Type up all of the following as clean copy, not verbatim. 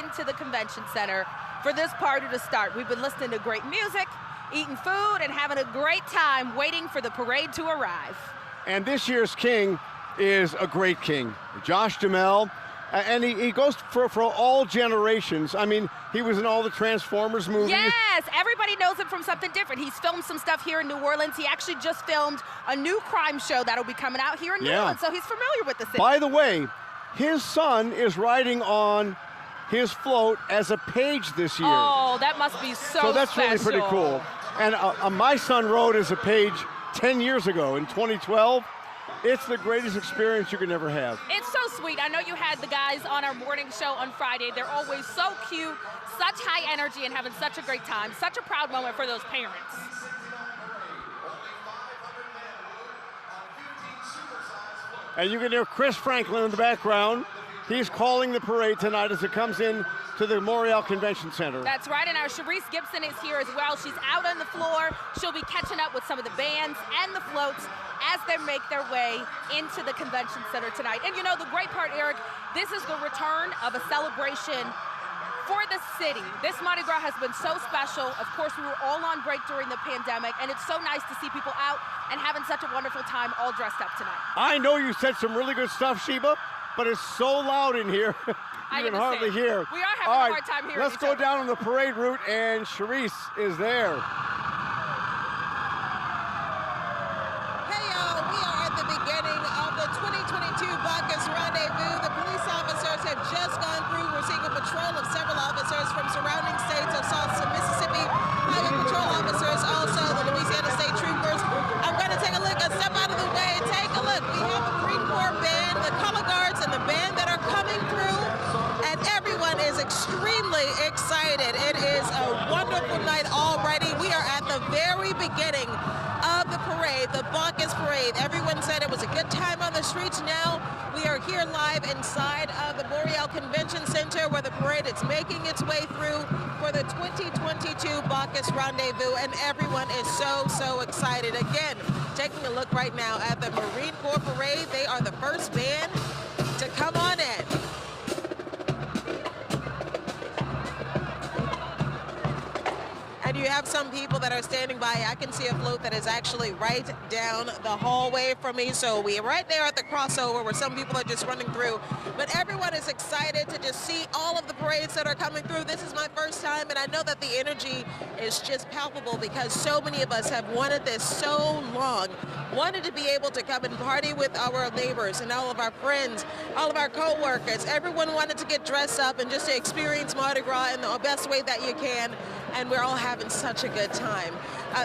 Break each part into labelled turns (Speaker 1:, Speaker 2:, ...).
Speaker 1: into the convention center for this party to start. We've been listening to great music, eating food, and having a great time waiting for the parade to arrive.
Speaker 2: And this year's king is a great king, Josh Duhamel, and he goes for all generations. I mean, he was in all the Transformers movies.
Speaker 1: Yes, everybody knows him from something different. He's filmed some stuff here in New Orleans. He actually just filmed a new crime show that'll be coming out here in New Orleans, so he's familiar with the city.
Speaker 2: By the way, his son is riding on his float as a page this year.
Speaker 1: Oh, that must be so
Speaker 2: that's
Speaker 1: special.
Speaker 2: really pretty cool. And my son rode as a page 10 years ago in 2012. It's the greatest experience you can ever have.
Speaker 1: It's so sweet. I know you had the guys on our morning show on Friday. They're always so cute, such high energy, and having such a great time. Such a proud moment for those parents.
Speaker 2: And you can hear Chris Franklin in the background. He's calling the parade tonight as it comes in to the Morial Convention Center.
Speaker 1: That's right, and our Sharice Gibson is here as well. She's out on the floor. She'll be catching up with some of the bands and the floats as they make their way into the convention center tonight. And you know, the great part, Eric, this is the return of a celebration for the city. This Mardi Gras has been so special. Of course, we were all on break during the pandemic, and it's so nice to see people out and having such a wonderful time all dressed up tonight.
Speaker 2: I know you said some really good stuff, Sheba, but it's so loud in here. You can hardly hear.
Speaker 1: We are having a hard time hearing
Speaker 2: Let's go down on the parade route, and Sharice is there.
Speaker 3: Hey, y'all, we are at the beginning of the 2022 Bacchus Rendezvous. The police officers have just gone through. We're seeing a patrol of several officers from surrounding states of South Mississippi, highway patrol officers, also the Louisiana State Troopers. I'm going to take a look, step out of the way, and take a look. We have the Marine Corps band, the color guards, and the band that are coming through. And everyone is extremely excited. It is a wonderful night already. We are at the very beginning of the parade, the Bacchus Parade. Everyone said it was a good time on the streets. Now we are here live inside of the Morial Convention Center where the parade is making its way through for the 2022 Bacchus Rendezvous, and everyone is so excited. Again, taking a look right now at the Marine Corps Parade. They are the first band to come on in. And you have some people that are standing by. I can see a float that is actually right down the hallway from me. So we're right there at the crossover where some people are just running through. But everyone is excited to just see all of the parades that are coming through. This is my first time, and I know that the energy is just palpable because so many of us have wanted this so long. Wanted to be able to come and party with our neighbors and all of our friends, all of our co-workers. Everyone wanted to get dressed up and just to experience Mardi Gras in the best way that you can. And we're all having such a good time.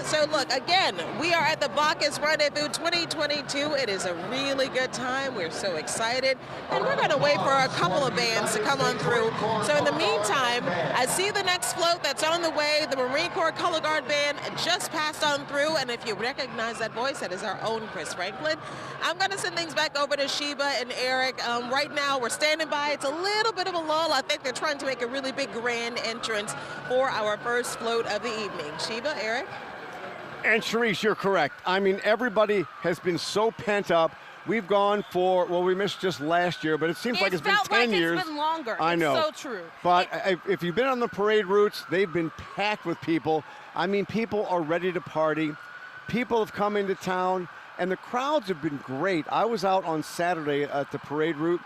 Speaker 3: So look, again, we are at the Bacchus Rendezvous 2022. It is a really good time. We're so excited. And we're gonna wait for a couple of bands to come on through. So in the meantime, I see the next float that's on the way. The Marine Corps Color Guard Band just passed on through. And if you recognize that voice, that is our own Chris Franklin. I'm gonna send things back over to Sheba and Eric. Right now, we're standing by. It's a little bit of a lull. I think they're trying to make a really big grand entrance for our first float of the evening. Sheba, Eric?
Speaker 2: And Sharice, you're correct. I mean, everybody has been so pent up. We've gone for, well, we missed just last year, but it seems like it's been 10 years.
Speaker 1: It's been longer.
Speaker 2: I know.
Speaker 1: It's so true.
Speaker 2: But if you've been on the parade routes, they've been packed with people. I mean, people are ready to party. People have come into town, and the crowds have been great. I was out on Saturday at the parade route.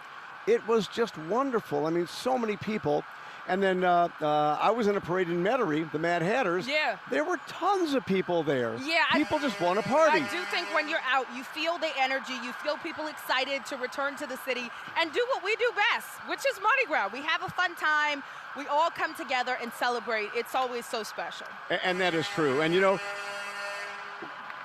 Speaker 2: It was just wonderful. I mean, so many people. And then I was in a parade in Metairie, the Mad Hatters.
Speaker 1: Yeah.
Speaker 2: There were tons of people there.
Speaker 1: Yeah.
Speaker 2: People just want to party.
Speaker 1: I do think when you're out, you feel the energy, you feel people excited to return to the city and do what we do best, which is Mardi Gras. We have a fun time. We all come together and celebrate. It's always so special.
Speaker 2: And that is true. And you know,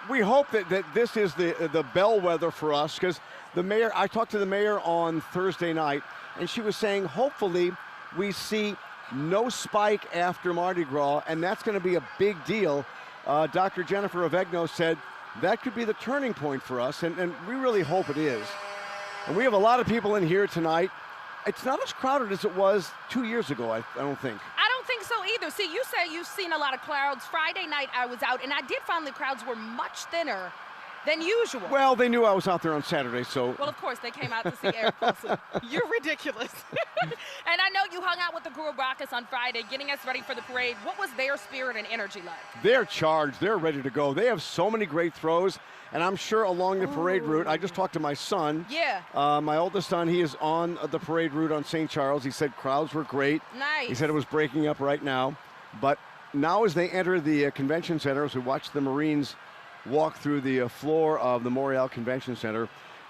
Speaker 2: we hope that this is the bellwether for us, because the mayor, I talked to the mayor on Thursday night, and she was saying hopefully we see no spike after Mardi Gras, and that's going to be a big deal. Dr. Jennifer Avegno said that could be the turning point for us, and we really hope it is. And we have a lot of people in here tonight. It's not as crowded as it was 2 years ago, I don't think.
Speaker 1: I don't think so either. See, you say you've seen a lot of crowds. Friday night I was out, and I did find the crowds were much thinner than usual.
Speaker 2: Well, they knew I was out there on Saturday, so.
Speaker 1: Well, of course, they came out to see Eric Paulson. You're ridiculous. And I know you hung out with the crew of Bacchus on Friday, getting us ready for the parade. What was their spirit and energy like?
Speaker 2: They're charged. They're ready to go. They have so many great throws, and I'm sure along the parade route, I just talked to my son.
Speaker 1: Yeah.
Speaker 2: My oldest son, he is on the parade route on St. Charles. He said crowds were great.
Speaker 1: Nice.
Speaker 2: He said it was breaking up right now. But now as they enter the convention center, as we watch the Marines walk through the floor of the Montreal Convention Center,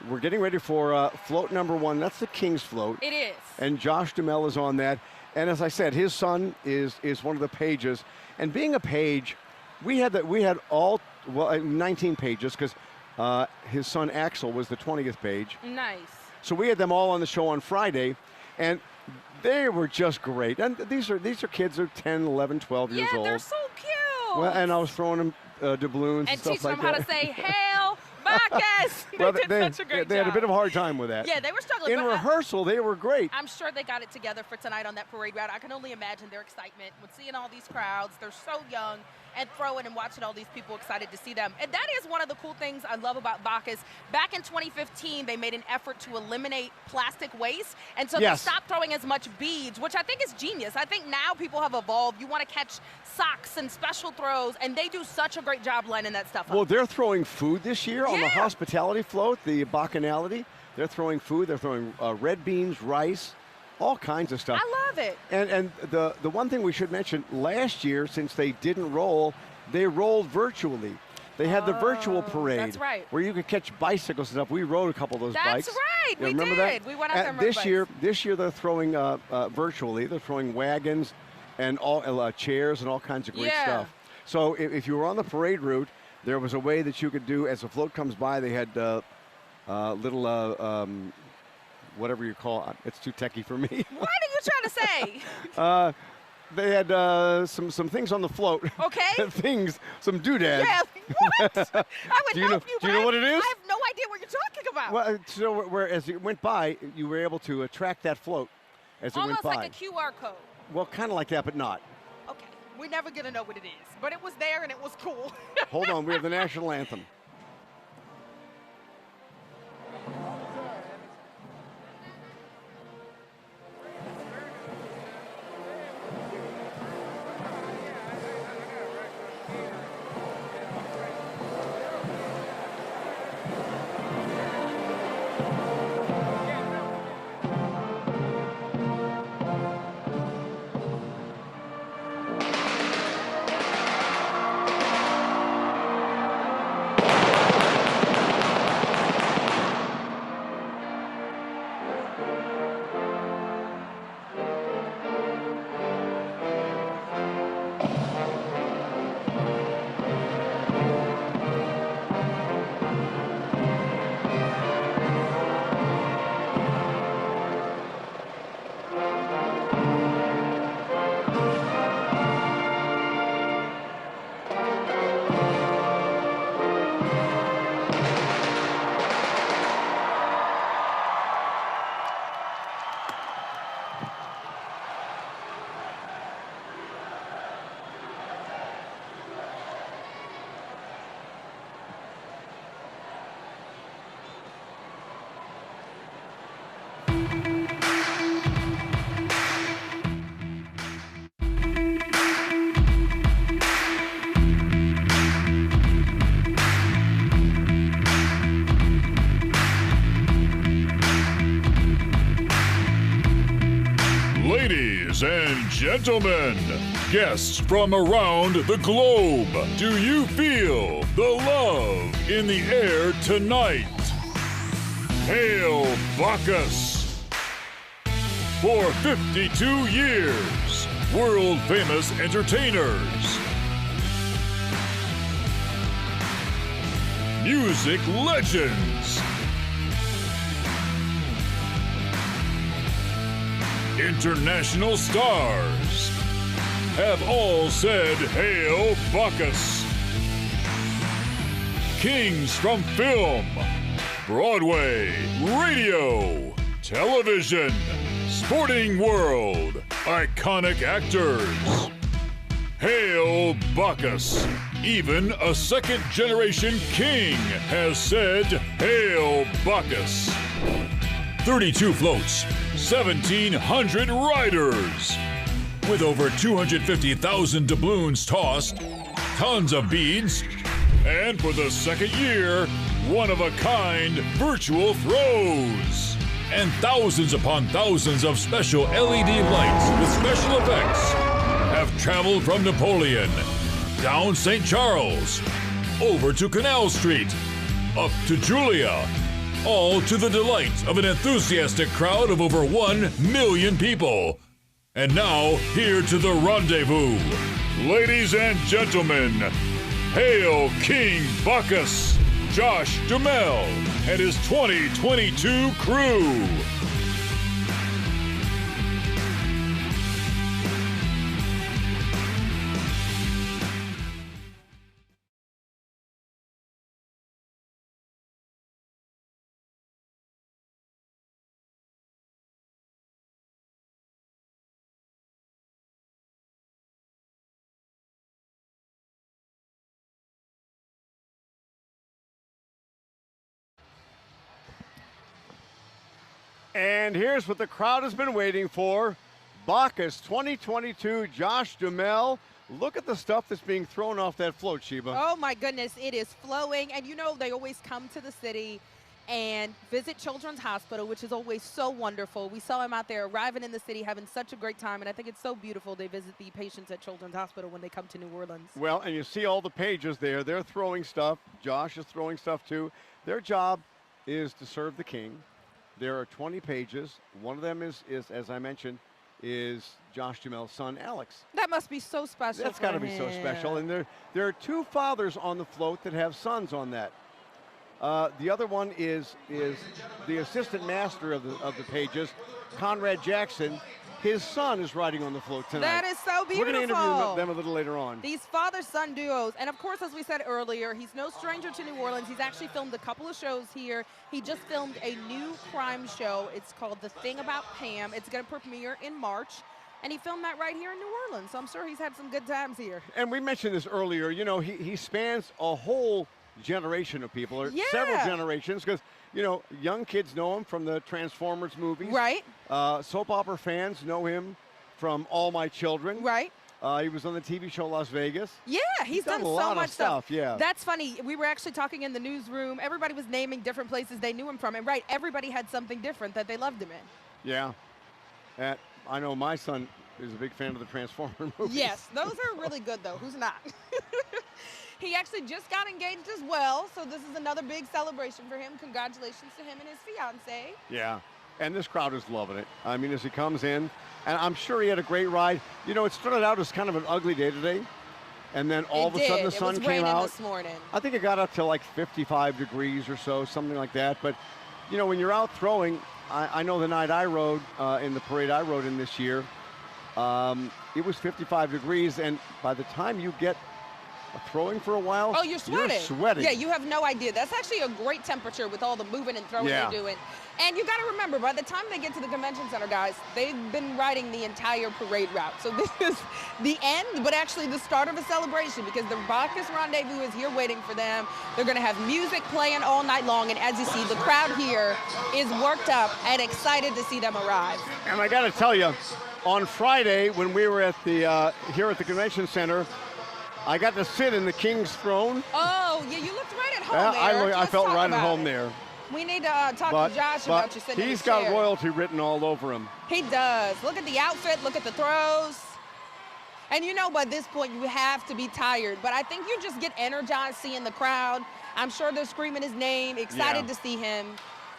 Speaker 2: we're getting ready for float number 1. That's the King's float.
Speaker 1: It is.
Speaker 2: And Josh Duhamel is on that. And as I said, his son is one of the pages. And being a page, we had all 19 pages because his son Axel was the 20th page.
Speaker 1: Nice.
Speaker 2: So we had them all on the show on Friday, and they were just great. And these are kids who are 10, 11, 12 years old.
Speaker 1: Yeah, they're so cute.
Speaker 2: Well, and I was throwing them doubloons and stuff like that.
Speaker 1: And teaching them how to say "Hail Bacchus."
Speaker 2: Well,
Speaker 1: they did such a great job.
Speaker 2: They had a bit of a hard time with that.
Speaker 1: Yeah, they were struggling.
Speaker 2: In rehearsal, they were great.
Speaker 1: I'm sure they got it together for tonight on that parade route. I can only imagine their excitement when seeing all these crowds. They're so young, and throwing and watching all these people excited to see them. And that is one of the cool things I love about Bacchus. Back in 2015, they made an effort to eliminate plastic waste, and so they stopped throwing as much beads, which I think is genius. I think now people have evolved. You want to catch socks and special throws, and they do such a great job lining that stuff up.
Speaker 2: Well, they're throwing food this year on the hospitality float, the Bacchanality. They're throwing food. They're throwing red beans, rice, all kinds of stuff.
Speaker 1: I love it.
Speaker 2: And the one thing we should mention, last year, since they didn't roll, they rolled virtually. They had the virtual parade.
Speaker 1: That's right.
Speaker 2: Where you could catch bicycles and stuff. We rode a couple of those bikes.
Speaker 1: That's right.
Speaker 2: You
Speaker 1: We
Speaker 2: remember
Speaker 1: did.
Speaker 2: that?
Speaker 1: We went out there and rode bikes.
Speaker 2: This year they're throwing virtually. They're throwing wagons and all chairs and all kinds of great stuff. So if you were on the parade route, there was a way that you could do, as the float comes by, they had little, whatever you call it. It's too techie for me.
Speaker 1: What are you trying to say?
Speaker 2: They had some things on the float.
Speaker 1: Okay.
Speaker 2: Some doodads.
Speaker 1: Yeah, what? I would help you,
Speaker 2: do you know what it is?
Speaker 1: I have no idea what you're talking about.
Speaker 2: Well, so where as it went by, you were able to track that float as it went by.
Speaker 1: Almost like a QR code.
Speaker 2: Well, kind of like that, but not.
Speaker 1: Okay, we're never going to know what it is, but it was there and it was cool.
Speaker 2: Hold on, we have the national anthem.
Speaker 4: Ladies and gentlemen, guests from around the globe, do you feel the love in the air tonight? Hail Bacchus! For 52 years, world-famous entertainers, music legends, international stars have all said Hail Bacchus. Kings from film, Broadway, radio, television, sporting world, iconic actors. Hail Bacchus. Even a second-generation king has said, "Hail Bacchus." 32 floats, 1,700 riders. With over 250,000 doubloons tossed, tons of beads, and for the second year, one-of-a-kind virtual throws. And thousands upon thousands of special LED lights with special effects have traveled from Napoleon, down St. Charles, over to Canal Street, up to Julia, all to the delight of an enthusiastic crowd of over 1 million people. And now, here to the rendezvous. Ladies and gentlemen, hail King Bacchus, Josh Duhamel, and his 2022 crew.
Speaker 2: And here's what the crowd has been waiting for. Bacchus 2022, Josh Duhamel. Look at the stuff that's being thrown off that float, Sheba.
Speaker 1: Oh my goodness, it is flowing. And you know, they always come to the city and visit Children's Hospital, which is always so wonderful. We saw him out there arriving in the city, having such a great time, and I think it's so beautiful they visit the patients at Children's Hospital when they come to New Orleans.
Speaker 2: Well, and you see all the pages there. They're throwing stuff. Josh is throwing stuff too. Their job is to serve the king. There are 20 pages. One of them is as I mentioned, is Josh Duhamel's son, Alex.
Speaker 1: That must be so special.
Speaker 2: That's got to be so special. And there are two fathers on the float that have sons on that. The other one is the assistant master of the pages, Conrad Jackson. His son is riding on the float tonight.
Speaker 1: That is so beautiful.
Speaker 2: We're going to interview them a little later on.
Speaker 1: These father-son duos. And, of course, as we said earlier, he's no stranger to New Orleans. He's actually filmed a couple of shows here. He just filmed a new crime show. It's called The Thing About Pam. It's going to premiere in March. And he filmed that right here in New Orleans. So I'm sure he's had some good times here.
Speaker 2: And we mentioned this earlier. You know, he spans a whole generation of people, or several generations, because, you know, young kids know him from the Transformers movies.
Speaker 1: Right.
Speaker 2: Soap opera fans know him from All My Children.
Speaker 1: Right.
Speaker 2: He was on the TV show Las Vegas.
Speaker 1: Yeah, he's done
Speaker 2: a
Speaker 1: so
Speaker 2: lot
Speaker 1: much
Speaker 2: of stuff. Yeah.
Speaker 1: That's funny. We were actually talking in the newsroom. Everybody was naming different places they knew him from. And right, everybody had something different that they loved him in.
Speaker 2: Yeah. I know my son is a big fan of the Transformer movies.
Speaker 1: Yes, those are really good, though. Who's not? He actually just got engaged as well, so this is another big celebration for him. Congratulations to him and his fiancée.
Speaker 2: Yeah, and this crowd is loving it. I mean, as he comes in, and I'm sure he had a great ride. You know, it started out as kind of an ugly day today, and then all of a sudden the sun came out.
Speaker 1: This morning.
Speaker 2: I think it got up to like 55 degrees or so, something like that. But, you know, when you're out throwing, I know the night I rode, in the parade I rode in this year, it was 55 degrees, and by the time you get throwing for a while,
Speaker 1: oh, you're sweating.
Speaker 2: You're sweating.
Speaker 1: Yeah, you have no idea. That's actually a great temperature with all the moving and throwing they're doing. And you got to remember, by the time they get to the convention center, guys, they've been riding the entire parade route. So this is the end, but actually the start of a celebration, because the Bacchus Rendezvous is here waiting for them. They're going to have music playing all night long, and as you see, the crowd here is worked up and excited to see them arrive.
Speaker 2: And I got to tell you, on Friday when we were at the here at the convention center, I got to sit in the King's throne.
Speaker 1: Oh, yeah, you looked right at home there.
Speaker 2: I felt right at home there.
Speaker 1: We need to talk to Josh about you sitting in the chair.
Speaker 2: He's got royalty written all over him.
Speaker 1: He does. Look at the outfit. Look at the throws. And you know, by this point, you have to be tired. But I think you just get energized seeing the crowd. I'm sure they're screaming his name, excited to see him.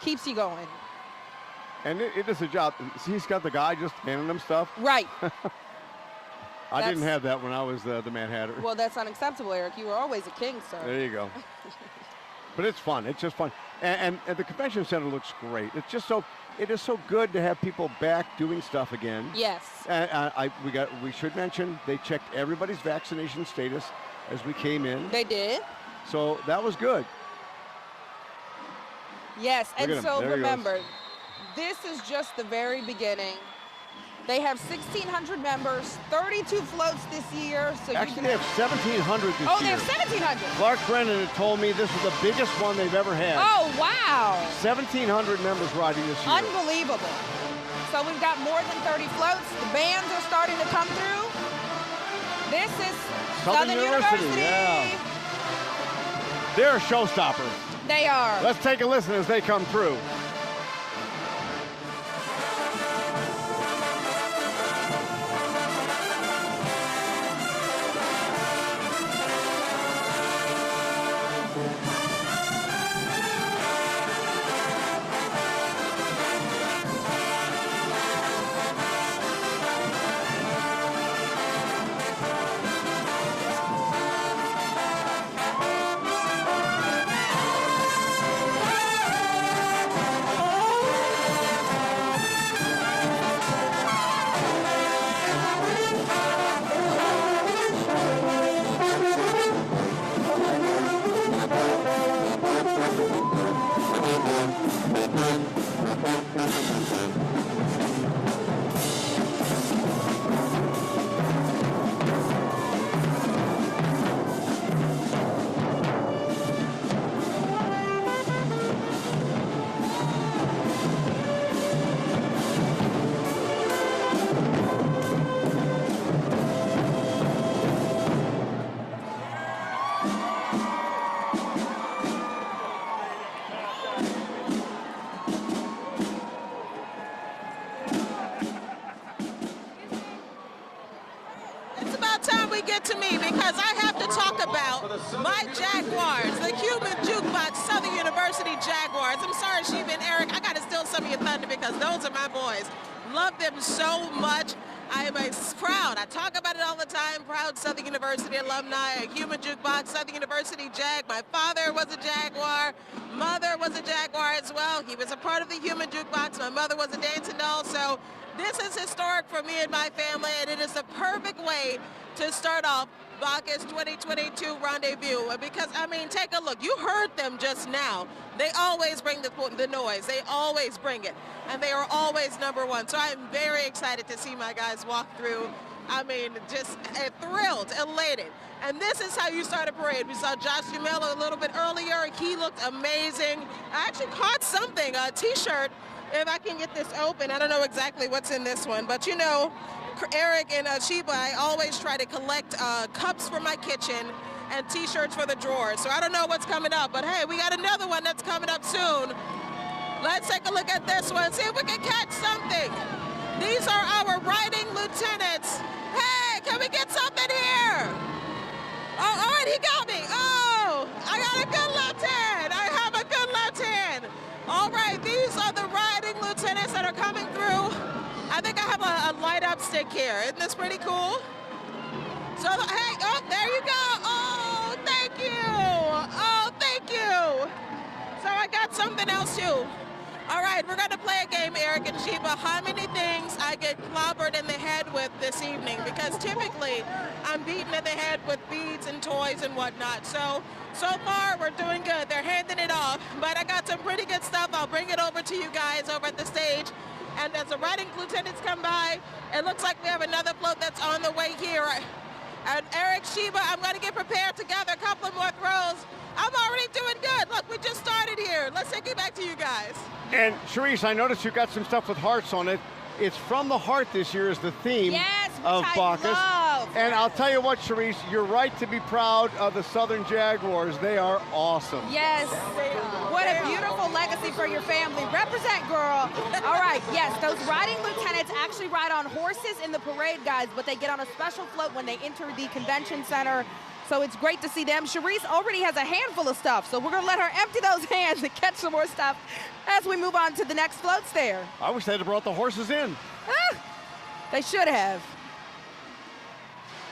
Speaker 1: Keeps you going.
Speaker 2: And it is a job. He's got the guy just handing him stuff.
Speaker 1: Right.
Speaker 2: I didn't have that when I was the Mad Hatter.
Speaker 1: Well, that's unacceptable, Eric. You were always a king, sir.
Speaker 2: There you go. But it's fun. It's just fun. And the convention center looks great. It's just it is so good to have people back doing stuff again.
Speaker 1: Yes.
Speaker 2: And we should mention, they checked everybody's vaccination status as we came in.
Speaker 1: They did.
Speaker 2: So that was good.
Speaker 1: Yes, and so remember, this is just the very beginning. They have 1,600 members, 32 floats this year. So
Speaker 2: Actually, they have 1,700 this
Speaker 1: oh, they
Speaker 2: year.
Speaker 1: have 1,700.
Speaker 2: Clark Brennan had told me this was the biggest one they've ever had.
Speaker 1: Oh, wow.
Speaker 2: 1,700 members riding this year.
Speaker 1: Unbelievable. So we've got more than 30 floats. The bands are starting to come through. This is Southern University.
Speaker 2: Yeah. They're a showstopper.
Speaker 1: They are.
Speaker 2: Let's take a listen as they come through.
Speaker 3: It's about time we get to me because I have to talk about my Jaguars, the Human Jukebox Southern University Jaguars. I'm sorry, Sheba and Eric, I got to steal some of your thunder because those are my boys. Love them so much. I am proud. I talk about it all the time. Proud Southern University alumni, a Human Jukebox Southern University Jag. My father was a Jaguar. Mother was a Jaguar as well. He was a part of the Human Jukebox. My mother was a dancing doll. So this is historic for me and my family, and it is the perfect way to start off Bacchus 2022 Rendezvous. Because, I mean, take a look. You heard them just now. They always bring the noise. They always bring it. And they are always number one. So I'm very excited to see my guys walk through. I mean, just thrilled, elated. And this is how you start a parade. We saw Josh Jamelo a little bit earlier. He looked amazing. I actually caught something, a T-shirt. If I can get this open, I don't know exactly what's in this one, but you know, Eric and Sheba, I always try to collect cups for my kitchen and T-shirts for the drawers. So I don't know what's coming up, but hey, we got another one that's coming up soon. Let's take a look at this one, see if we can catch something. These are our riding lieutenants. Hey, can we get something here? Oh, all right, he got me. Oh, I got a good left hand. I have a good left hand. All right, these are the riding lieutenants that are coming through. I think I have a light up stick here. Isn't this pretty cool? So, hey, oh, there you go. Oh, thank you. Oh, thank you. So I got something else too. All right, we're gonna play a game, Eric and Sheba. How many things I get clobbered in the head with this evening? Because typically I'm beaten in the head with beads and toys and whatnot. So far we're doing good. They're handing it off, but I got some pretty good stuff. I'll bring it over to you guys over at the stage. And as the riding lieutenants come by, it looks like we have another float that's on the way here. And Eric, Sheba, I'm gonna get prepared to gather a couple of more throws. I'm already doing good. Look, we just started here. Let's take it back to you guys.
Speaker 2: And Charisse, I noticed you got some stuff with hearts on it. It's From the Heart this year is the theme of Bacchus.
Speaker 1: Love.
Speaker 2: And I'll tell you what, Charisse, you're right to be proud of the Southern Jaguars. They are awesome.
Speaker 1: Yes. What a beautiful legacy for your family. Represent, girl. All right, yes, those riding lieutenants actually ride on horses in the parade, guys, but they get on a special float when they enter the convention center. So it's great to see them. Charisse already has a handful of stuff, so we're going to let her empty those hands and catch some more stuff as we move on to the next floats there.
Speaker 2: I wish they'd have brought the horses in.
Speaker 1: They should have.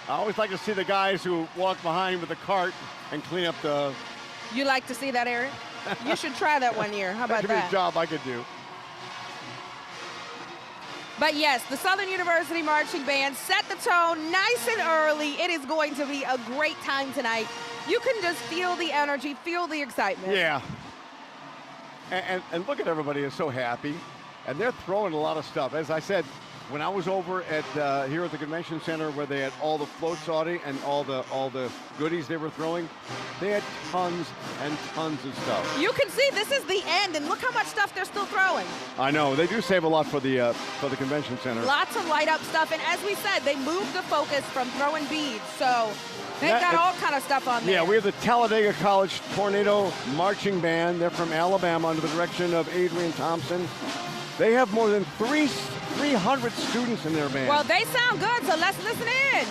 Speaker 2: I always like to see the guys who walk behind with the cart and clean up the...
Speaker 1: You like to see that, Eric? You should try that one year. How about
Speaker 2: That could be
Speaker 1: that?
Speaker 2: a job I could do.
Speaker 1: But yes, the Southern University Marching Band set the tone nice and early. It is going to be a great time tonight. You can just feel the energy, feel the excitement.
Speaker 2: Yeah. And look at everybody is so happy. And they're throwing a lot of stuff. As I said, when I was over at here at the convention center where they had all the floats, Audie, and all the goodies they were throwing, they had tons and tons of stuff.
Speaker 1: You can see this is the end, and look how much stuff they're still throwing.
Speaker 2: I know they do save a lot for the convention center.
Speaker 1: Lots of light up stuff, and as we said, they moved the focus from throwing beads, so they've got all kind of stuff on there.
Speaker 2: Yeah, we have the Talladega College Tornado Marching Band. They're from Alabama under the direction of Adrian Thompson. They have more than 300 students in their band.
Speaker 1: Well, they sound good, so let's listen in.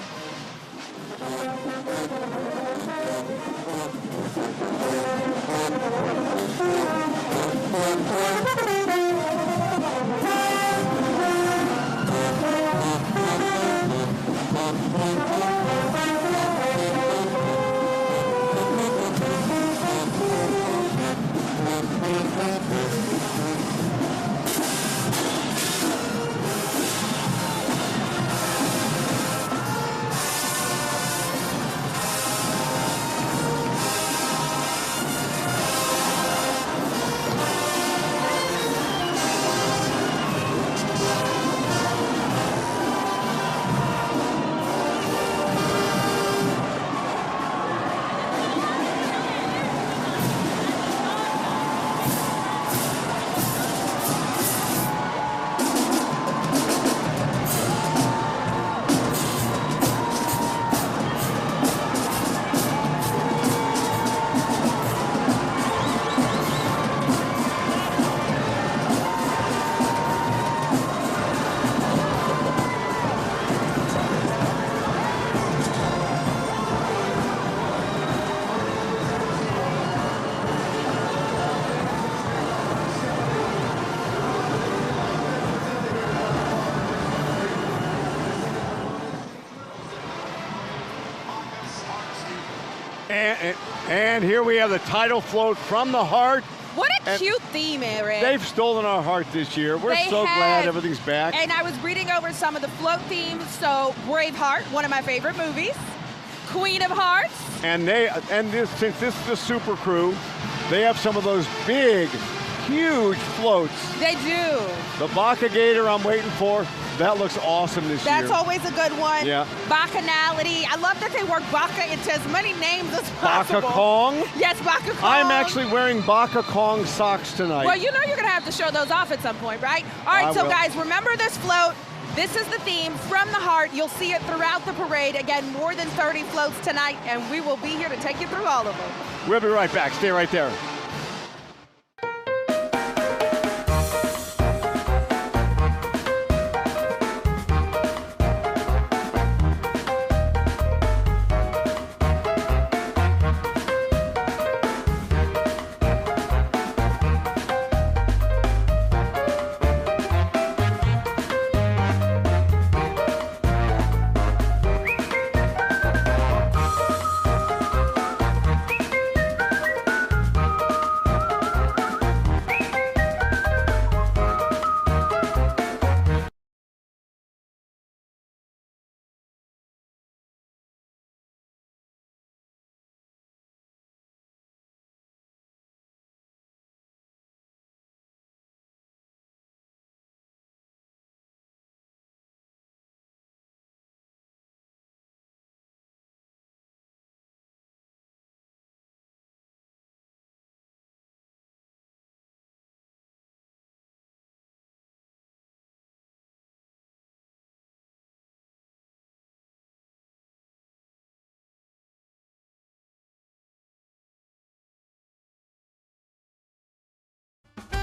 Speaker 2: And here we have the title float from the heart.
Speaker 1: What a cute theme, Eric.
Speaker 2: They've stolen our heart this year. We're so glad everything's back.
Speaker 1: And I was reading over some of the float themes. So Braveheart, one of my favorite movies. Queen of Hearts.
Speaker 2: And since this is the Super Crew, they have some of those big, huge floats.
Speaker 1: They do.
Speaker 2: The Baca Gator I'm waiting for. That looks awesome this year.
Speaker 1: That's always a good one.
Speaker 2: Yeah.
Speaker 1: Bacchanality. I love that they work Baca into as many names as possible.
Speaker 2: Baca Kong.
Speaker 1: Yes, Baca Kong.
Speaker 2: I'm actually wearing Baca Kong socks tonight.
Speaker 1: Well, you know you're going to have to show those off at some point, right? All right, so guys, remember this float. This is the theme, From the Heart. You'll see it throughout the parade. Again, more than 30 floats tonight, and we will be here to take you through all of them.
Speaker 2: We'll be right back. Stay right there.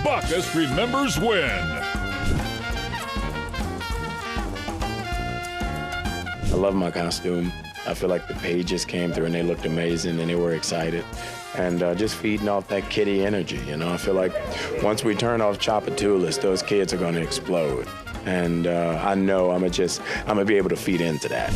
Speaker 4: Bacchus remembers when.
Speaker 5: I love my costume. I feel like the pages came through and they looked amazing and they were excited. And just feeding off that kiddie energy, you know. I feel like once we turn off Tchoupitoulas, those kids are gonna explode. And I know I'm gonna be able to feed into that.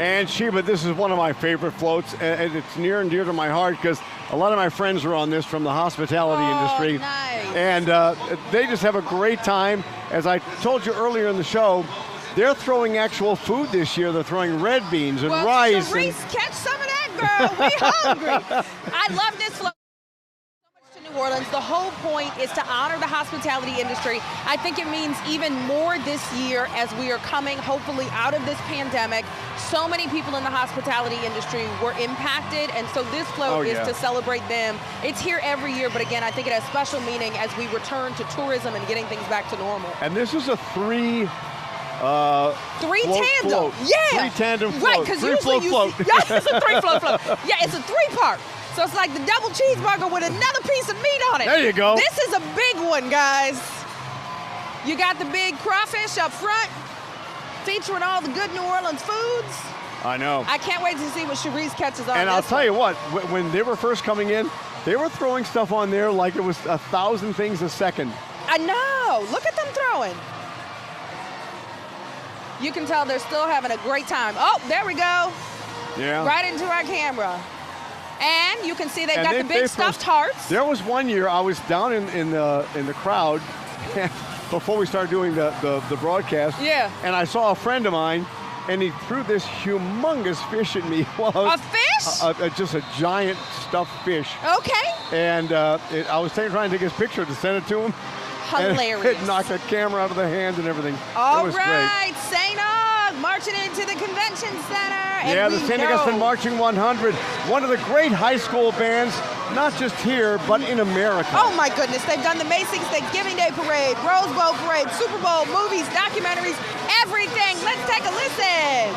Speaker 2: And Sheba, this is one of my favorite floats, and it's near and dear to my heart because a lot of my friends are on this from the hospitality industry.
Speaker 1: Nice.
Speaker 2: And they just have a great time. As I told you earlier in the show, they're throwing actual food this year. They're throwing red beans and rice.
Speaker 1: Cerise, catch some of that, girl. We hungry. I love this float. So much Orleans. The whole point is to honor the hospitality industry. I think it means even more this year as we are coming, hopefully, out of this pandemic. So many people in the hospitality industry were impacted, and so this float is to celebrate them. It's here every year, but again, I think it has special meaning as we return to tourism and getting things back to normal.
Speaker 2: And this is a three
Speaker 1: tandem.
Speaker 2: Float.
Speaker 1: Yeah.
Speaker 2: 3 tandem float.
Speaker 1: Right, because usually
Speaker 2: float.
Speaker 1: Yeah, it's a 3 float float. Yeah, it's a 3-part. So it's like the double cheeseburger with another piece of meat on it.
Speaker 2: There you go.
Speaker 1: This is a big one, guys. You got the big crawfish up front, featuring all the good New Orleans foods.
Speaker 2: I know.
Speaker 1: I can't wait to see what Cherise catches on.
Speaker 2: And I'll tell you what, when they were first coming in, they were throwing stuff on there like it was 1,000 things a second.
Speaker 1: I know. Look at them throwing. You can tell they're still having a great time. Oh, there we go.
Speaker 2: Yeah.
Speaker 1: Right into our camera. And you can see they got the big stuffed hearts.
Speaker 2: There was one year I was down in the crowd before we started doing the broadcast.
Speaker 1: Yeah.
Speaker 2: And I saw a friend of mine, and he threw this humongous fish at me.
Speaker 1: A fish?
Speaker 2: Just a giant stuffed fish.
Speaker 1: Okay.
Speaker 2: And I was trying to take his picture to send it to him.
Speaker 1: Hilarious.
Speaker 2: And it knocked the camera out of the hands and everything.
Speaker 1: All
Speaker 2: it was
Speaker 1: right, St. Aug marching into the convention center.
Speaker 2: Yeah, the St. Augustine Marching 100, one of the great high school bands, not just here, but in America.
Speaker 1: Oh my goodness, they've done the Macy's Thanksgiving Day Parade, Rose Bowl Parade, Super Bowl, movies, documentaries, everything. Let's take a listen.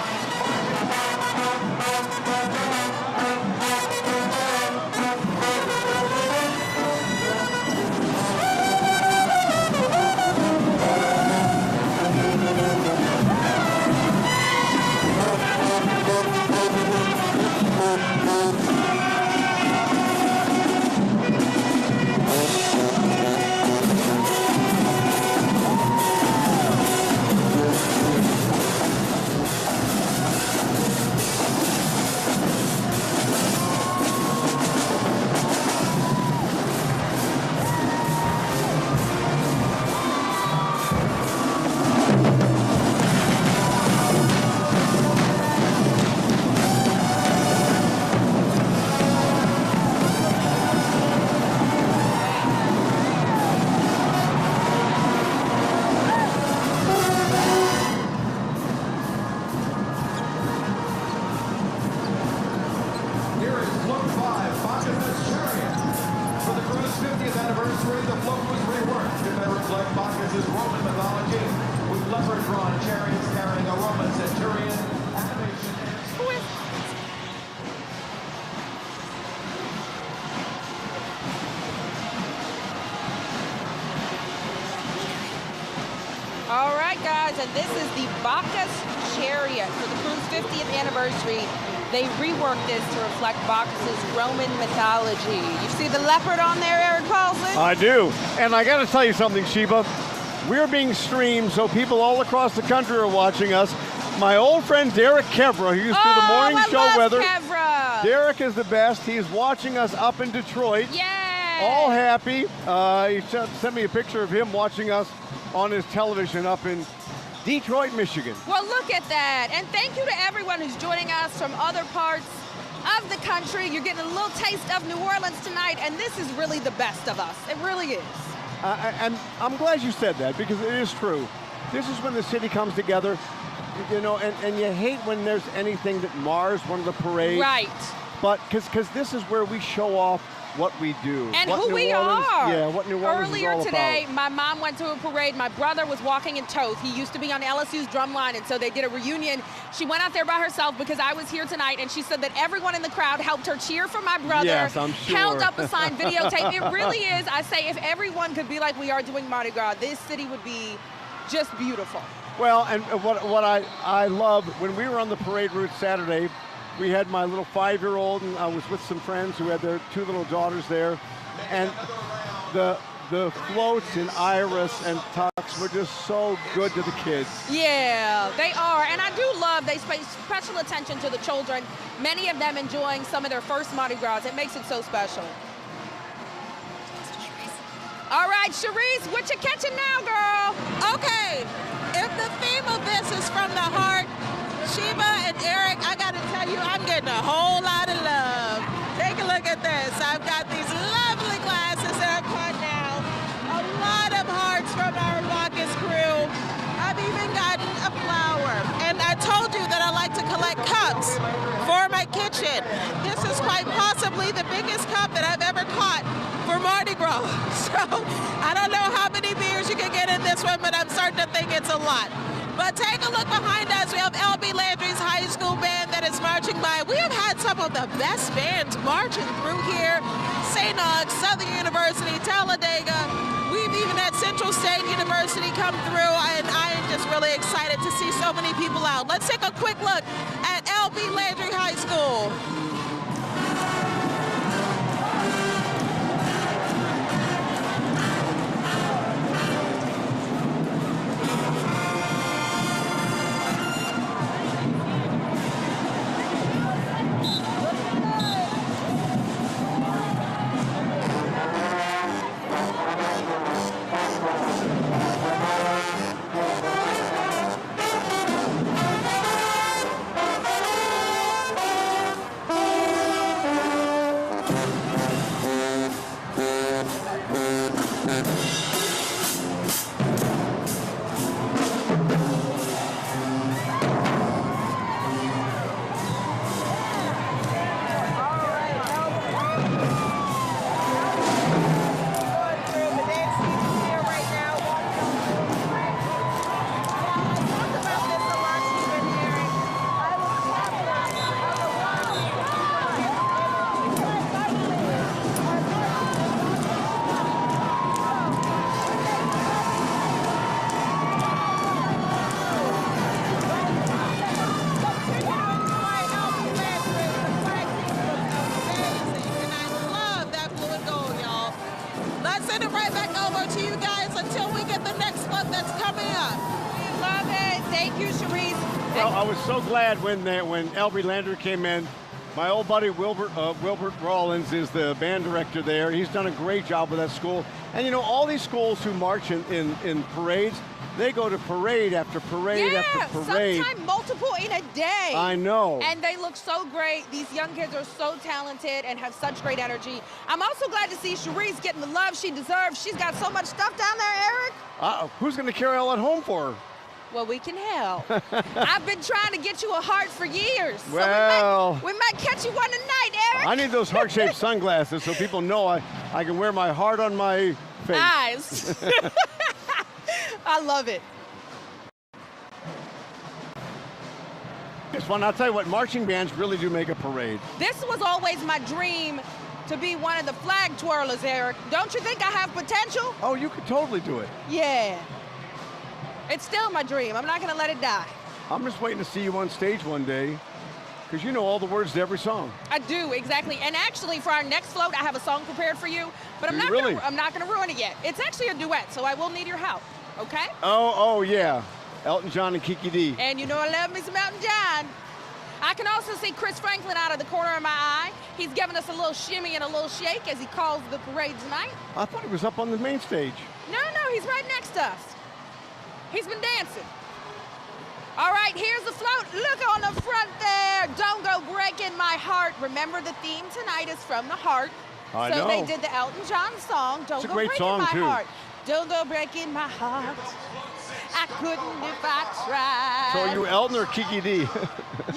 Speaker 1: All right, guys, and this is the Bacchus Chariot for the Cruise 50th anniversary. They reworked this to reflect Bacchus's Roman mythology. You see the leopard on there, Eric Paulson?
Speaker 2: I do. And I got to tell you something, Sheba. We're being streamed, so people all across the country are watching us. My old friend Derek Kevra, who used to do the morning show weather.
Speaker 1: Kevra.
Speaker 2: Derek is the best. He's watching us up in Detroit.
Speaker 1: Yeah.
Speaker 2: All happy. He sent me a picture of him watching us on his television up in Detroit, Michigan.
Speaker 1: Well, look at that. And thank you to everyone who's joining us from other parts of the country. You're getting a little taste of New Orleans tonight, and this is really the best of us. It really is.
Speaker 2: And I'm glad you said that, because it is true. This is when the city comes together, you know, and you hate when there's anything that mars one of the parades.
Speaker 1: Right.
Speaker 2: But because this is where we show off what we do.
Speaker 1: And
Speaker 2: what
Speaker 1: who
Speaker 2: New
Speaker 1: we
Speaker 2: Orleans,
Speaker 1: are.
Speaker 2: Yeah, what New Orleans
Speaker 1: Earlier
Speaker 2: is all
Speaker 1: today,
Speaker 2: about.
Speaker 1: my mom went to a parade. My brother was walking in Toth. He used to be on LSU's drum line, and so they did a reunion. She went out there by herself because I was here tonight, and she said that everyone in the crowd helped her cheer for my brother.
Speaker 2: Yes, I'm sure.
Speaker 1: Held up a sign, videotape. It really is. I say, if everyone could be like we are doing Mardi Gras, this city would be just beautiful.
Speaker 2: Well, and what I love, when we were on the parade route Saturday, we had my little 5-year-old, and I was with some friends who had their 2 little daughters there, and the floats in Iris and Tux were just so good to the kids.
Speaker 1: Yeah, they are, and I do love they pay special attention to the children, many of them enjoying some of their first Mardi Gras. It makes it so special. All right, Cherise, what you catching now, girl?
Speaker 3: Okay, if the theme of this is from the heart, Sheba and Eric, I gotta tell you, I'm getting a whole lot of love. Take a look at this. I've got these lovely glasses that I told you that I like to collect cups for my kitchen. This is quite possibly the biggest cup that I've ever caught for Mardi Gras. So I don't know how many beers you can get in this one, but I'm starting to think it's a lot. But take a look behind us. We have L.B. Landry's high school band that is marching by. We have had some of the best bands marching through here. St. Aug's, Southern University, Talladega. We've even had Central State University come through, and I am just really excited to see so many people out. Let's take a quick look at L.B. Landry High School.
Speaker 2: I was so glad when L.B. Landry came in. My old buddy Wilbert Rawlins is the band director there. He's done a great job with that school. And you know, all these schools who march in parades, they go to parade after parade after parade.
Speaker 1: Sometimes multiple in a day.
Speaker 2: I know.
Speaker 1: And they look so great. These young kids are so talented and have such great energy. I'm also glad to see Cherise getting the love she deserves. She's got so much stuff down there, Eric.
Speaker 2: Who's going to carry all that home for her?
Speaker 1: Well, we can help. I've been trying to get you a heart for years.
Speaker 2: Well,
Speaker 1: so we might catch you one tonight, Eric.
Speaker 2: I need those heart-shaped sunglasses so people know I can wear my heart on my face.
Speaker 1: Eyes. I love it.
Speaker 2: It's fun. I'll tell you what, marching bands really do make a parade.
Speaker 1: This was always my dream, to be one of the flag twirlers, Eric. Don't you think I have potential?
Speaker 2: Oh, you could totally do it.
Speaker 1: Yeah. It's still my dream. I'm not going to let it die.
Speaker 2: I'm just waiting to see you on stage one day, because you know all the words to every song.
Speaker 1: I do, exactly. And actually, for our next float, I have a song prepared for you, but I'm not going to ruin it yet. It's actually a duet, so I will need your help, okay?
Speaker 2: Oh, yeah. Elton John and Kiki D.
Speaker 1: And you know I love me some Elton John. I can also see Chris Franklin out of the corner of my eye. He's giving us a little shimmy and a little shake as he calls the parade tonight.
Speaker 2: I thought he was up on the main stage.
Speaker 1: No, he's right next to us. He's been dancing. All right, here's the float. Look on the front there. Don't go breaking my heart. Remember, the theme tonight is from the heart.
Speaker 2: I know.
Speaker 1: So they did the Elton John song, Don't Go Breaking My Heart. Don't go breaking my heart. I couldn't if I tried.
Speaker 2: So are you Elton or Kiki D?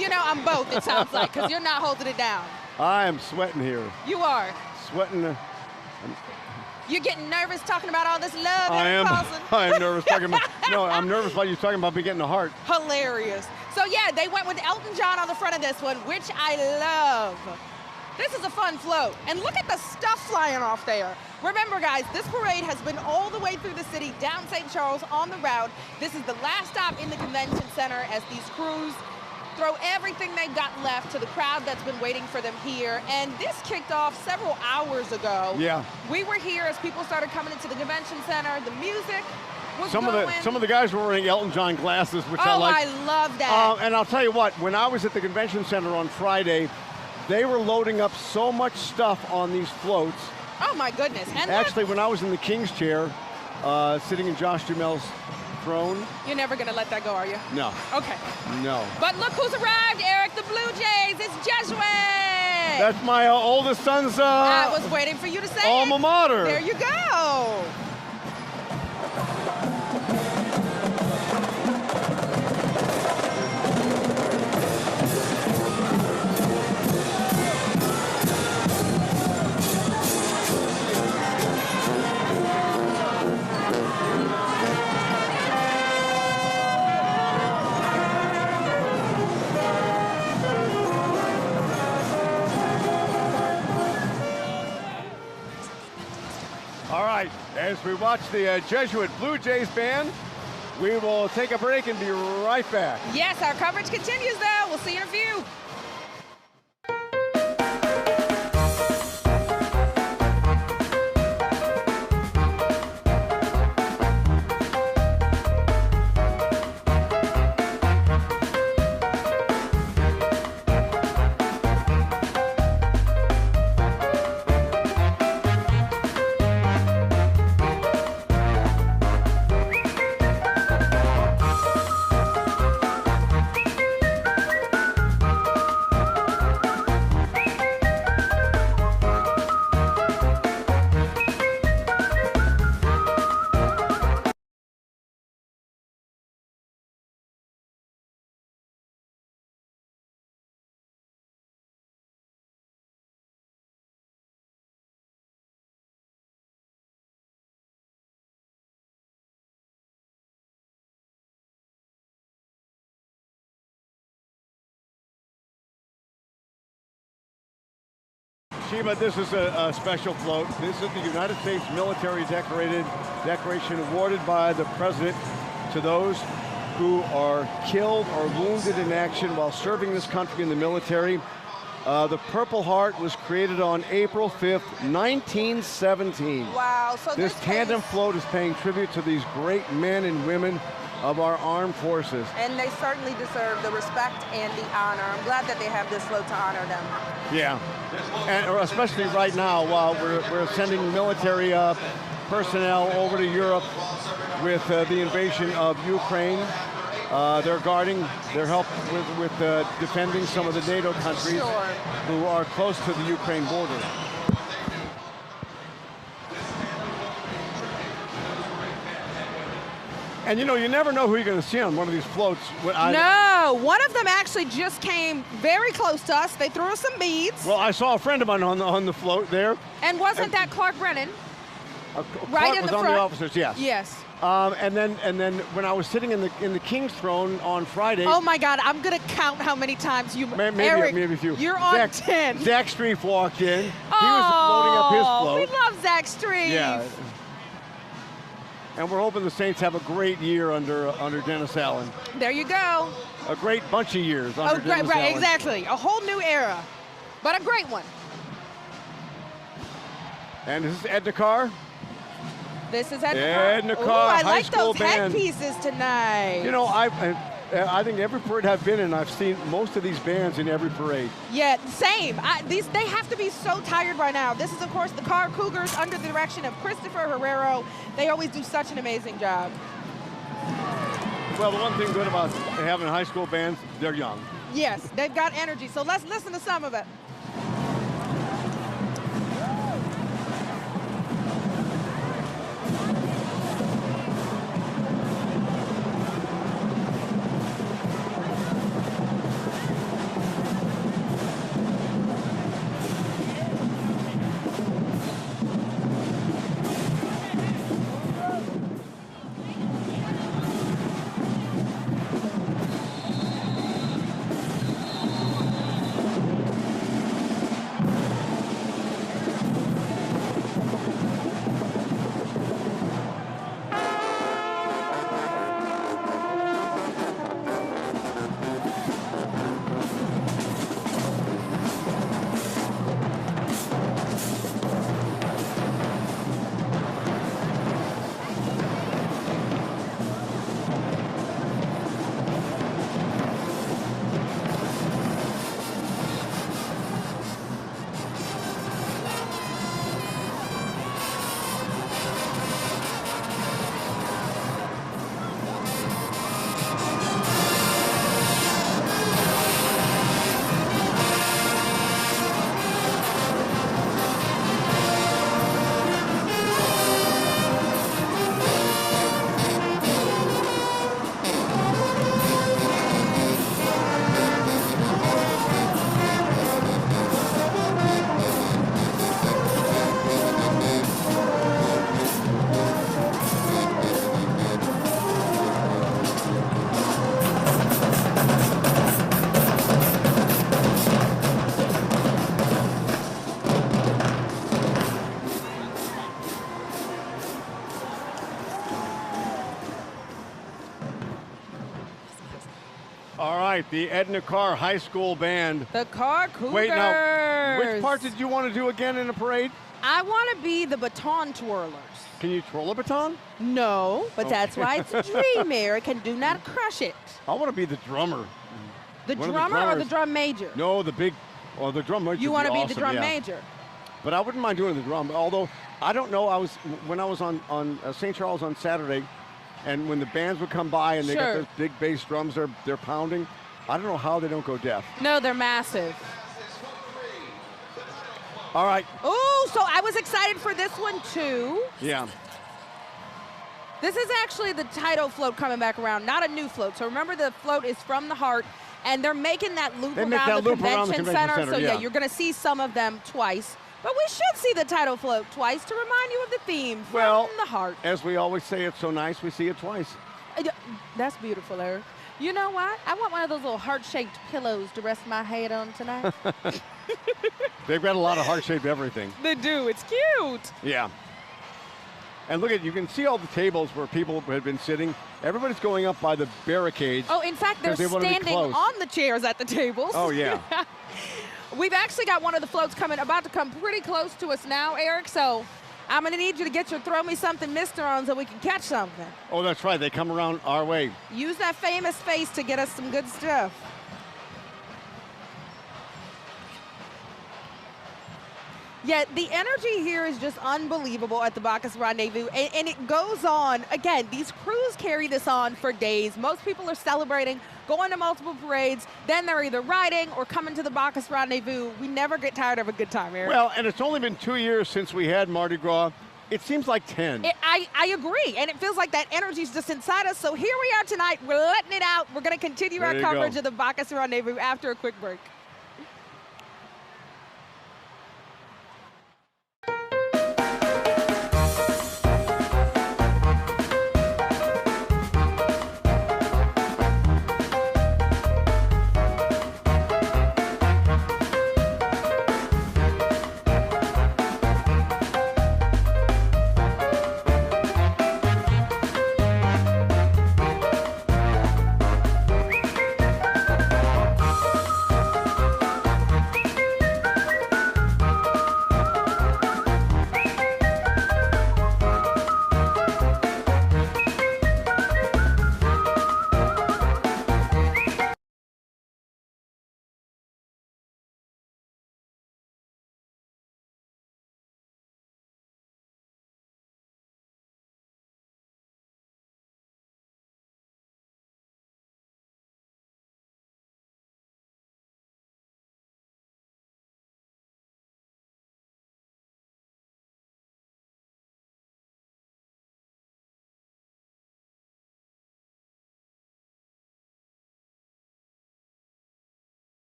Speaker 1: You know, I'm both, it sounds like, because you're not holding it down.
Speaker 2: I am sweating here.
Speaker 1: You are.
Speaker 2: Sweating.
Speaker 1: You're getting nervous talking about all this love.
Speaker 2: I am nervous talking about. No, I'm nervous about you talking about me getting a heart.
Speaker 1: Hilarious. So yeah, they went with Elton John on the front of this one, which I love. This is a fun float. And look at the stuff flying off there. Remember, guys, this parade has been all the way through the city, down St. Charles on the route. This is the last stop in the convention center as these crews throw everything they've got left to the crowd that's been waiting for them here. And this kicked off several hours ago.
Speaker 2: Yeah.
Speaker 1: We were here as people started coming into the convention center. The music was
Speaker 2: some of the guys were wearing Elton John glasses, which I like.
Speaker 1: Oh, I love that.
Speaker 2: And I'll tell you what, when I was at the convention center on Friday, they were loading up so much stuff on these floats.
Speaker 1: Oh my goodness. And
Speaker 2: actually, when I was in the King's chair, sitting in Josh Duhamel's throne.
Speaker 1: You're never going to let that go, are you?
Speaker 2: No.
Speaker 1: Okay.
Speaker 2: No.
Speaker 1: But look who's arrived, Eric, the Blue Jays. It's Jesuit.
Speaker 2: That's my oldest son's
Speaker 1: I was waiting for you to say
Speaker 2: alma mater.
Speaker 1: There you go.
Speaker 2: as we watch the Jesuit Blue Jays band. We will take a break and be right back.
Speaker 1: Yes, our coverage continues though. We'll see you in a few.
Speaker 2: Sheba, this is a special float. This is the United States Military Decoration awarded by the President to those who are killed or wounded in action while serving this country in the military. The Purple Heart was created on April 5th, 1917.
Speaker 1: Wow. So
Speaker 2: This tandem float is paying tribute to these great men and women of our armed forces.
Speaker 1: And they certainly deserve the respect and the honor. I'm glad that they have this float to honor them.
Speaker 2: Yeah, and especially right now while we're sending military personnel over to Europe with the invasion of Ukraine. They're helping with defending some of the NATO countries who are close to the Ukraine border. And you know, you never know who you're going to see on one of these floats.
Speaker 1: No, one of them actually just came very close to us. They threw us some beads.
Speaker 2: Well, I saw a friend of mine on the float there.
Speaker 1: And wasn't that Clark Brennan?
Speaker 2: Clark
Speaker 1: in
Speaker 2: was
Speaker 1: the
Speaker 2: on
Speaker 1: front.
Speaker 2: the officers, yes.
Speaker 1: Yes.
Speaker 2: And then when I was sitting in the King's Throne on Friday.
Speaker 1: Oh my God, I'm gonna count how many times you.
Speaker 2: Maybe a few.
Speaker 1: You're on 10.
Speaker 2: Zach Streif walked in. He was loading up his float.
Speaker 1: We love Zach Streif.
Speaker 2: Yeah. And we're hoping the Saints have a great year under Dennis Allen.
Speaker 1: There you go.
Speaker 2: A great bunch of years under Dennis
Speaker 1: right,
Speaker 2: Allen.
Speaker 1: exactly. A whole new era, but a great one.
Speaker 2: And this is Edna Carr.
Speaker 1: This is Edna
Speaker 2: Edna
Speaker 1: Carr.
Speaker 2: Carr,
Speaker 1: I
Speaker 2: high
Speaker 1: like
Speaker 2: school
Speaker 1: those
Speaker 2: band.
Speaker 1: headpieces tonight.
Speaker 2: You know, I think every parade I've been in, I've seen most of these bands in every parade.
Speaker 1: Yeah, same. They have to be so tired by now. This is, of course, the Carr Cougars under the direction of Christopher Herrero. They always do such an amazing job.
Speaker 2: Well, the one thing good about having high school bands, they're young.
Speaker 1: Yes, they've got energy. So let's listen to some of it.
Speaker 2: All right, the Edna Carr High School Band.
Speaker 1: The Carr Cougars.
Speaker 2: Wait, now, which part did you want to do again in the parade?
Speaker 1: I want to be the baton twirlers.
Speaker 2: Can you twirl a baton?
Speaker 1: No, but that's why it's a dream, Eric, and do not crush it.
Speaker 2: I want to be the drummer.
Speaker 1: The
Speaker 2: One of the
Speaker 1: drummer or the
Speaker 2: drummers.
Speaker 1: drum major?
Speaker 2: No, the big, or the drum major.
Speaker 1: You want to be
Speaker 2: awesome,
Speaker 1: the drum
Speaker 2: yeah.
Speaker 1: major.
Speaker 2: But I wouldn't mind doing the drum. Although I don't know, when I was on St. Charles on Saturday, and when the bands would come by and they got
Speaker 1: Sure.
Speaker 2: those big bass drums they're pounding, I don't know how they don't go deaf.
Speaker 1: No, they're massive.
Speaker 2: All right.
Speaker 1: Oh, so I was excited for this one too.
Speaker 2: Yeah.
Speaker 1: This is actually the title float coming back around, not a new float. So remember, the float is from the heart, and they're making that loop,
Speaker 2: They make
Speaker 1: around,
Speaker 2: that
Speaker 1: the
Speaker 2: loop around the
Speaker 1: convention
Speaker 2: convention
Speaker 1: center. So
Speaker 2: center,
Speaker 1: yeah,
Speaker 2: yeah.
Speaker 1: you're going to see some of them twice. But we should see the title float twice to remind you of the theme from
Speaker 2: Well,
Speaker 1: the heart.
Speaker 2: as we always say, it's so nice we see it twice.
Speaker 1: That's beautiful, Eric. You know what? I want one of those little heart-shaped pillows to rest my head on tonight.
Speaker 2: They've got a lot of heart-shaped everything.
Speaker 1: They do. It's cute.
Speaker 2: Yeah. And look you can see all the tables where people had been sitting. Everybody's going up by the barricades.
Speaker 1: Oh, in fact, they're
Speaker 2: 'Cause they wanna be
Speaker 1: standing
Speaker 2: close.
Speaker 1: on the chairs at the tables.
Speaker 2: Oh, yeah.
Speaker 1: We've actually got one of the floats about to come pretty close to us now, Eric, so I'm going to need you to get your Throw Me Something mister on so we can catch something.
Speaker 2: Oh, that's right. They come around our way.
Speaker 1: Use that famous face to get us some good stuff. Yeah, the energy here is just unbelievable at the Bacchus Rendezvous, and it goes on. Again, these crews carry this on for days. Most people are celebrating, going to multiple parades, then they're either riding or coming to the Bacchus Rendezvous. We never get tired of a good time, Eric.
Speaker 2: Well, and it's only been 2 years since we had Mardi Gras. It seems like 10.
Speaker 1: I agree, and it feels like that energy's just inside us. So here we are tonight. We're letting it out. We're going to continue
Speaker 2: There
Speaker 1: our
Speaker 2: you
Speaker 1: coverage
Speaker 2: go.
Speaker 1: of the Bacchus Rendezvous after a quick break.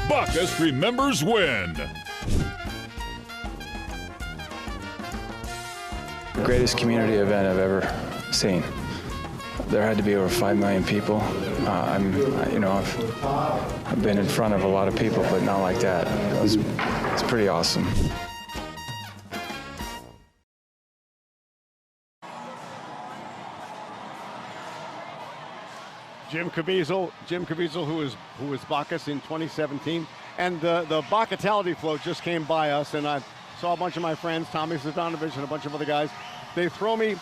Speaker 4: Bacchus remembers when.
Speaker 5: Greatest community event I've ever seen. There had to be over 5 million people. I've been in front of a lot of people, but not like that. It's pretty awesome.
Speaker 2: Jim Caviezel, who was Bacchus in 2017, and the Bacchatality float just came by us, and I saw a bunch of my friends, Tommy Zadanovich and a bunch of other guys. They threw me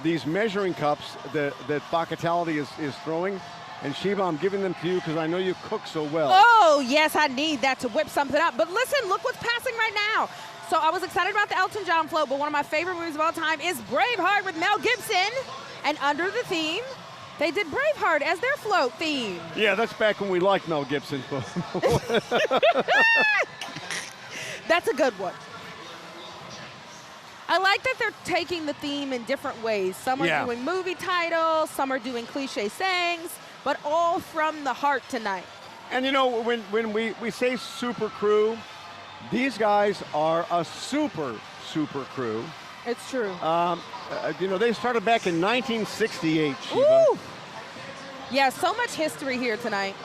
Speaker 2: these measuring cups that Bacchatality is throwing, and Sheba, I'm giving them to you because I know you cook so well.
Speaker 1: Oh, yes, I need that to whip something up. But listen, look what's passing right now. So I was excited about the Elton John float, but one of my favorite movies of all time is Braveheart with Mel Gibson. And under the theme, they did Braveheart as their float theme.
Speaker 2: Yeah, that's back when we liked Mel Gibson.
Speaker 1: That's a good one. I like that they're taking the theme in different ways. Some are doing movie titles, some are doing cliche sayings, but all from the heart tonight.
Speaker 2: And you know, when we say super crew, these guys are a super crew.
Speaker 1: It's true.
Speaker 2: They started back in 1968, Sheba.
Speaker 1: Ooh. Yeah, so much history here tonight.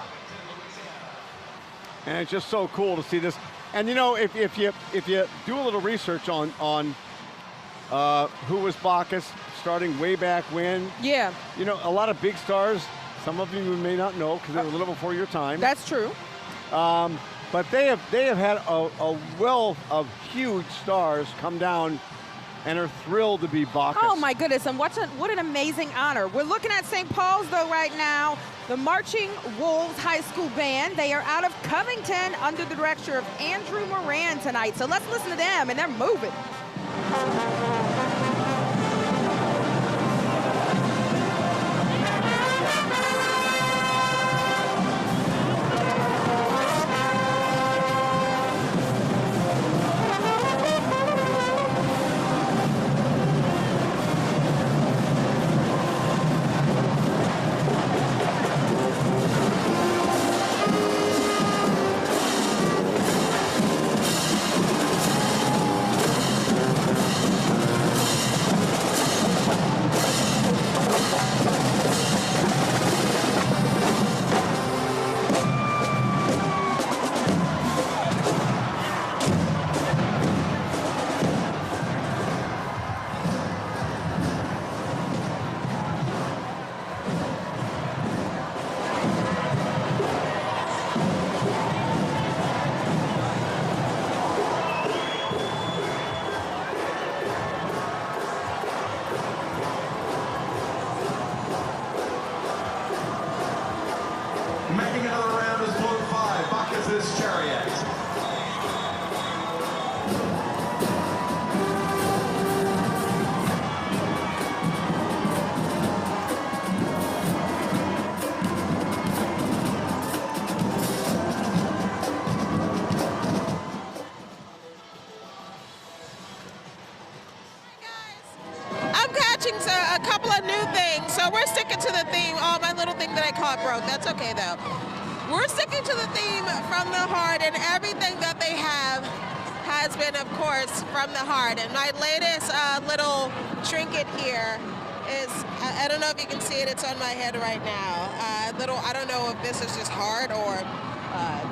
Speaker 2: And it's just so cool to see this. And you know, if you do a little research on who was Bacchus starting way back when,
Speaker 1: Yeah.
Speaker 2: you know, a lot of big stars Some of you may not know because they were a little before your time.
Speaker 1: That's true.
Speaker 2: But they have had a wealth of huge stars come down and are thrilled to be Bacchus.
Speaker 1: Oh my goodness, and what an amazing honor. We're looking at St. Paul's though right now. The Marching Wolves High School Band, they are out of Covington under the direction of Andrew Moran tonight. So let's listen to them, and they're moving.
Speaker 6: Making another round is Float 5, Bacchus' Chariot.
Speaker 3: I'm catching a couple of new things, so we're sticking to the theme. Oh, my little thing that I caught broke. That's okay, though. We're sticking to the theme from the heart, and everything that they have has been, of course, from the heart. And my latest little trinket here is, I don't know if you can see it, it's on my head right now. I don't know if this is just heart or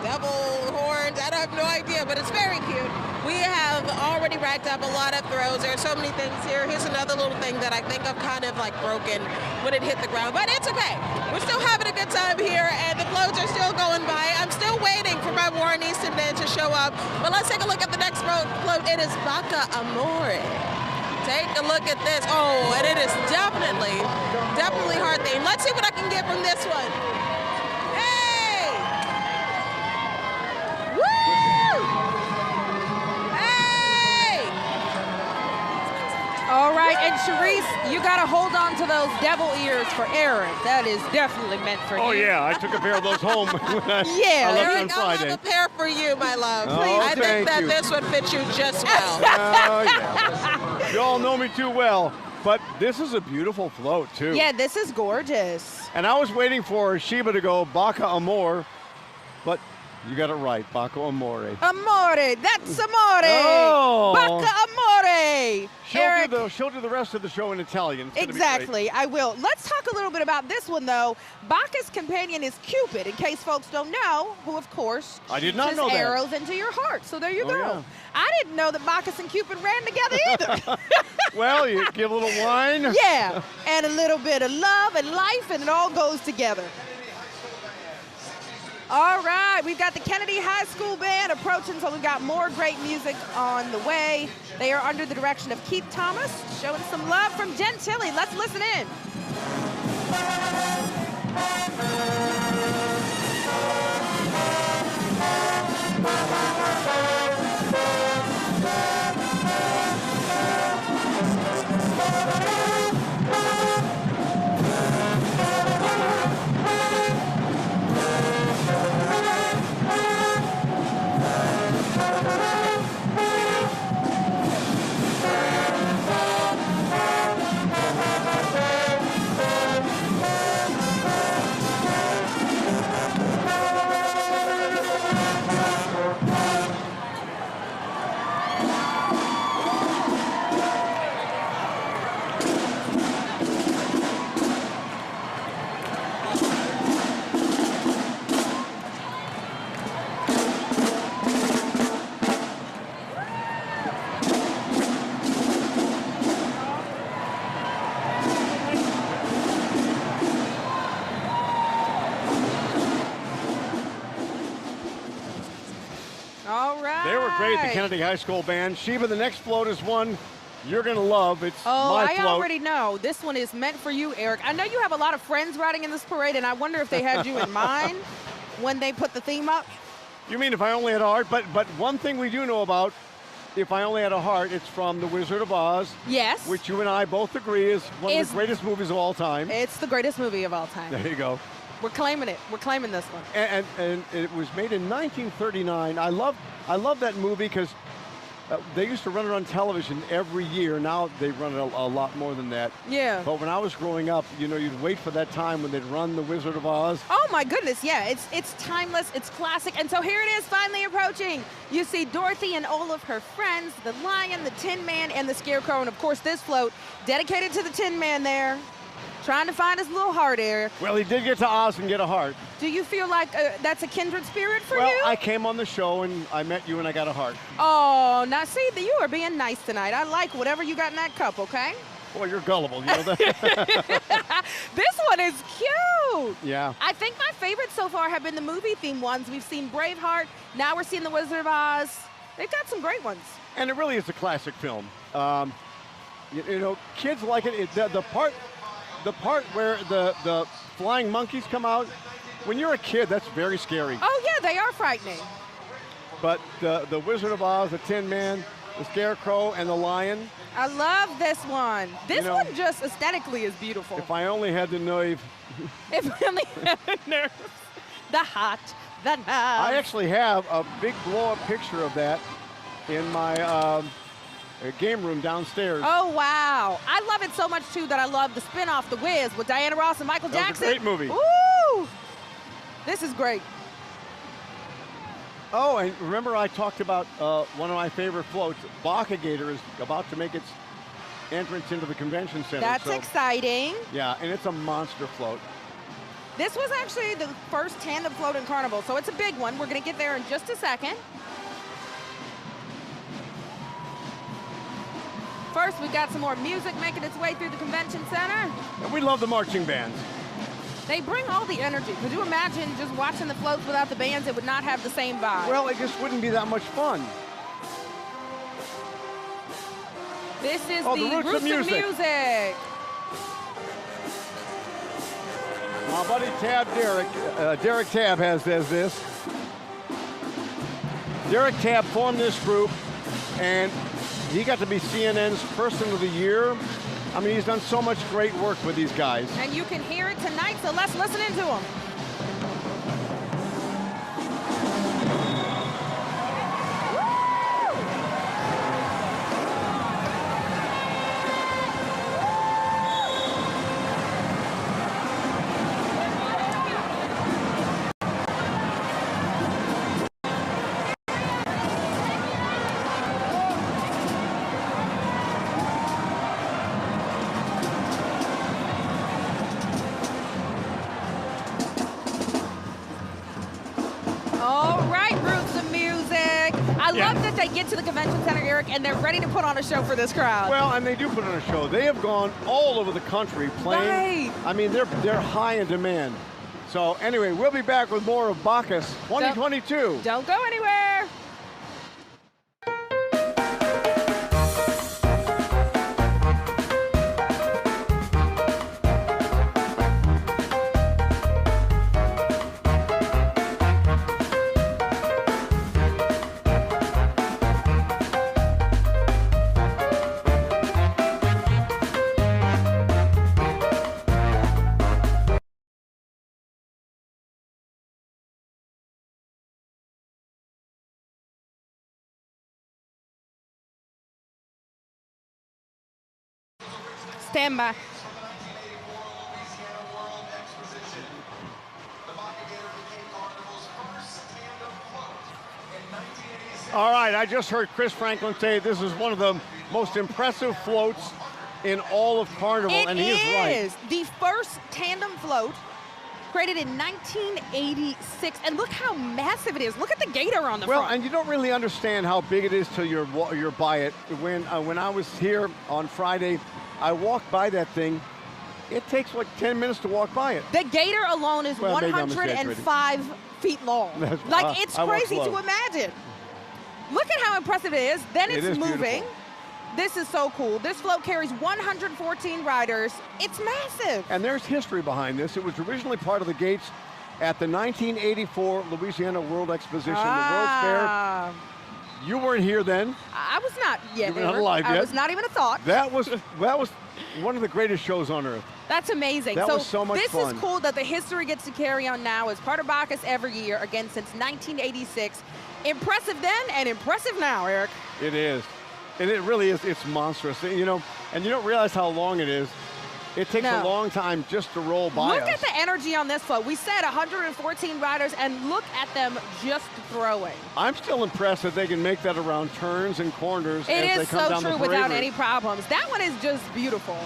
Speaker 3: devil horns. I have no idea, but it's very cute. We have already racked up a lot of throws. There are so many things here. Here's another little thing that I think I've kind of like broken when it hit the ground, but it's okay. We're still having a good time here, and the floats are still going by. I'm still waiting for my Warren Easton band to show up, but let's take a look at the next float. It is Bacca Amore. Take a look at this. Oh, and it is definitely heart theme. Let's see what I can get from this one. Hey! Woo! Hey!
Speaker 1: All right, and Sharice, you got to hold on to those devil ears for Eric. That is definitely meant for you.
Speaker 2: Oh yeah, I took a pair of those home when I
Speaker 1: Yeah,
Speaker 2: left
Speaker 3: Eric,
Speaker 2: on
Speaker 3: I'll have
Speaker 2: Friday.
Speaker 3: a pair for you, my love.
Speaker 2: Oh,
Speaker 3: I think
Speaker 2: thank
Speaker 3: that
Speaker 2: you.
Speaker 3: this would fit you just well.
Speaker 2: Oh, yeah. You all know me too well, but this is a beautiful float too.
Speaker 1: Yeah, this is gorgeous.
Speaker 2: And I was waiting for Sheba to go Bacca Amor, but you got it right, Bacca Amore.
Speaker 1: Amore, that's Amore.
Speaker 2: Oh.
Speaker 1: Bacca Amore. Eric,
Speaker 2: She'll do the rest of the show in Italian. It's gonna be great.
Speaker 1: exactly, I will. Let's talk a little bit about this one, though. Bacchus' companion is Cupid, in case folks don't know, who, of course,
Speaker 2: I did not
Speaker 1: shoots
Speaker 2: know that.
Speaker 1: arrows into your heart. So there you
Speaker 2: Oh,
Speaker 1: go.
Speaker 2: yeah.
Speaker 1: I didn't know that Bacchus and Cupid ran together either.
Speaker 2: Well, you give a little wine.
Speaker 1: Yeah, and a little bit of love and life, and it all goes together. All right, we've got the Kennedy High School Band approaching, so we've got more great music on the way. They are under the direction of Keith Thomas, showing some love from Gentili. Let's listen in.
Speaker 2: great, the
Speaker 1: right.
Speaker 2: Kennedy High School Band. Sheba, the next float is one you're going to love. It's
Speaker 1: Oh,
Speaker 2: my
Speaker 1: I
Speaker 2: float.
Speaker 1: already know. This one is meant for you, Eric. I know you have a lot of friends riding in this parade, and I wonder if they had you in mind when they put the theme up.
Speaker 2: You mean if I only had a heart? But one thing we do know about If I Only Had a Heart, it's from The Wizard of Oz,
Speaker 1: Yes.
Speaker 2: which you and I both agree is one of the greatest movies of all time.
Speaker 1: It's the greatest movie of all time.
Speaker 2: There you go.
Speaker 1: We're claiming it. We're claiming this one.
Speaker 2: And it was made in 1939. I love that movie because they used to run it on television every year. Now they run it a lot more than that.
Speaker 1: Yeah.
Speaker 2: But when I was growing up, you know, you'd wait for that time when they'd run The Wizard of Oz.
Speaker 1: Oh my goodness, yeah, it's timeless, it's classic. And so here it is finally approaching. You see Dorothy and all of her friends, the Lion, the Tin Man, and the Scarecrow. And of course this float dedicated to the Tin Man there, trying to find his little heart, Eric.
Speaker 2: Well, he did get to Oz and get a heart.
Speaker 1: Do you feel like that's a kindred spirit for
Speaker 2: Well,
Speaker 1: you?
Speaker 2: I came on the show and I met you and I got a heart.
Speaker 1: Oh, now see, you are being nice tonight. I like whatever you got in that cup, okay?
Speaker 2: Boy, you're gullible, you know that?
Speaker 1: This one is cute.
Speaker 2: Yeah.
Speaker 1: I think my favorites so far have been the movie-themed ones. We've seen Braveheart. Now we're seeing The Wizard of Oz. They've got some great ones.
Speaker 2: And it really is a classic film. You know, kids like it. The part where the flying monkeys come out, when you're a kid, that's very scary.
Speaker 1: Oh, yeah, they are frightening.
Speaker 2: But the Wizard of Oz, the Tin Man, the Scarecrow, and the Lion,
Speaker 1: I love this one. This
Speaker 2: You know,
Speaker 1: one just aesthetically is beautiful.
Speaker 2: if I only had the nerve.
Speaker 1: If only had the nerves. The heart, the nerves.
Speaker 2: I actually have a big blow-up picture of that in my game room downstairs.
Speaker 1: Oh, wow. I love it so much, too, that I love the spin-off, The Wiz, with Diana Ross and Michael
Speaker 2: That was a
Speaker 1: Jackson.
Speaker 2: great movie.
Speaker 1: Ooh! This is great.
Speaker 2: Oh, and remember I talked about one of my favorite floats. Bacagator is about to make its entrance into the convention center.
Speaker 1: That's
Speaker 2: so,
Speaker 1: exciting.
Speaker 2: Yeah, and it's a monster float.
Speaker 1: This was actually the first tandem float in Carnival, so it's a big one. We're going to get there in just a second. First, we got some more music making its way through the convention center.
Speaker 2: And we love the marching bands.
Speaker 1: They bring all the energy. Could you imagine just watching the floats without the bands? It would not have the same vibe.
Speaker 2: Well, it just wouldn't be that much fun.
Speaker 1: This is
Speaker 2: Oh,
Speaker 1: the
Speaker 2: the Roots of Music. My buddy Tab Derek Tab has this. Derek Tab formed this group, and he got to be CNN's Person of the Year. I mean, he's done so much great work with these guys.
Speaker 1: And you can hear it tonight, so let's listen into them. All right, Roots of Music. I love that they get to the convention center, Eric, and they're ready to put on a show for this crowd.
Speaker 2: Well, and they do put on a show. They have gone all over the country playing.
Speaker 1: Right.
Speaker 2: I mean, they're high in demand. So anyway, we'll be back with more of Bacchus 2022.
Speaker 1: Don't go anywhere. Stand by.
Speaker 2: All right, I just heard Chris Franklin say this is one of the most impressive floats in all of Carnival, and he is right.
Speaker 1: The first tandem float created in 1986, and look how massive it is. Look at the gator on the
Speaker 2: Well,
Speaker 1: front.
Speaker 2: and you don't really understand how big it is till you're by it. When I was here on Friday, I walked by that thing. It takes like 10 minutes to walk by it.
Speaker 1: The gator alone is
Speaker 2: Well, maybe I'm
Speaker 1: 105 feet long.
Speaker 2: That's-
Speaker 1: Like, it's
Speaker 2: I walk
Speaker 1: crazy
Speaker 2: slow.
Speaker 1: to imagine. Look at how impressive it is. Then
Speaker 2: It
Speaker 1: it's
Speaker 2: is
Speaker 1: moving.
Speaker 2: beautiful.
Speaker 1: This is so cool. This float carries 114 riders. It's massive.
Speaker 2: And there's history behind this. It was originally part of the gates at the 1984 Louisiana World Exposition, the World's Fair. You weren't here then.
Speaker 1: I was not yet.
Speaker 2: You were not
Speaker 1: Eric.
Speaker 2: alive
Speaker 1: I
Speaker 2: yet.
Speaker 1: was not even a thought.
Speaker 2: That was one of the greatest shows on earth.
Speaker 1: That's amazing.
Speaker 2: That was so much
Speaker 1: this
Speaker 2: fun.
Speaker 1: is cool that the history gets to carry on now as part of Bacchus every year, again, since 1986. Impressive then and impressive now, Eric.
Speaker 2: It is. And it really is. It's monstrous. You know, and you don't realize how long it is. It takes a
Speaker 1: No.
Speaker 2: long time just to roll by
Speaker 1: Look
Speaker 2: us.
Speaker 1: at the energy on this float. We said 114 riders, and look at them just throwing.
Speaker 2: I'm still impressed that they can make that around turns and corners
Speaker 1: It
Speaker 2: as they
Speaker 1: is
Speaker 2: come
Speaker 1: so
Speaker 2: down
Speaker 1: true
Speaker 2: the
Speaker 1: without
Speaker 2: parade
Speaker 1: any
Speaker 2: route.
Speaker 1: problems. That one is just beautiful.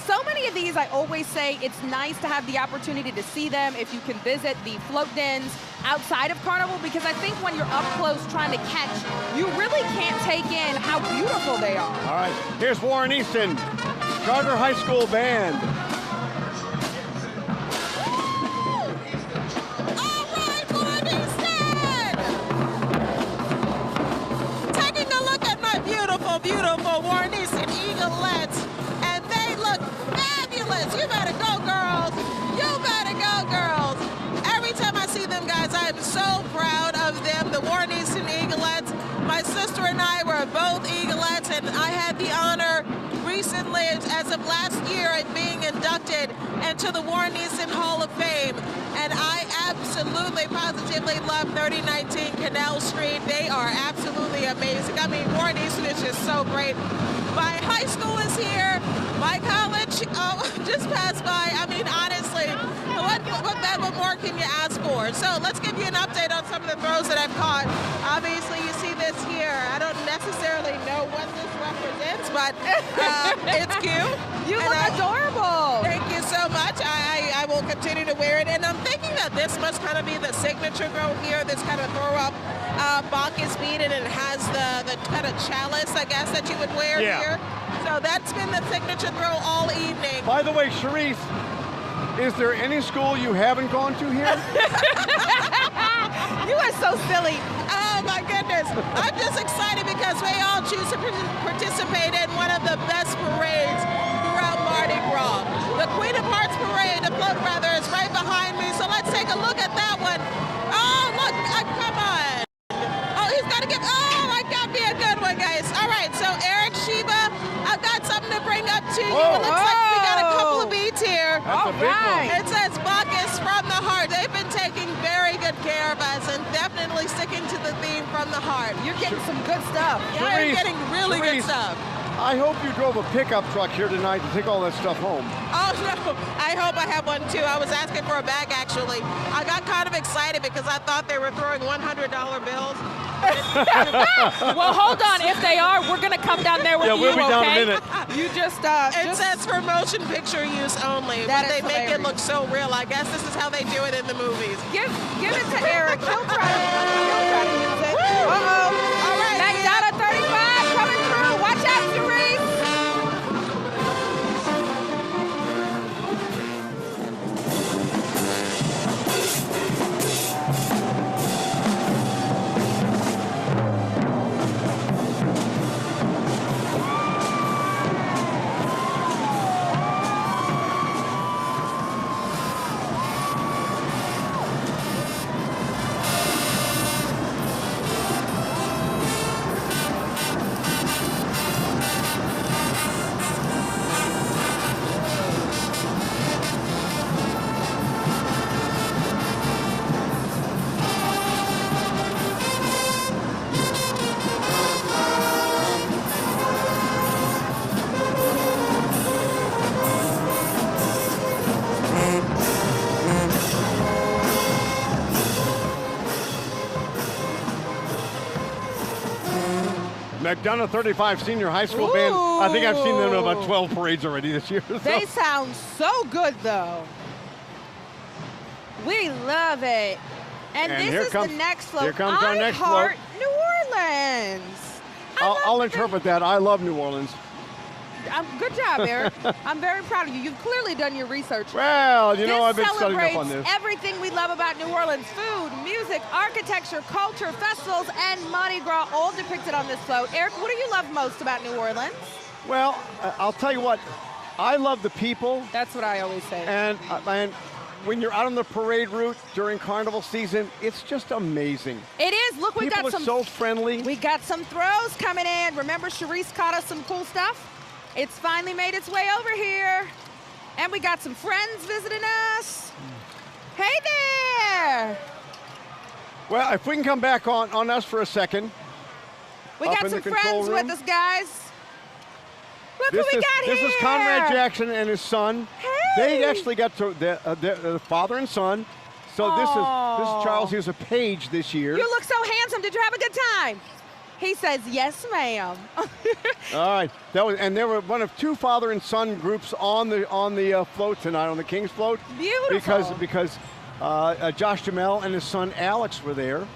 Speaker 1: So many of these, I always say, it's nice to have the opportunity to see them if you can visit the float dens outside of Carnival, because I think when you're up close trying to catch, you really can't take in how beautiful they are.
Speaker 2: All right, here's Warren Easton, Charter High School Band.
Speaker 3: All right, Warren Easton! Taking a look at my beautiful, beautiful Warren Easton Eaglettes, and they look fabulous. You better go, girls. You better go, girls. Every time I see them, guys, I am so proud of them. The Warren Easton Eaglettes. My sister and I were both Eaglettes, and I had the honor recently, as of last year, at being inducted into the Warren Easton Hall of Fame. And I absolutely, positively love 3019 Canal Street. They are absolutely amazing. I mean, Warren Easton is just so great. My high school is here. My college just passed by. I mean, honestly, what more can you ask for? So let's give you an update on some of the throws that I've caught. Obviously, you see this here. I don't necessarily know what this represents, but it's cute.
Speaker 1: You
Speaker 3: And
Speaker 1: look adorable.
Speaker 3: Thank you so much. I will continue to wear it. And I'm thinking that this must kind of be the signature throw here, this kind of throw up Bacchus bead, and it has the kind of chalice, I guess, that you would wear here. So that's been the signature throw all evening.
Speaker 2: By the way, Sharice, is there any school you haven't gone to here?
Speaker 1: You are so silly.
Speaker 3: Oh my goodness. I'm just excited because we all choose to participate in one of the best parades throughout Mardi Gras. The Queen of Hearts parade, the float rather, is right behind me. So let's take a look at that one. Oh, look, come on. Oh, he's got to get, I got me a good one, guys. All right, so Eric Sheba, I've got something to bring up to you. It looks like we got a couple of beats here.
Speaker 2: That's a big one.
Speaker 3: It says Bacchus from the heart. They've been taking very good care of us and definitely sticking to the theme from the heart.
Speaker 1: You're getting some good stuff.
Speaker 3: Yeah, you're
Speaker 2: Sharice,
Speaker 3: getting really good
Speaker 2: Sharice.
Speaker 3: stuff.
Speaker 2: I hope you drove a pickup truck here tonight to take all that stuff home.
Speaker 3: Oh no, I hope I have one too. I was asking for a bag actually. I got kind of excited because I thought they were throwing $100 bills.
Speaker 1: Well, hold on. If they are, we're going to come down there with
Speaker 2: Yeah,
Speaker 1: you,
Speaker 2: we'll be down in a
Speaker 1: okay?
Speaker 2: minute.
Speaker 1: You just,
Speaker 3: It says for motion picture use only,
Speaker 1: That
Speaker 3: but
Speaker 1: is
Speaker 3: they make it
Speaker 1: hilarious.
Speaker 3: look so real. I guess this is how they do it in the movies.
Speaker 1: give it to Eric. He'll try to use it. Uh-oh.
Speaker 3: All right,
Speaker 1: McDonough 35 coming through. Watch out, Sharice.
Speaker 2: McDonough 35 Senior High School Band. I think I've seen them in about 12 parades already this year. So.
Speaker 1: They sound so good, though. We love it. And
Speaker 2: And
Speaker 1: this
Speaker 2: here
Speaker 1: is
Speaker 2: comes-
Speaker 1: the next float.
Speaker 2: here comes our
Speaker 1: I
Speaker 2: next
Speaker 1: heart New Orleans. I love
Speaker 2: I'll
Speaker 1: that
Speaker 2: interpret that. I love New Orleans.
Speaker 1: Good job, Eric. I'm very proud of you. You've clearly done your research.
Speaker 2: Well, you know, I've
Speaker 1: This
Speaker 2: been studying up on
Speaker 1: celebrates
Speaker 2: this.
Speaker 1: everything we love about New Orleans: food, music, architecture, culture, festivals, and Mardi Gras, all depicted on this float. Eric, what do you love most about New Orleans?
Speaker 2: Well, I'll tell you what, I love the people,
Speaker 1: That's what I always say.
Speaker 2: and when you're out on the parade route during carnival season, it's just amazing.
Speaker 1: It is. Look, we
Speaker 2: People
Speaker 1: got
Speaker 2: are
Speaker 1: some.
Speaker 2: so friendly.
Speaker 1: We got some throws coming in. Remember, Sharice caught us some cool stuff. It's finally made its way over here, and we got some friends visiting us. Hey there!
Speaker 2: Well, if we can come back on us for a second.
Speaker 1: We
Speaker 2: Up
Speaker 1: got
Speaker 2: in
Speaker 1: some
Speaker 2: the control
Speaker 1: friends
Speaker 2: room.
Speaker 1: with us, guys. Look
Speaker 2: This
Speaker 1: who we got
Speaker 2: this
Speaker 1: here.
Speaker 2: is Conrad Jackson and his son.
Speaker 1: Hey.
Speaker 2: They actually got to the father and son. So this is Charles. He was a page this year.
Speaker 1: You look so handsome. Did you have a good time? He says, yes, ma'am.
Speaker 2: All right, there were one of two father and son groups on the float tonight, on the King's float.
Speaker 1: Beautiful.
Speaker 2: Because Josh Jamel and his son Alex were there.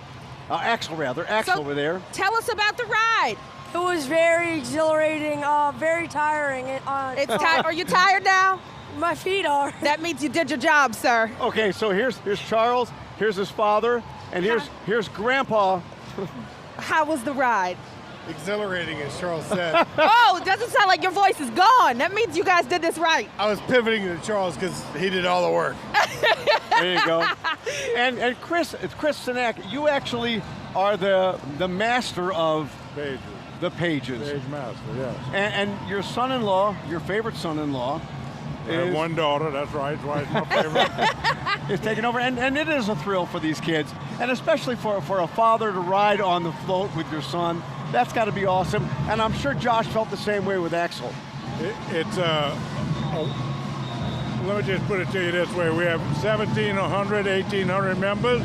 Speaker 2: Axel
Speaker 1: So,
Speaker 2: were there.
Speaker 1: Tell us about the ride.
Speaker 7: It was very exhilarating, very tiring.
Speaker 1: Are you tired now?
Speaker 7: My feet are.
Speaker 1: That means you did your job, sir.
Speaker 2: Okay, so here's Charles, here's his father, and here's Grandpa.
Speaker 1: How was the ride?
Speaker 8: Exhilarating, as Charles said.
Speaker 1: Oh, it doesn't sound like your voice is gone. That means you guys did this right.
Speaker 8: I was pivoting to Charles because he did all the work.
Speaker 2: There you go. And Chris Sinak, you actually are the master of
Speaker 8: Pages.
Speaker 2: the pages.
Speaker 8: Page master, yes.
Speaker 2: And your son-in-law, your favorite son-in-law,
Speaker 8: I have one daughter, that's right. That's why it's my favorite.
Speaker 2: is taking over. And it is a thrill for these kids. And especially for a father to ride on the float with your son. That's got to be awesome. And I'm sure Josh felt the same way with Axel.
Speaker 8: Let me just put it to you this way. We have 1,700, 1,800 members.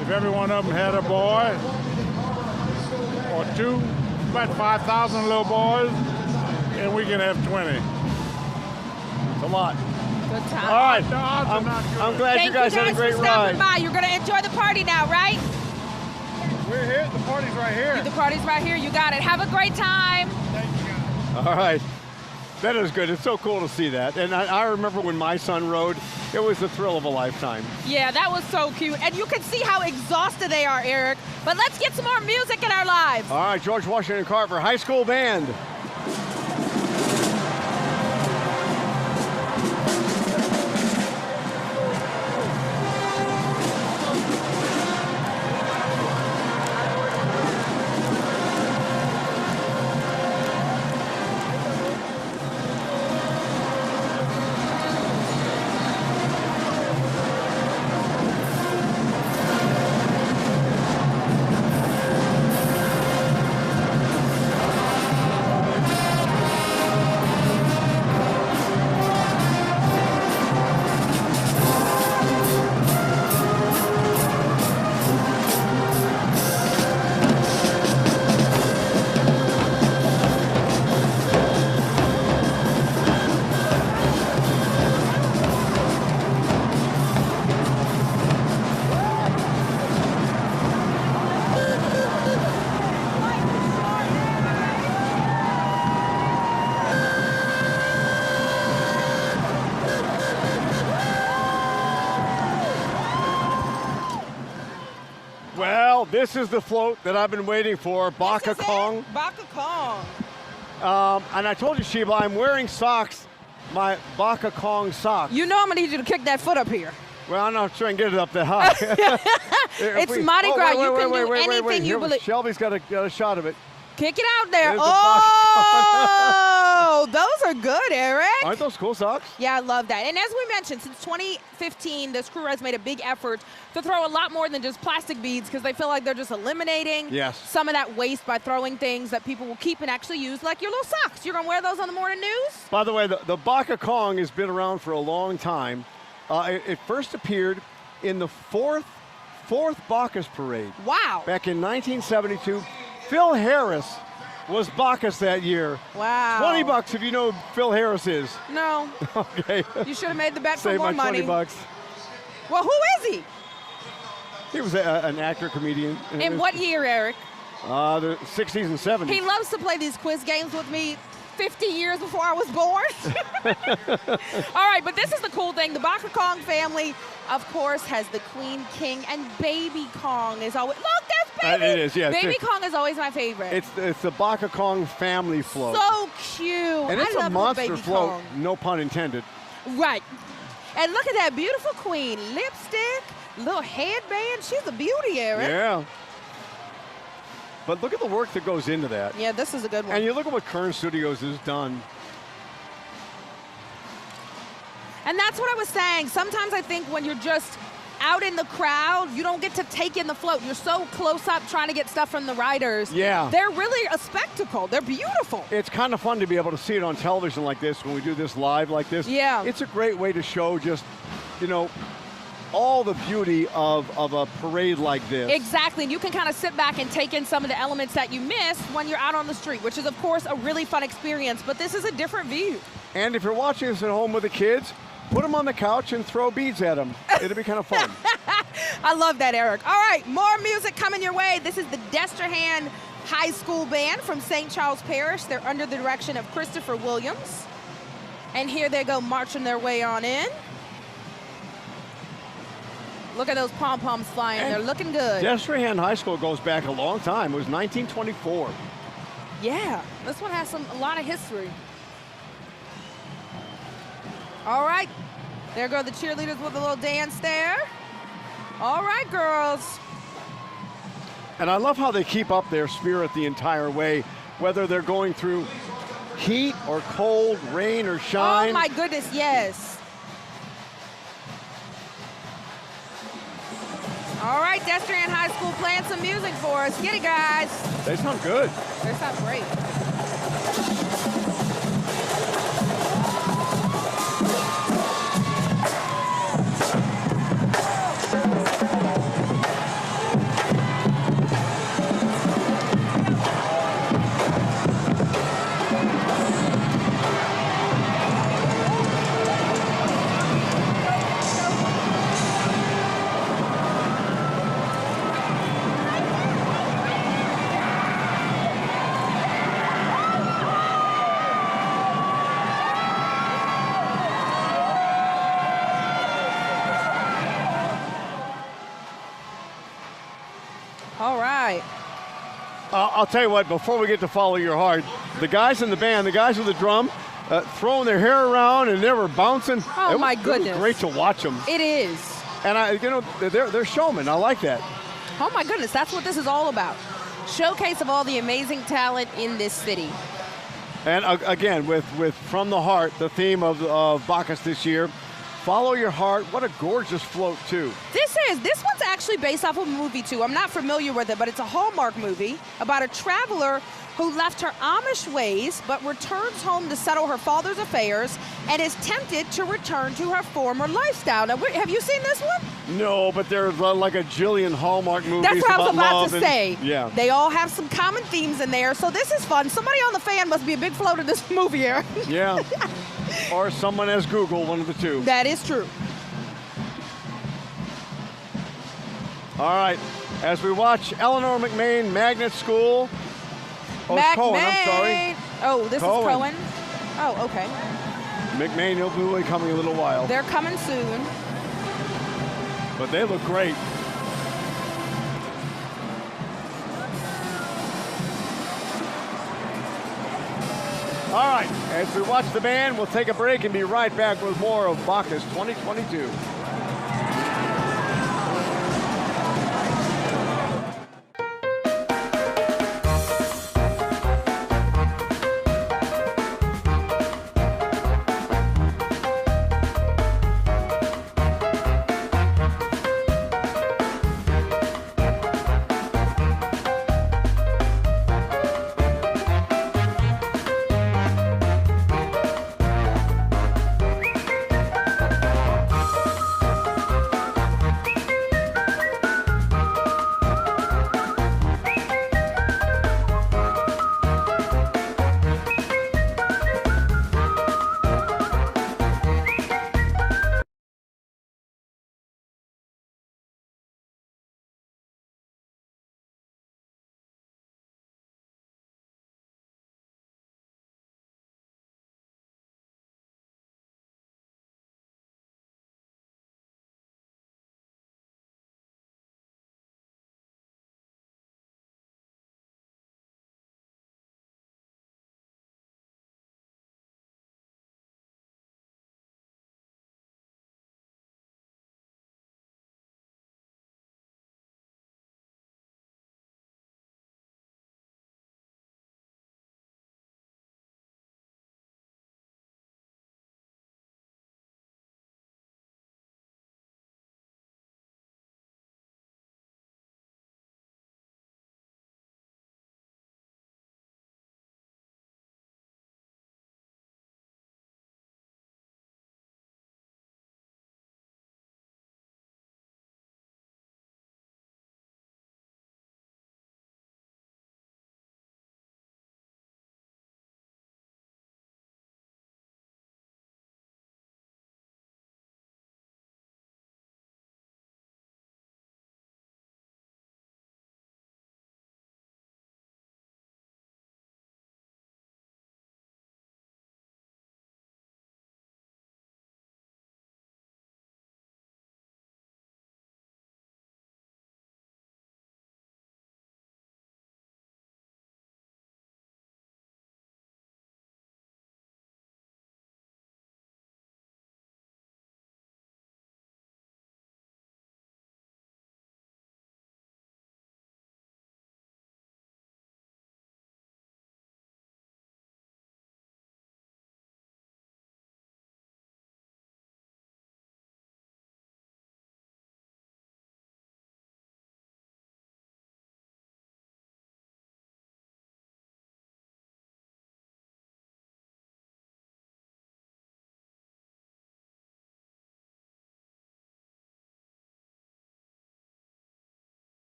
Speaker 8: If every one of them had a boy or two, about 5,000 little boys, and we can have 20.
Speaker 2: It's a lot.
Speaker 1: Good time.
Speaker 2: All right.
Speaker 8: The odds are not good.
Speaker 2: I'm glad
Speaker 1: Thank
Speaker 2: you guys had a
Speaker 1: for
Speaker 2: great
Speaker 1: stopping
Speaker 2: ride.
Speaker 1: by. You're going to enjoy the party now, right?
Speaker 8: We're here. The party's right here.
Speaker 1: The party's right here. You got it. Have a great time.
Speaker 8: Thank you, guys.
Speaker 2: All right. That is good. It's so cool to see that. And I remember when my son rode, it was the thrill of a lifetime.
Speaker 1: Yeah, that was so cute. And you can see how exhausted they are, Eric. But let's get some more music in our lives.
Speaker 2: All right, George Washington Carver High School Band. Well, this is the float that I've been waiting for, Baka Kong.
Speaker 1: Baka Kong.
Speaker 2: And I told you, Sheba, I'm wearing socks, my Baka Kong socks.
Speaker 1: You know I'm going to need you to kick that foot up here.
Speaker 2: Well, I'm not sure I can get it up that high.
Speaker 1: It's Mardi Gras. You can do anything you believe.
Speaker 2: Shelby's got a shot of it.
Speaker 1: Kick it out there.
Speaker 2: There's the
Speaker 1: Oh, those are good, Eric.
Speaker 2: Aren't those cool socks?
Speaker 1: Yeah, I love that. And as we mentioned, since 2015, this crew has made a big effort to throw a lot more than just plastic beads because they feel like they're just eliminating some of that waste by throwing things that people will keep and actually use, like your little socks. You're going to wear those on the morning news?
Speaker 2: By the way, the Baka Kong has been around for a long time. It first appeared in the fourth Bacchus parade.
Speaker 1: Wow.
Speaker 2: Back in 1972. Phil Harris was Bacchus that year.
Speaker 1: Wow.
Speaker 2: $20 if you know who Phil Harris is.
Speaker 1: No.
Speaker 2: Okay.
Speaker 1: You should have made the bet for
Speaker 2: Save
Speaker 1: more
Speaker 2: my
Speaker 1: money.
Speaker 2: $20.
Speaker 1: Well, who is he?
Speaker 2: He was an actor, comedian.
Speaker 1: In what year, Eric?
Speaker 2: The 60s and 70s.
Speaker 1: He loves to play these quiz games with me. 50 years before I was born. All right, but this is the cool thing. The Baka Kong family, of course, has the Queen, King, and Baby Kong is always. Look, that's Baby.
Speaker 2: It is, yes.
Speaker 1: Baby Kong is always my favorite.
Speaker 2: It's the Baka Kong family float.
Speaker 1: So cute.
Speaker 2: And it's
Speaker 1: I
Speaker 2: a
Speaker 1: love
Speaker 2: monster
Speaker 1: Baby
Speaker 2: float,
Speaker 1: Kong.
Speaker 2: no pun intended.
Speaker 1: Right. And look at that beautiful queen. Lipstick, little headband. She's a beauty, Eric.
Speaker 2: Yeah. But look at the work that goes into that.
Speaker 1: Yeah, this is a good one.
Speaker 2: And you look at what Kern Studios has done.
Speaker 1: And that's what I was saying. Sometimes I think when you're just out in the crowd, you don't get to take in the float. You're so close up trying to get stuff from the riders.
Speaker 2: Yeah.
Speaker 1: They're really a spectacle. They're beautiful.
Speaker 2: It's kind of fun to be able to see it on television like this when we do this live like this.
Speaker 1: Yeah.
Speaker 2: It's a great way to show just, you know, all the beauty of a parade like this.
Speaker 1: Exactly. And you can kind of sit back and take in some of the elements that you missed when you're out on the street, which is, of course, a really fun experience. But this is a different view.
Speaker 2: And if you're watching this at home with the kids, put them on the couch and throw beads at them. It'll be kind of fun.
Speaker 1: I love that, Eric. All right, more music coming your way. This is the Destrehan High School Band from St. Charles Parish. They're under the direction of Christopher Williams. And here they go marching their way on in. Look at those pom-poms flying.
Speaker 2: And
Speaker 1: they're looking good.
Speaker 2: Destrehan High School goes back a long time. It was 1924.
Speaker 1: Yeah, this one has a lot of history. All right, there go the cheerleaders with a little dance there. All right, girls.
Speaker 2: And I love how they keep up their spirit the entire way, whether they're going through heat or cold, rain or shine.
Speaker 1: Oh my goodness, yes. All right, Destrehan High School playing some music for us. Get it, guys.
Speaker 2: They sound good.
Speaker 1: They sound great. All right.
Speaker 2: I'll tell you what, before we get to Follow Your Heart, the guys in the band, the guys with the drum, throwing their hair around and they were bouncing.
Speaker 1: Oh, my goodness.
Speaker 2: It was great to watch them.
Speaker 1: It is.
Speaker 2: And, they're showmen. I like that.
Speaker 1: Oh, my goodness. That's what this is all about. Showcase of all the amazing talent in this city.
Speaker 2: And, again, with From the Heart, the theme of Bacchus this year, Follow Your Heart. What a gorgeous float, too.
Speaker 1: This one's actually based off of a movie, too. I'm not familiar with it, but it's a Hallmark movie about a traveler who left her Amish ways but returns home to settle her father's affairs and is tempted to return to her former lifestyle. Now, have you seen this one?
Speaker 2: No, but there's like a jillion Hallmark movies.
Speaker 1: That's what I was about
Speaker 2: love
Speaker 1: to
Speaker 2: and-
Speaker 1: say.
Speaker 2: Yeah.
Speaker 1: They all have some common themes in there, so this is fun. Somebody on the fan must be a big float in this movie, Eric.
Speaker 2: Yeah. Or someone has Google, one of the two.
Speaker 1: That is true.
Speaker 2: All right. As we watch Eleanor McMain Magnet School. Oh, it's Cohen, I'm sorry.
Speaker 1: Oh, this
Speaker 2: Cohen.
Speaker 1: is Cohen. Oh, okay.
Speaker 2: McMain, he'll be coming in a little while.
Speaker 1: They're coming soon.
Speaker 2: But they look great. All right, as we watch the band, we'll take a break and be right back with more of Bacchus 2022.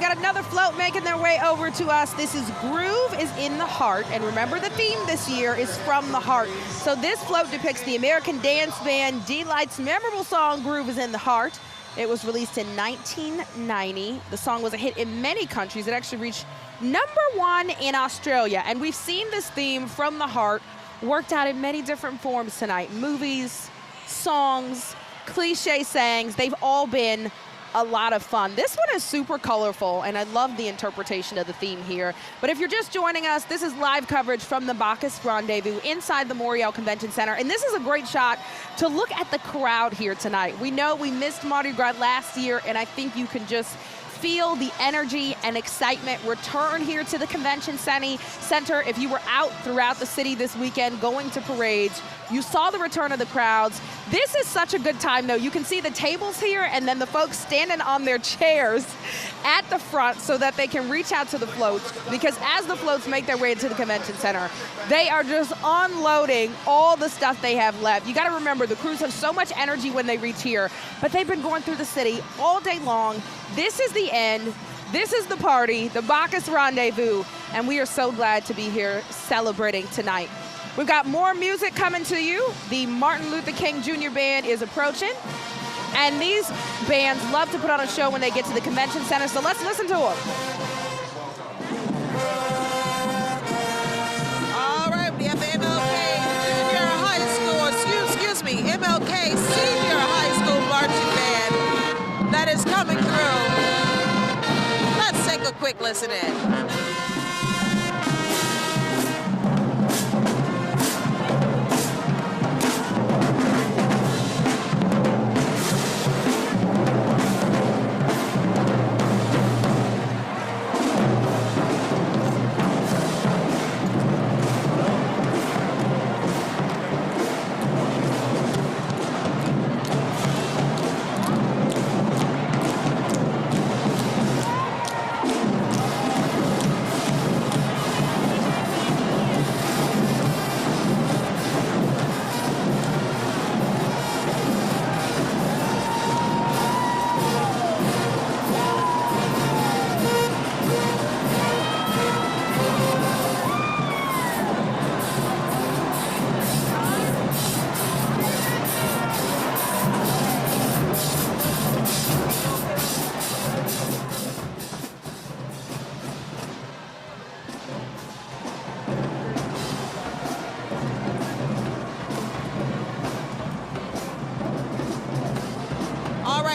Speaker 1: got another float making their way over to us. This is Groove is in the Heart. And remember, the theme this year is From the Heart. So this float depicts the American dance band D-Light's memorable song, Groove is in the Heart. It was released in 1990. The song was a hit in many countries. It actually reached #1 in Australia. And we've seen this theme, From the Heart, worked out in many different forms tonight. Movies, songs, cliche sayings, they've all been a lot of fun. This one is super colorful, and I love the interpretation of the theme here. But if you're just joining us, this is live coverage from the Bacchus Rendezvous inside the Morial Convention Center, and this is a great shot to look at the crowd here tonight. We know we missed Mardi Gras last year, and I think you can just feel the energy and excitement return here to the Convention Center. If you were out throughout the city this weekend going to parades, you saw the return of the crowds. This is such a good time, though. You can see the tables here and then the folks standing on their chairs at the front so that they can reach out to the floats, because as the floats make their way into the Convention Center, they are just unloading all the stuff they have left. You got to remember, the crews have so much energy when they reach here, but they've been going through the city all day long. This is the end. This is the party, the Bacchus Rendezvous, and we are so glad to be here celebrating tonight. We've got more music coming to you. The Martin Luther King Jr. Band is approaching, and these bands love to put on a show when they get to the Convention Center, so let's listen to them.
Speaker 3: All right, we have the MLK Junior High School, excuse me, MLK Senior High School Marching Band that is coming through. Let's take a quick listen in.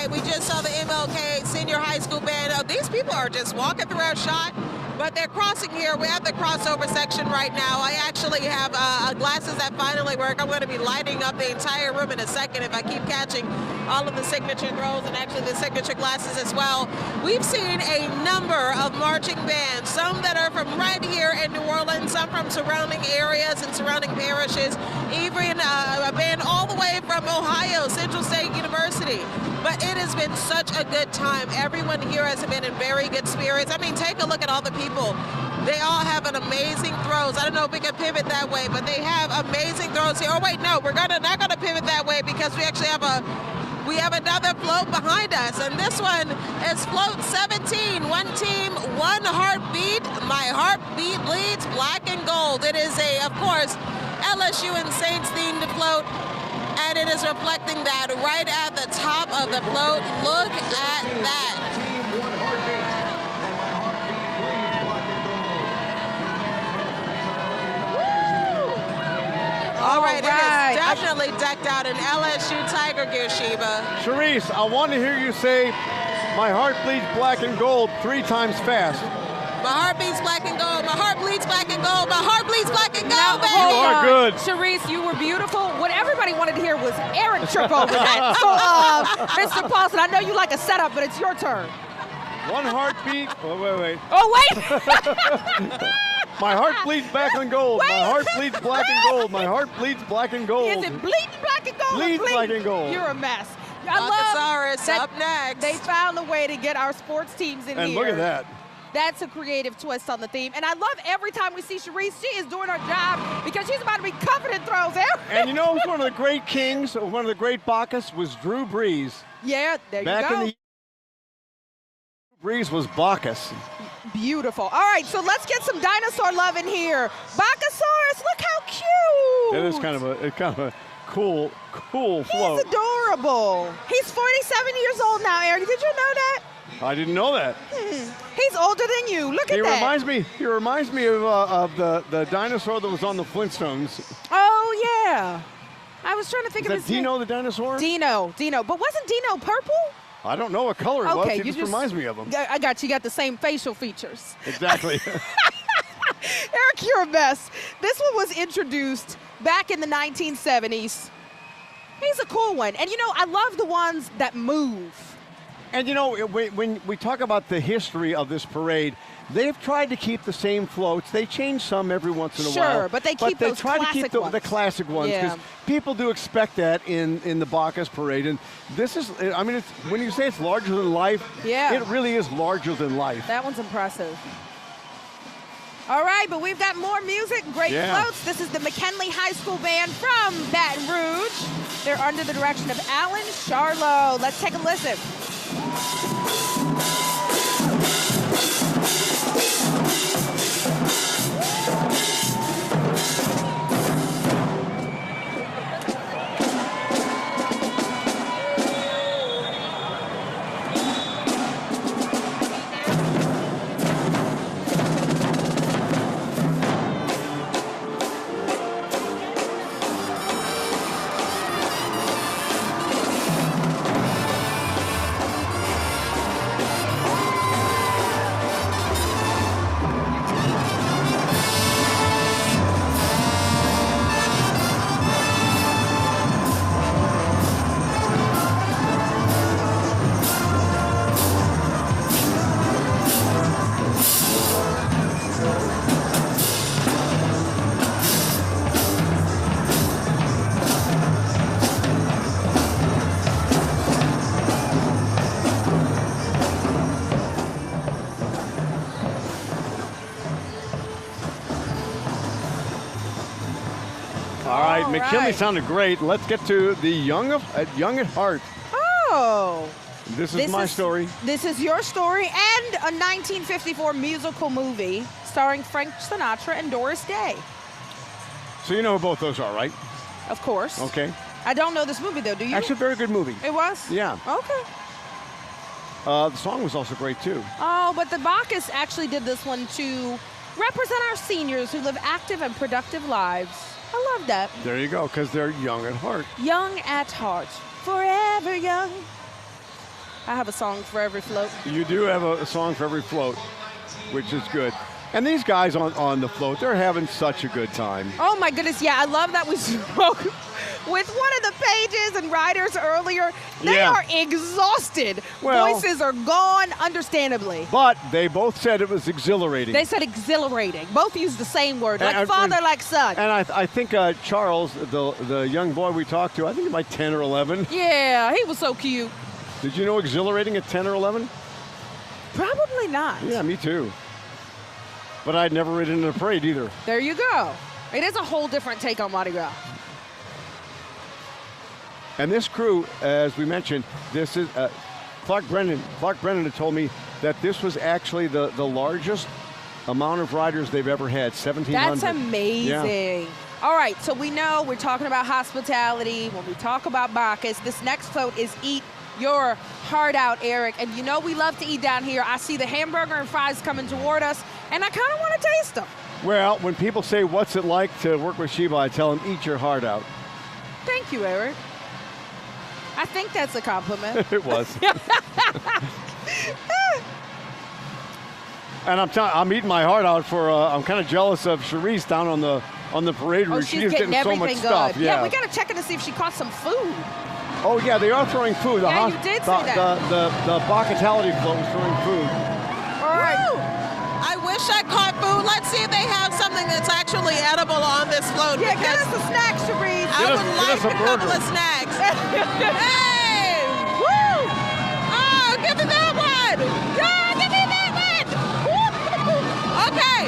Speaker 3: We just saw the MLK Senior High School Band. These people are just walking through our shot, but they're crossing here. We have the crossover section right now. I actually have glasses that finally work. I'm going to be lighting up the entire room in a second if I keep catching all of the signature throws and actually the signature glasses as well. We've seen a number of marching bands, some that are from right here in New Orleans, some from surrounding areas and surrounding parishes, even a band all the way from Ohio, Central State University. But it has been such a good time. Everyone here has been in very good spirits. I mean, take a look at all the people. They all have an amazing throws. I don't know if we can pivot that way, but they have amazing throws here. Oh wait, no, we're not gonna pivot that way because we actually have another float behind us, and this one is float 17. One team, one heartbeat. My heartbeat leads black and gold. It is of course, LSU and Saints themed float. And it is reflecting that right at the top of the float. Look at that. All right, it is definitely decked out in LSU Tiger gear, Sheba.
Speaker 2: Charisse, I want to hear you say, my heart bleeds black and gold 3 times fast.
Speaker 3: My heart beats black and gold. My heart bleeds black and gold. My heart bleeds black and gold, baby.
Speaker 2: You are good.
Speaker 1: Charisse, you were beautiful. What everybody wanted to hear was Eric trip over that. So, Mr. Paulson, I know you like a setup, but it's your turn.
Speaker 2: One heartbeat. Oh, wait.
Speaker 1: Oh, wait.
Speaker 2: My heart bleeds black and gold.
Speaker 1: Wait.
Speaker 2: My heart bleeds black and gold. My heart bleeds black and gold.
Speaker 1: Is it bleeding black and gold?
Speaker 2: Bleeds black and gold.
Speaker 1: You're a mess.
Speaker 3: Bacchasaurus up next.
Speaker 1: They found a way to get our sports teams in
Speaker 2: and
Speaker 1: here.
Speaker 2: Look at that.
Speaker 1: That's a creative twist on the theme. And I love every time we see Charisse, she is doing her job because she's about to be covered in throws.
Speaker 2: And you know who's one of the great kings, one of the great Bacchus was Drew Brees.
Speaker 1: Yeah, there you go.
Speaker 2: Back in the Breeze was Bacchus.
Speaker 1: Beautiful. All right, so let's get some dinosaur love in here. Bacchosaurus, look how cute.
Speaker 2: It is kind of a cool float.
Speaker 1: He's adorable. He's 47 years old now, Eric. Did you know that?
Speaker 2: I didn't know that.
Speaker 1: He's older than you. Look at that.
Speaker 2: He reminds me of the dinosaur that was on the Flintstones.
Speaker 1: Oh, yeah. I was trying to think
Speaker 2: Is
Speaker 1: of
Speaker 2: that
Speaker 1: his name.
Speaker 2: Dino the dinosaur?
Speaker 1: Dino. But wasn't Dino purple?
Speaker 2: I don't know what color it was.
Speaker 1: Okay,
Speaker 2: He just reminds me of him.
Speaker 1: I got you. You got the same facial features.
Speaker 2: Exactly.
Speaker 1: Eric, you're a mess. This one was introduced back in the 1970s. He's a cool one. And, you know, I love the ones that move.
Speaker 2: And, you know, when we talk about the history of this parade, they've tried to keep the same floats. They change some every once in a while.
Speaker 1: Sure, but they keep those
Speaker 2: try
Speaker 1: classic
Speaker 2: to keep
Speaker 1: ones.
Speaker 2: the classic ones because
Speaker 1: Yeah.
Speaker 2: people do expect that in the Bacchus parade. And this is, I mean, when you say it's larger than life,
Speaker 1: Yeah.
Speaker 2: it really is larger than life.
Speaker 1: That one's impressive. All right, but we've got more music, great
Speaker 2: Yeah.
Speaker 1: floats. This is the McKinley High School Band from Baton Rouge. They're under the direction of Alan Charlo. Let's take a listen.
Speaker 2: All right, McKinley
Speaker 1: right.
Speaker 2: sounded great. Let's get to the Young at Heart.
Speaker 1: Oh.
Speaker 2: This is my story.
Speaker 1: This is your story and a 1954 musical movie starring Frank Sinatra and Doris Day.
Speaker 2: So you know who both those are, right?
Speaker 1: Of course.
Speaker 2: Okay.
Speaker 1: I don't know this movie, though. Do you?
Speaker 2: Actually, a very good movie.
Speaker 1: It was?
Speaker 2: Yeah.
Speaker 1: Okay.
Speaker 2: The song was also great, too.
Speaker 1: Oh, but the Bacchus actually did this one to represent our seniors who live active and productive lives. I love that.
Speaker 2: There you go, because they're young at heart.
Speaker 1: Young at heart, forever young. I have a song for every float.
Speaker 2: You do have a song for every float, which is good. And these guys on the float, they're having such a good time.
Speaker 1: Oh my goodness, yeah, I love that we spoke with one of the pages and riders earlier. They
Speaker 2: Yeah.
Speaker 1: are exhausted.
Speaker 2: Well-
Speaker 1: Voices are gone, understandably.
Speaker 2: But they both said it was exhilarating.
Speaker 1: They said exhilarating. Both used the same word,
Speaker 2: And
Speaker 1: like father, like son.
Speaker 2: And I think Charles, the young boy we talked to, I think he might 10 or 11.
Speaker 1: Yeah, he was so cute.
Speaker 2: Did you know exhilarating at 10 or 11?
Speaker 1: Probably not.
Speaker 2: Yeah, me too. But I'd never ridden in a parade either.
Speaker 1: There you go. It is a whole different take on Mardi Gras.
Speaker 2: And this crew, as we mentioned, this is Clark Brennan. Clark Brennan had told me that this was actually the largest amount of riders they've ever had, 1,700.
Speaker 1: That's amazing.
Speaker 2: Yeah.
Speaker 1: All right, so we know we're talking about hospitality. When we talk about Bacchus, this next float is Eat Your Heart Out, Eric. And you know we love to eat down here. I see the hamburger and fries coming toward us, and I kind of want to taste them.
Speaker 2: Well, when people say, what's it like to work with Sheba, I tell them, eat your heart out.
Speaker 1: Thank you, Eric. I think that's a compliment.
Speaker 2: It was. And I'm eating my heart out for, I'm kind of jealous of Cherise down on the parade route.
Speaker 1: Oh, she's
Speaker 2: getting so
Speaker 1: everything
Speaker 2: much
Speaker 1: good.
Speaker 2: stuff.
Speaker 1: Yeah, we got to check in to see if she caught some food.
Speaker 2: Oh, yeah, they are throwing food.
Speaker 1: Yeah, you did say that.
Speaker 2: The Bacchatality float is throwing food.
Speaker 1: All right.
Speaker 3: Woo! I wish I caught food. Let's see if they have something that's actually edible on this float.
Speaker 1: Yeah, get
Speaker 3: because
Speaker 1: us a snack, Cherise.
Speaker 3: I would like
Speaker 2: us a
Speaker 3: a couple
Speaker 2: burger.
Speaker 3: of snacks. Hey! Woo! Oh, give me that one! Yeah, give me that one! Okay,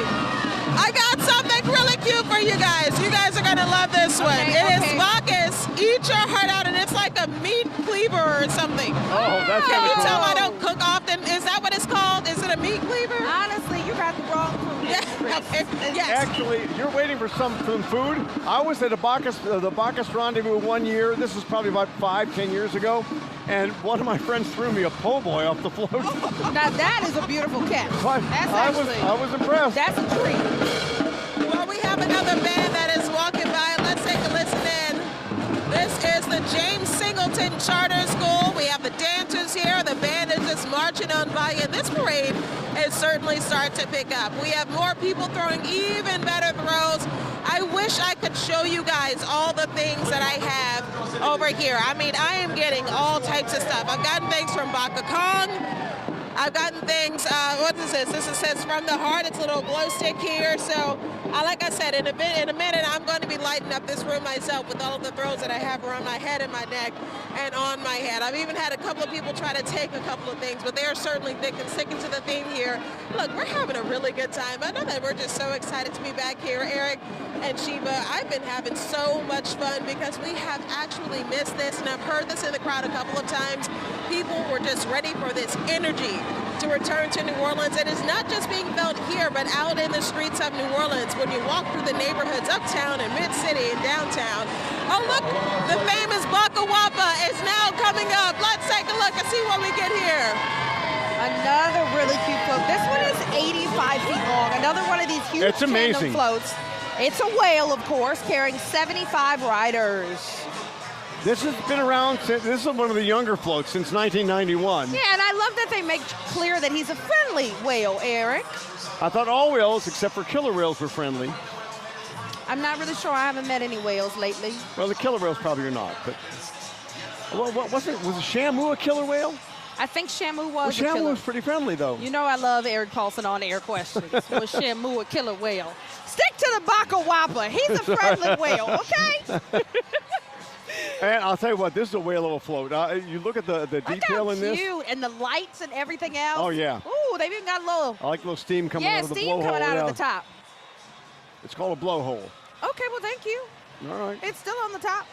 Speaker 3: I got something really cute for you guys. You guys are gonna love this one.
Speaker 1: Okay,
Speaker 3: It is
Speaker 1: okay.
Speaker 3: Bacchus, Eat Your Heart Out, and it's like like a meat cleaver or something.
Speaker 2: Oh, that's
Speaker 3: Can
Speaker 2: kind
Speaker 3: you
Speaker 2: of
Speaker 3: tell
Speaker 2: cool.
Speaker 3: I don't cook often? Is that what it's called? Is it a meat cleaver?
Speaker 1: Honestly, you got the wrong food.
Speaker 3: Yes.
Speaker 2: Actually, you're waiting for some food. I was at the Bacchus Rendezvous one year. This is probably about 5-10 years ago. And one of my friends threw me a po' boy off the float.
Speaker 1: Now that is a beautiful catch.
Speaker 2: I was impressed.
Speaker 1: That's a treat.
Speaker 3: Well, we have another band that is walking by. Let's take a listen in. This is the James Singleton Charter School. We have the dancers here. The band is just marching on by. And this parade is certainly starting to pick up. We have more people throwing even better throws. I wish I could show you guys all the things that I have over here. I mean, I am getting all types of stuff. I've gotten things from Baka Kong. I've gotten things, what is this? This says From the Heart. It's a little glow stick here. So, like I said, in a minute, I'm going to be lighting up this room myself with all of the throws that I have around my head and my neck and on my head. I've even had a couple of people try to take a couple of things, but they are certainly sticking to the theme here. Look, we're having a really good time. I know that we're just so excited to be back here. Eric and Sheba, I've been having so much fun because we have actually missed this, and I've heard this in the crowd a couple of times. People were just ready for this energy to return to New Orleans. It is not just being felt here, but out in the streets of New Orleans when you walk through the neighborhoods uptown and mid-city and downtown. Oh, look, the famous Baka Wapa is now coming up. Let's take a look and see what we get here.
Speaker 1: Another really cute float. This one is 85 feet long. Another one of these huge
Speaker 2: It's amazing.
Speaker 1: tandem floats. It's a whale, of course, carrying 75 riders.
Speaker 2: This has been around since, this is one of the younger floats since 1991.
Speaker 1: Yeah, and I love that they make clear that he's a friendly whale, Eric.
Speaker 2: I thought all whales, except for killer whales, were friendly.
Speaker 1: I'm not really sure. I haven't met any whales lately.
Speaker 2: Well, the killer whales probably are not, but what was a Shamu a killer whale?
Speaker 1: I think Shamu
Speaker 2: Well,
Speaker 1: was a
Speaker 2: Shamu
Speaker 1: killer.
Speaker 2: was pretty friendly, though.
Speaker 1: You know I love Eric Paulson on air questions. Was Shamu a killer whale? Stick to the Baka Wapa. He's a friendly whale, okay?
Speaker 2: And I'll tell you what, this is a whale of a float. You look at the detail in this.
Speaker 1: Cute, and the lights and everything else.
Speaker 2: Oh, yeah.
Speaker 1: Ooh, they've even got a little.
Speaker 2: I like a little steam coming out of the blowhole.
Speaker 1: steam coming out of the top.
Speaker 2: It's called a blowhole.
Speaker 1: Okay, well, thank you.
Speaker 2: All right.
Speaker 1: It's still on the top.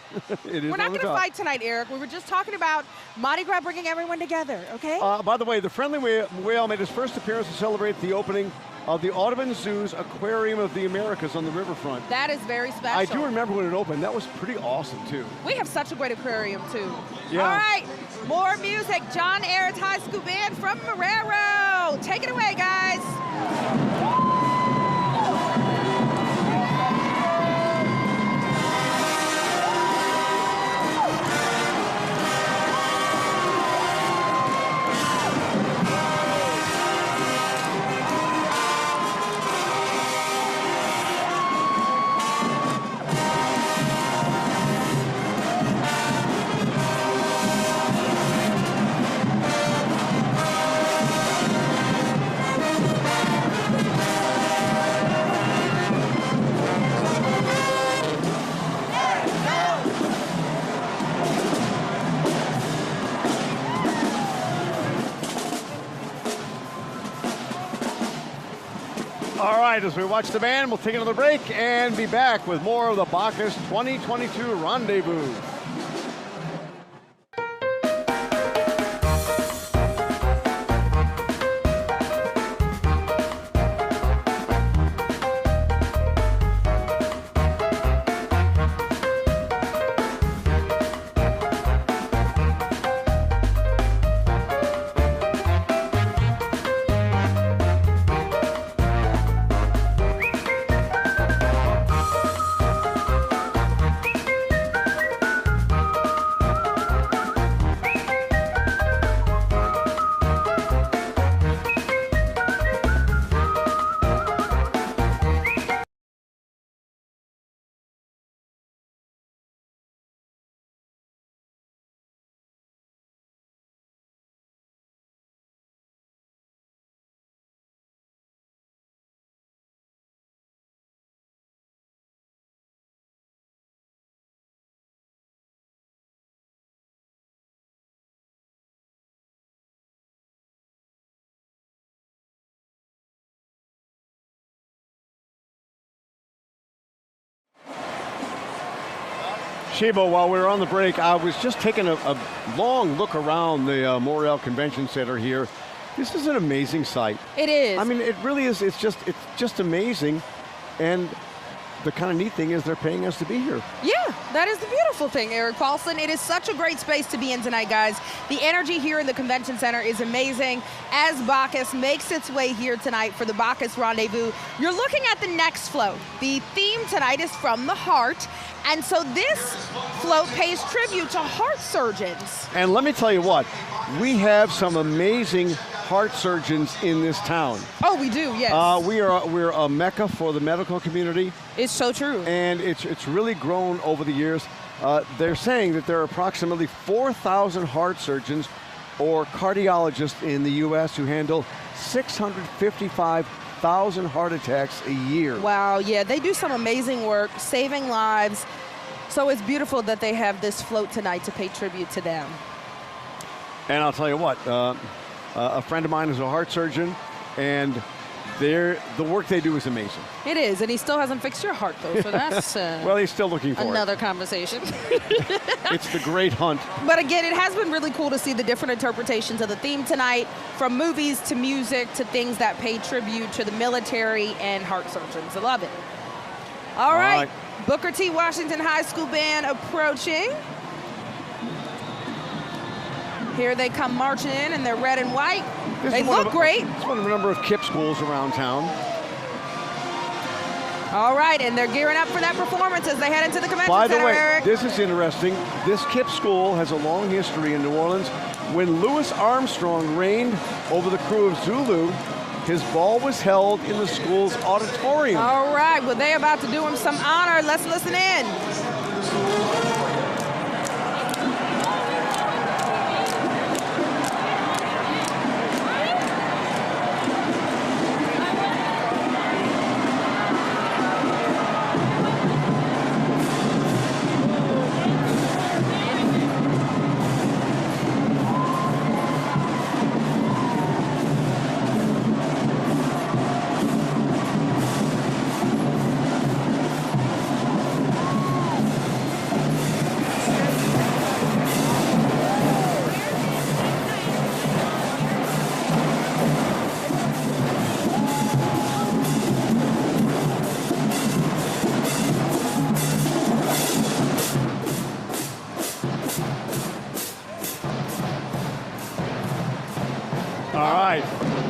Speaker 2: It is
Speaker 1: We're not
Speaker 2: on the
Speaker 1: going to
Speaker 2: top.
Speaker 1: fight tonight, Eric. We were just talking about Mardi Gras bringing everyone together, okay?
Speaker 2: By the way, the friendly whale made his first appearance to celebrate the opening of the Audubon Zoo's Aquarium of the Americas on the riverfront.
Speaker 1: That is very special.
Speaker 2: I do remember when it opened. That was pretty awesome, too.
Speaker 1: We have such a great aquarium, too.
Speaker 2: Yeah.
Speaker 1: All right, more music. John Ayers High School Band from Marrero. Take it away, guys.
Speaker 2: All right, as we watch the band, we'll take another break and be back with more of the Bacchus 2022 Rendezvous. Sheba, while we were on the break, I was just taking a long look around the Montreal Convention Center here. This is an amazing sight.
Speaker 1: It is.
Speaker 2: I mean, it really is. It's just amazing. And the kind of neat thing is they're paying us to be here.
Speaker 1: Yeah, that is the beautiful thing, Eric Paulson. It is such a great space to be in tonight, guys. The energy here in the convention center is amazing. As Bacchus makes its way here tonight for the Bacchus Rendezvous, you're looking at the next float. The theme tonight is From the Heart. And so this float pays tribute to heart surgeons.
Speaker 2: And let me tell you what, we have some amazing heart surgeons in this town.
Speaker 1: Oh, we do, yes.
Speaker 2: We're a mecca for the medical community.
Speaker 1: It's so true.
Speaker 2: And it's really grown over the years. They're saying that there are approximately 4,000 heart surgeons or cardiologists in the U.S. who handle 655,000 heart attacks a year.
Speaker 1: Wow, yeah, they do some amazing work, saving lives. So it's beautiful that they have this float tonight to pay tribute to them.
Speaker 2: And I'll tell you what, a friend of mine is a heart surgeon, and the work they do is amazing.
Speaker 1: It is, and he still hasn't fixed your heart, though, so that's
Speaker 2: well, he's still looking for
Speaker 1: another conversation.
Speaker 2: It's the great hunt.
Speaker 1: But again, it has been really cool to see the different interpretations of the theme tonight, from movies to music to things that pay tribute to the military and heart surgeons. I love it. All right. Booker T. Washington High School Band approaching. Here they come marching in their red and white. They look great.
Speaker 2: It's one of a number of KIPP schools around town.
Speaker 1: All right, and they're gearing up for that performance as they head into the convention center,
Speaker 2: By the way,
Speaker 1: Eric.
Speaker 2: this is interesting. This KIPP school has a long history in New Orleans. When Louis Armstrong reigned over the crew of Zulu, his ball was held in the school's auditorium.
Speaker 1: All right, well, they're about to do him some honor. Let's listen in.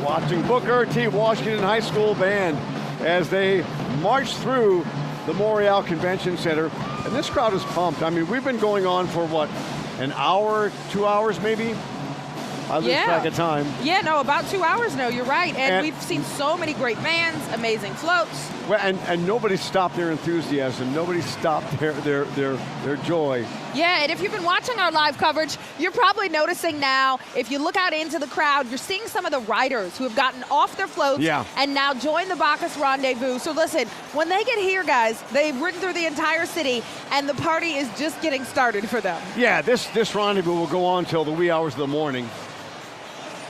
Speaker 2: Watching Booker T. Washington High School Band as they march through the Montreal Convention Center. And this crowd is pumped. I mean, we've been going on for what, an hour, 2 hours maybe? I lose track of time.
Speaker 1: Yeah, no, about 2 hours now, you're right. And we've seen so many great bands, amazing floats.
Speaker 2: Well, and nobody stopped their enthusiasm. Nobody stopped their joy.
Speaker 1: Yeah, and if you've been watching our live coverage, you're probably noticing now, if you look out into the crowd, you're seeing some of the riders who have gotten off their floats and now join the Bacchus Rendezvous. So listen, when they get here, guys, they've ridden through the entire city, and the party is just getting started for them.
Speaker 2: Yeah, this rendezvous will go on till the wee hours of the morning.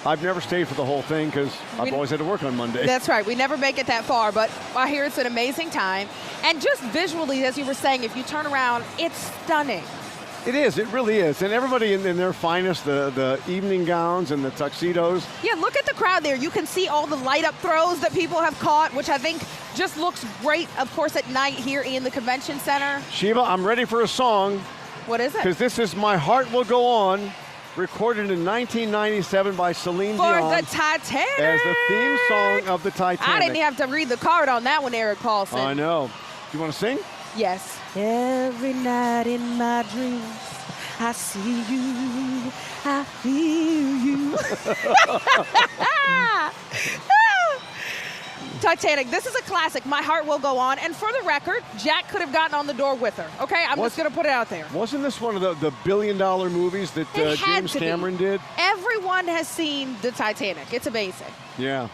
Speaker 2: I've never stayed for the whole thing because I've always had to work on Monday.
Speaker 1: That's right. We never make it that far, but I hear it's an amazing time. And just visually, as you were saying, if you turn around, it's stunning.
Speaker 2: It is. It really is. And everybody in their finest, the evening gowns and the tuxedos.
Speaker 1: Yeah, look at the crowd there. You can see all the light-up throws that people have caught, which I think just looks great, of course, at night here in the convention center.
Speaker 2: Sheba, I'm ready for a song.
Speaker 1: What is it?
Speaker 2: Because this is My Heart Will Go On, recorded in 1997 by Celine Dion.
Speaker 1: For the Titanic.
Speaker 2: As the theme song of the Titanic.
Speaker 1: I didn't have to read the card on that one, Eric Paulson.
Speaker 2: I know. Do you want to sing?
Speaker 1: Yes. Every night in my dreams, I see you, I feel you. Titanic, this is a classic. My Heart Will Go On. And for the record, Jack could have gotten on the door with her. Okay, I'm just going to put it out there.
Speaker 2: Wasn't this one of the billion-dollar movies that James Cameron did?
Speaker 1: Everyone has seen the Titanic. It's amazing.
Speaker 2: Yeah.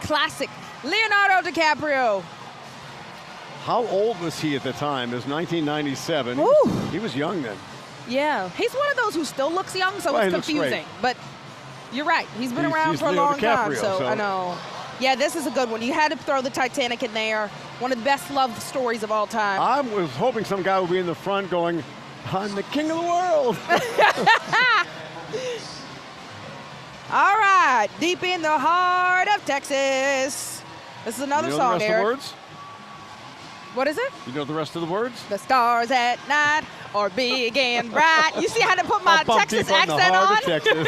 Speaker 1: Classic. Leonardo DiCaprio.
Speaker 2: How old was he at the time? It was 1997.
Speaker 1: Ooh.
Speaker 2: He was young then.
Speaker 1: Yeah. He's one of those who still looks young, so it's confusing. But you're right. He's been around for a long time, so I know. Yeah, this is a good one. You had to throw the Titanic in there. One of the best love stories of all time.
Speaker 2: I was hoping some guy would be in the front going, I'm the king of the world.
Speaker 9: All right, deep in the heart of Texas. This is another
Speaker 2: You know
Speaker 9: song,
Speaker 2: the rest
Speaker 9: Eric.
Speaker 2: of the words?
Speaker 9: What is it?
Speaker 2: You know the rest of the words?
Speaker 9: The stars at night are big and bright. You see how to put my
Speaker 2: Up, up,
Speaker 9: Texas
Speaker 2: deep on the
Speaker 9: accent
Speaker 2: heart
Speaker 9: on?
Speaker 2: of Texas.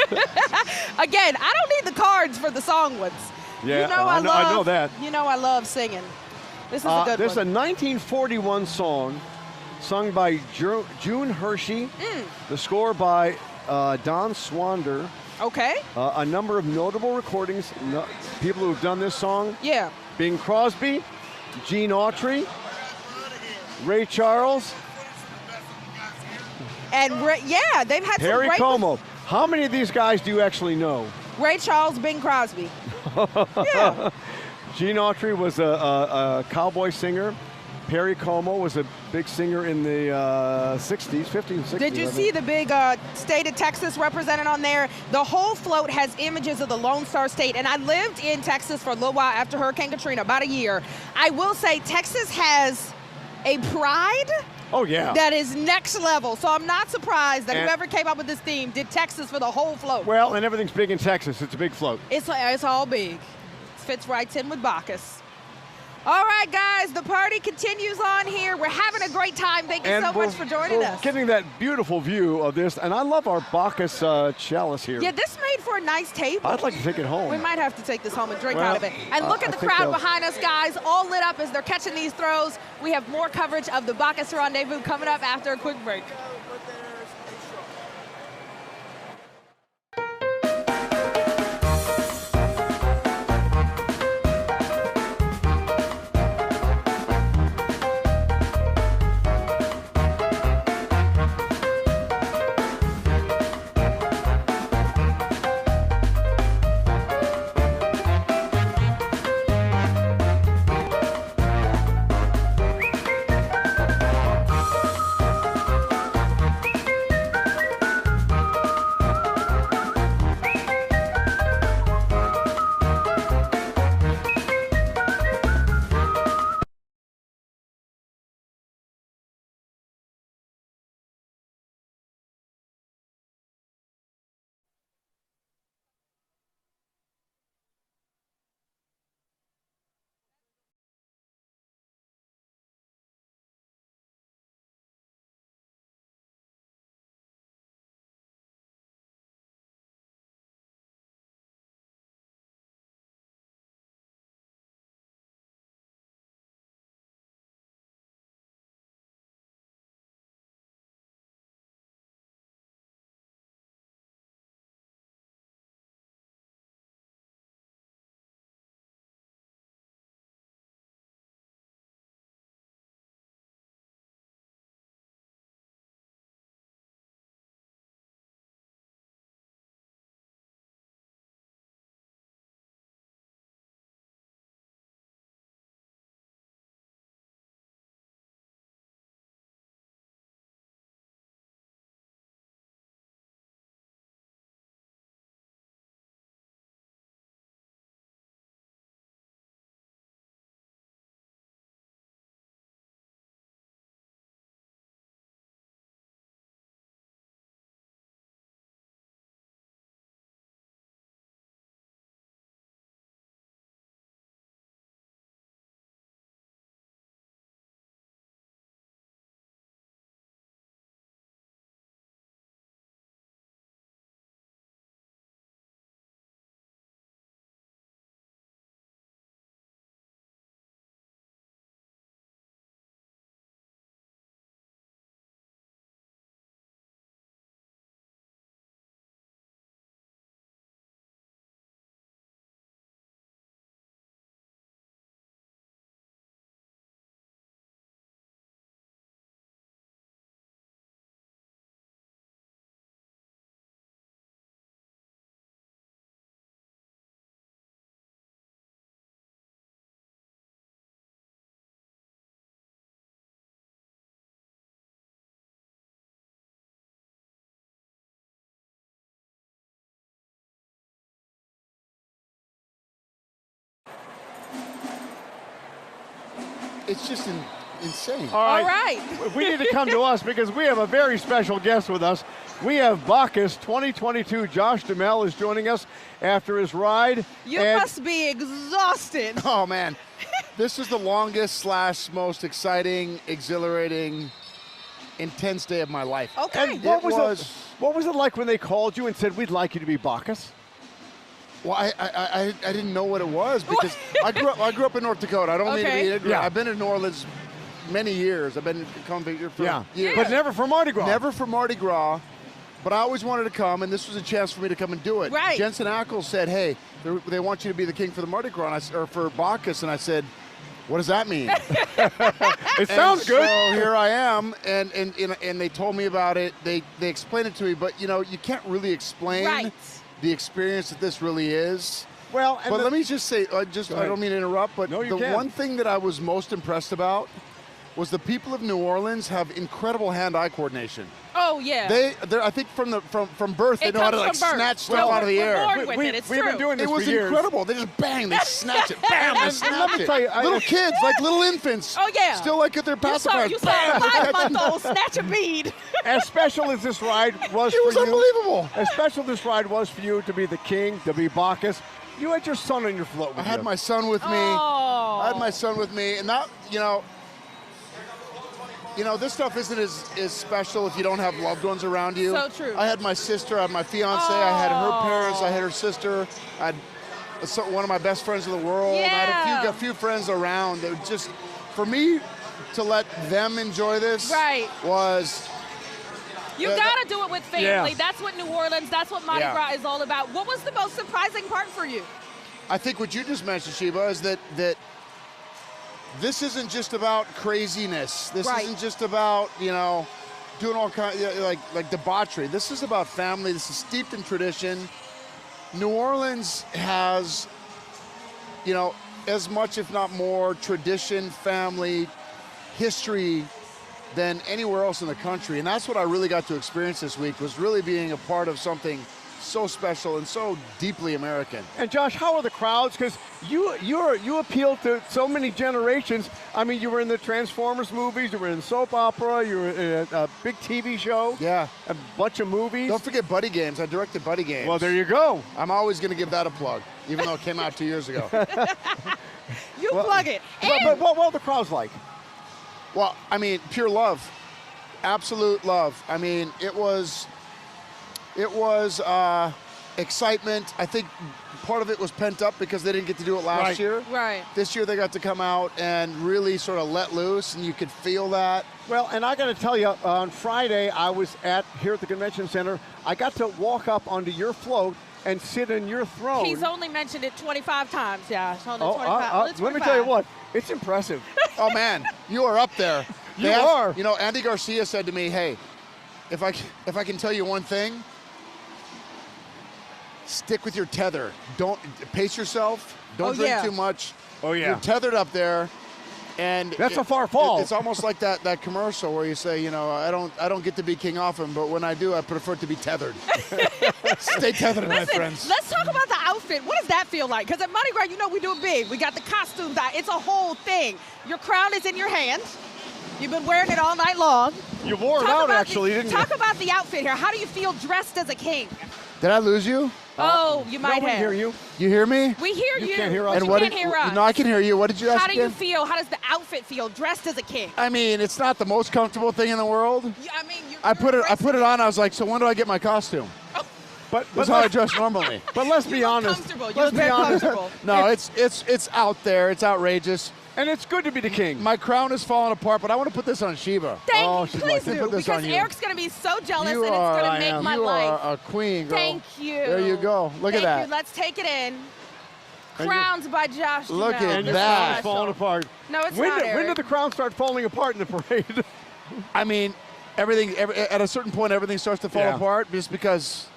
Speaker 9: Again, I don't need the cards for the song ones.
Speaker 2: Yeah,
Speaker 9: you know
Speaker 2: I know that.
Speaker 9: You know I love singing. This is a good
Speaker 2: This is a
Speaker 9: one.
Speaker 2: 1941 song sung by June Hershey. The score by Don Swander.
Speaker 9: Okay.
Speaker 2: A number of notable recordings. People who have done this song.
Speaker 9: Yeah.
Speaker 2: Bing Crosby, Gene Autry, Ray Charles,
Speaker 9: And yeah, they've had
Speaker 2: Harry
Speaker 9: some great
Speaker 2: Como. How many of these guys do you actually know?
Speaker 9: Ray Charles, Bing Crosby. Yeah.
Speaker 2: Gene Autry was a cowboy singer. Perry Como was a big singer in the 60s, 50s, and 60s.
Speaker 9: Did you
Speaker 2: I
Speaker 9: see
Speaker 2: think.
Speaker 9: the big state of Texas represented on there? The whole float has images of the Lone Star State, and I lived in Texas for a little while after Hurricane Katrina, about a year. I will say Texas has a pride
Speaker 2: Oh, yeah.
Speaker 9: that is next level, so I'm not surprised that
Speaker 2: And-
Speaker 9: whoever came up with this theme did Texas for the whole float.
Speaker 2: Well, and everything's big in Texas. It's a big float.
Speaker 9: It's all big. Fits right in with Bacchus. All right, guys, the party continues on here. We're having a great time. Thank you so much for joining
Speaker 2: we're
Speaker 9: us.
Speaker 2: getting that beautiful view of this, and I love our Bacchus chalice here.
Speaker 9: Yeah, this made for a nice table.
Speaker 2: I'd like to take it home.
Speaker 9: We might have to take this home and drink
Speaker 2: Well,
Speaker 9: out of it. And look at
Speaker 2: I
Speaker 9: the
Speaker 2: think
Speaker 9: crowd
Speaker 2: so.
Speaker 9: behind us, guys, all lit up as they're catching these throws. We have more coverage of the Bacchus Rendezvous coming up after a quick break.
Speaker 10: It's just insane.
Speaker 1: All right.
Speaker 2: We need to come to us because we have a very special guest with us. We have Bacchus 2022. Josh Duhamel is joining us after his ride.
Speaker 9: You
Speaker 2: and
Speaker 9: must be exhausted.
Speaker 10: Oh, man. This is the longest / most exciting, exhilarating, intense day of my life.
Speaker 9: Okay.
Speaker 2: And what was it like when they called you and said, we'd like you to be Bacchus?
Speaker 10: Well, I didn't know what it was because I grew up in North Dakota. I don't mean to be ignorant.
Speaker 2: Yeah.
Speaker 10: I've been in New Orleans many years. I've been coming here for years.
Speaker 2: But never for Mardi Gras.
Speaker 10: Never for Mardi Gras. But I always wanted to come, and this was a chance for me to come and do it.
Speaker 9: Right.
Speaker 10: Jensen Ackles said, hey, they want you to be the king for the Mardi Gras, or for Bacchus, and I said, what does that mean?
Speaker 2: It sounds good.
Speaker 10: So here I am, and they told me about it. They explained it to me, but, you know, you can't really explain the experience that this really is.
Speaker 2: Well,
Speaker 10: but let me just say, I don't mean to interrupt, but
Speaker 2: No, you
Speaker 10: the
Speaker 2: can.
Speaker 10: one thing that I was most impressed about was the people of New Orleans have incredible hand-eye coordination.
Speaker 1: Oh, yeah.
Speaker 10: They're I think from birth they
Speaker 1: It
Speaker 10: know how to
Speaker 1: comes
Speaker 10: like
Speaker 1: from birth.
Speaker 10: snatch stuff out of the
Speaker 1: We're
Speaker 10: air.
Speaker 1: born with it. It's
Speaker 2: We've
Speaker 1: true.
Speaker 2: been doing this
Speaker 10: It was
Speaker 2: for years.
Speaker 10: incredible. They just bang, they snatch it, bam, they snatch
Speaker 2: let me
Speaker 10: it.
Speaker 2: tell you,
Speaker 10: little kids, like little infants.
Speaker 9: Oh, yeah.
Speaker 10: Still like at their
Speaker 9: You saw
Speaker 10: pacifiers.
Speaker 9: a
Speaker 10: Bam, they catch it.
Speaker 9: 5-month-old snatch a bead.
Speaker 2: As special as this ride was
Speaker 10: It
Speaker 2: for
Speaker 10: was
Speaker 2: you,
Speaker 10: unbelievable.
Speaker 2: as special this ride was for you to be the king, to be Bacchus, you had your son on your float with
Speaker 10: I had
Speaker 2: you.
Speaker 10: my son with me.
Speaker 1: Oh.
Speaker 10: I had my son with me, and that, you know, this stuff isn't as special if you don't have loved ones around you.
Speaker 1: So true.
Speaker 10: I had my sister, I had my fiance, I had her parents, I had her sister, I had one of my best friends in the world. I had a few friends around. It was just, for me to let them enjoy this was...
Speaker 1: You got to do it with family.
Speaker 2: Yeah.
Speaker 1: That's what New Orleans, that's what Mardi Gras is all about. What was the most surprising part for you?
Speaker 10: I think what you just mentioned, Sheba, is that this isn't just about craziness. This isn't just about, you know, doing all kinds like debauchery. This is about family. This is steeped in tradition. New Orleans has, you know, as much, if not more, tradition, family, history than anywhere else in the country. And that's what I really got to experience this week, was really being a part of something so special and so deeply American.
Speaker 2: And Josh, how are the crowds? Because you appeal to so many generations. I mean, you were in the Transformers movies, you were in soap opera, you were in a big TV show.
Speaker 10: Yeah.
Speaker 2: A bunch of movies.
Speaker 10: Don't forget Buddy Games. I directed Buddy Games.
Speaker 2: Well, there you go.
Speaker 10: I'm always going to give that a plug, even though it came out 2 years ago.
Speaker 9: You plug it.
Speaker 2: But what were the crowds like?
Speaker 10: Well, I mean, pure love. Absolute love. I mean, it was excitement. I think part of it was pent up because they didn't get to do it last year.
Speaker 1: Right.
Speaker 10: This year they got to come out and really sort of let loose, and you could feel that.
Speaker 2: Well, and I got to tell you, on Friday I was here at the convention center. I got to walk up onto your float and sit in your throne.
Speaker 1: He's only mentioned it 25 times, yeah. Only 25. Only
Speaker 2: Let me
Speaker 1: 25.
Speaker 2: tell you what, it's impressive.
Speaker 10: Oh, man, you are up there.
Speaker 2: You are.
Speaker 10: You know, Andy Garcia said to me, hey, if I can tell you one thing, stick with your tether. Don't pace yourself. Don't drink too much.
Speaker 2: Oh, yeah.
Speaker 10: You're tethered up there. And
Speaker 2: that's a far fall.
Speaker 10: It's almost like that commercial where you say, you know, I don't get to be king often, but when I do, I prefer to be tethered. Stay tethered, my friends.
Speaker 9: Let's talk about the outfit. What does that feel like? Because at Mardi Gras, you know we do it big. We got the costumes out. It's a whole thing. Your crown is in your hand. You've been wearing it all night long.
Speaker 2: You wore it out, actually, didn't you?
Speaker 9: Talk about the outfit here. How do you feel dressed as a king?
Speaker 10: Did I lose you?
Speaker 1: Oh, you might
Speaker 2: No, we
Speaker 1: have.
Speaker 2: hear you.
Speaker 10: You hear me?
Speaker 1: We hear you.
Speaker 2: You can't hear us.
Speaker 1: And
Speaker 10: And
Speaker 1: you
Speaker 10: what
Speaker 1: can't
Speaker 10: did-
Speaker 1: hear us.
Speaker 10: No, I can hear you. What did you ask
Speaker 9: How do you
Speaker 10: again?
Speaker 9: feel? How does the outfit feel dressed as a king?
Speaker 10: I mean, it's not the most comfortable thing in the world.
Speaker 9: Yeah, I mean,
Speaker 10: I put it on. I was like, so when do I get my costume?
Speaker 2: But
Speaker 10: That's how I dress normally.
Speaker 2: But let's be honest.
Speaker 9: comfortable. You
Speaker 2: Let's
Speaker 9: look
Speaker 2: be
Speaker 9: very
Speaker 2: honest.
Speaker 9: comfortable.
Speaker 10: No, it's out there. It's outrageous.
Speaker 2: And it's good to be the king.
Speaker 10: My crown is falling apart, but I want to put this on Sheba.
Speaker 1: Thank
Speaker 2: Oh,
Speaker 1: you.
Speaker 2: she's
Speaker 1: Please
Speaker 2: like,
Speaker 1: do.
Speaker 10: put this
Speaker 1: Because
Speaker 10: on you.
Speaker 1: Eric's going to be so jealous
Speaker 10: You
Speaker 1: and it's
Speaker 10: are-
Speaker 1: going
Speaker 2: I
Speaker 1: to make
Speaker 2: am.
Speaker 1: my
Speaker 10: You
Speaker 1: life.
Speaker 10: are a queen, girl.
Speaker 1: Thank you.
Speaker 10: There you go. Look at
Speaker 1: Thank
Speaker 10: that.
Speaker 1: you. Let's take it in.
Speaker 2: And
Speaker 1: Crowns by Josh
Speaker 10: Look
Speaker 1: Duhamel.
Speaker 10: at
Speaker 2: And your
Speaker 10: that.
Speaker 2: crown is falling apart.
Speaker 1: No, it's
Speaker 2: when
Speaker 1: not,
Speaker 2: did, when
Speaker 1: Eric.
Speaker 2: did the crown start falling apart in the parade?
Speaker 10: I mean, at a certain point, everything starts to fall
Speaker 2: Yeah.
Speaker 10: apart just because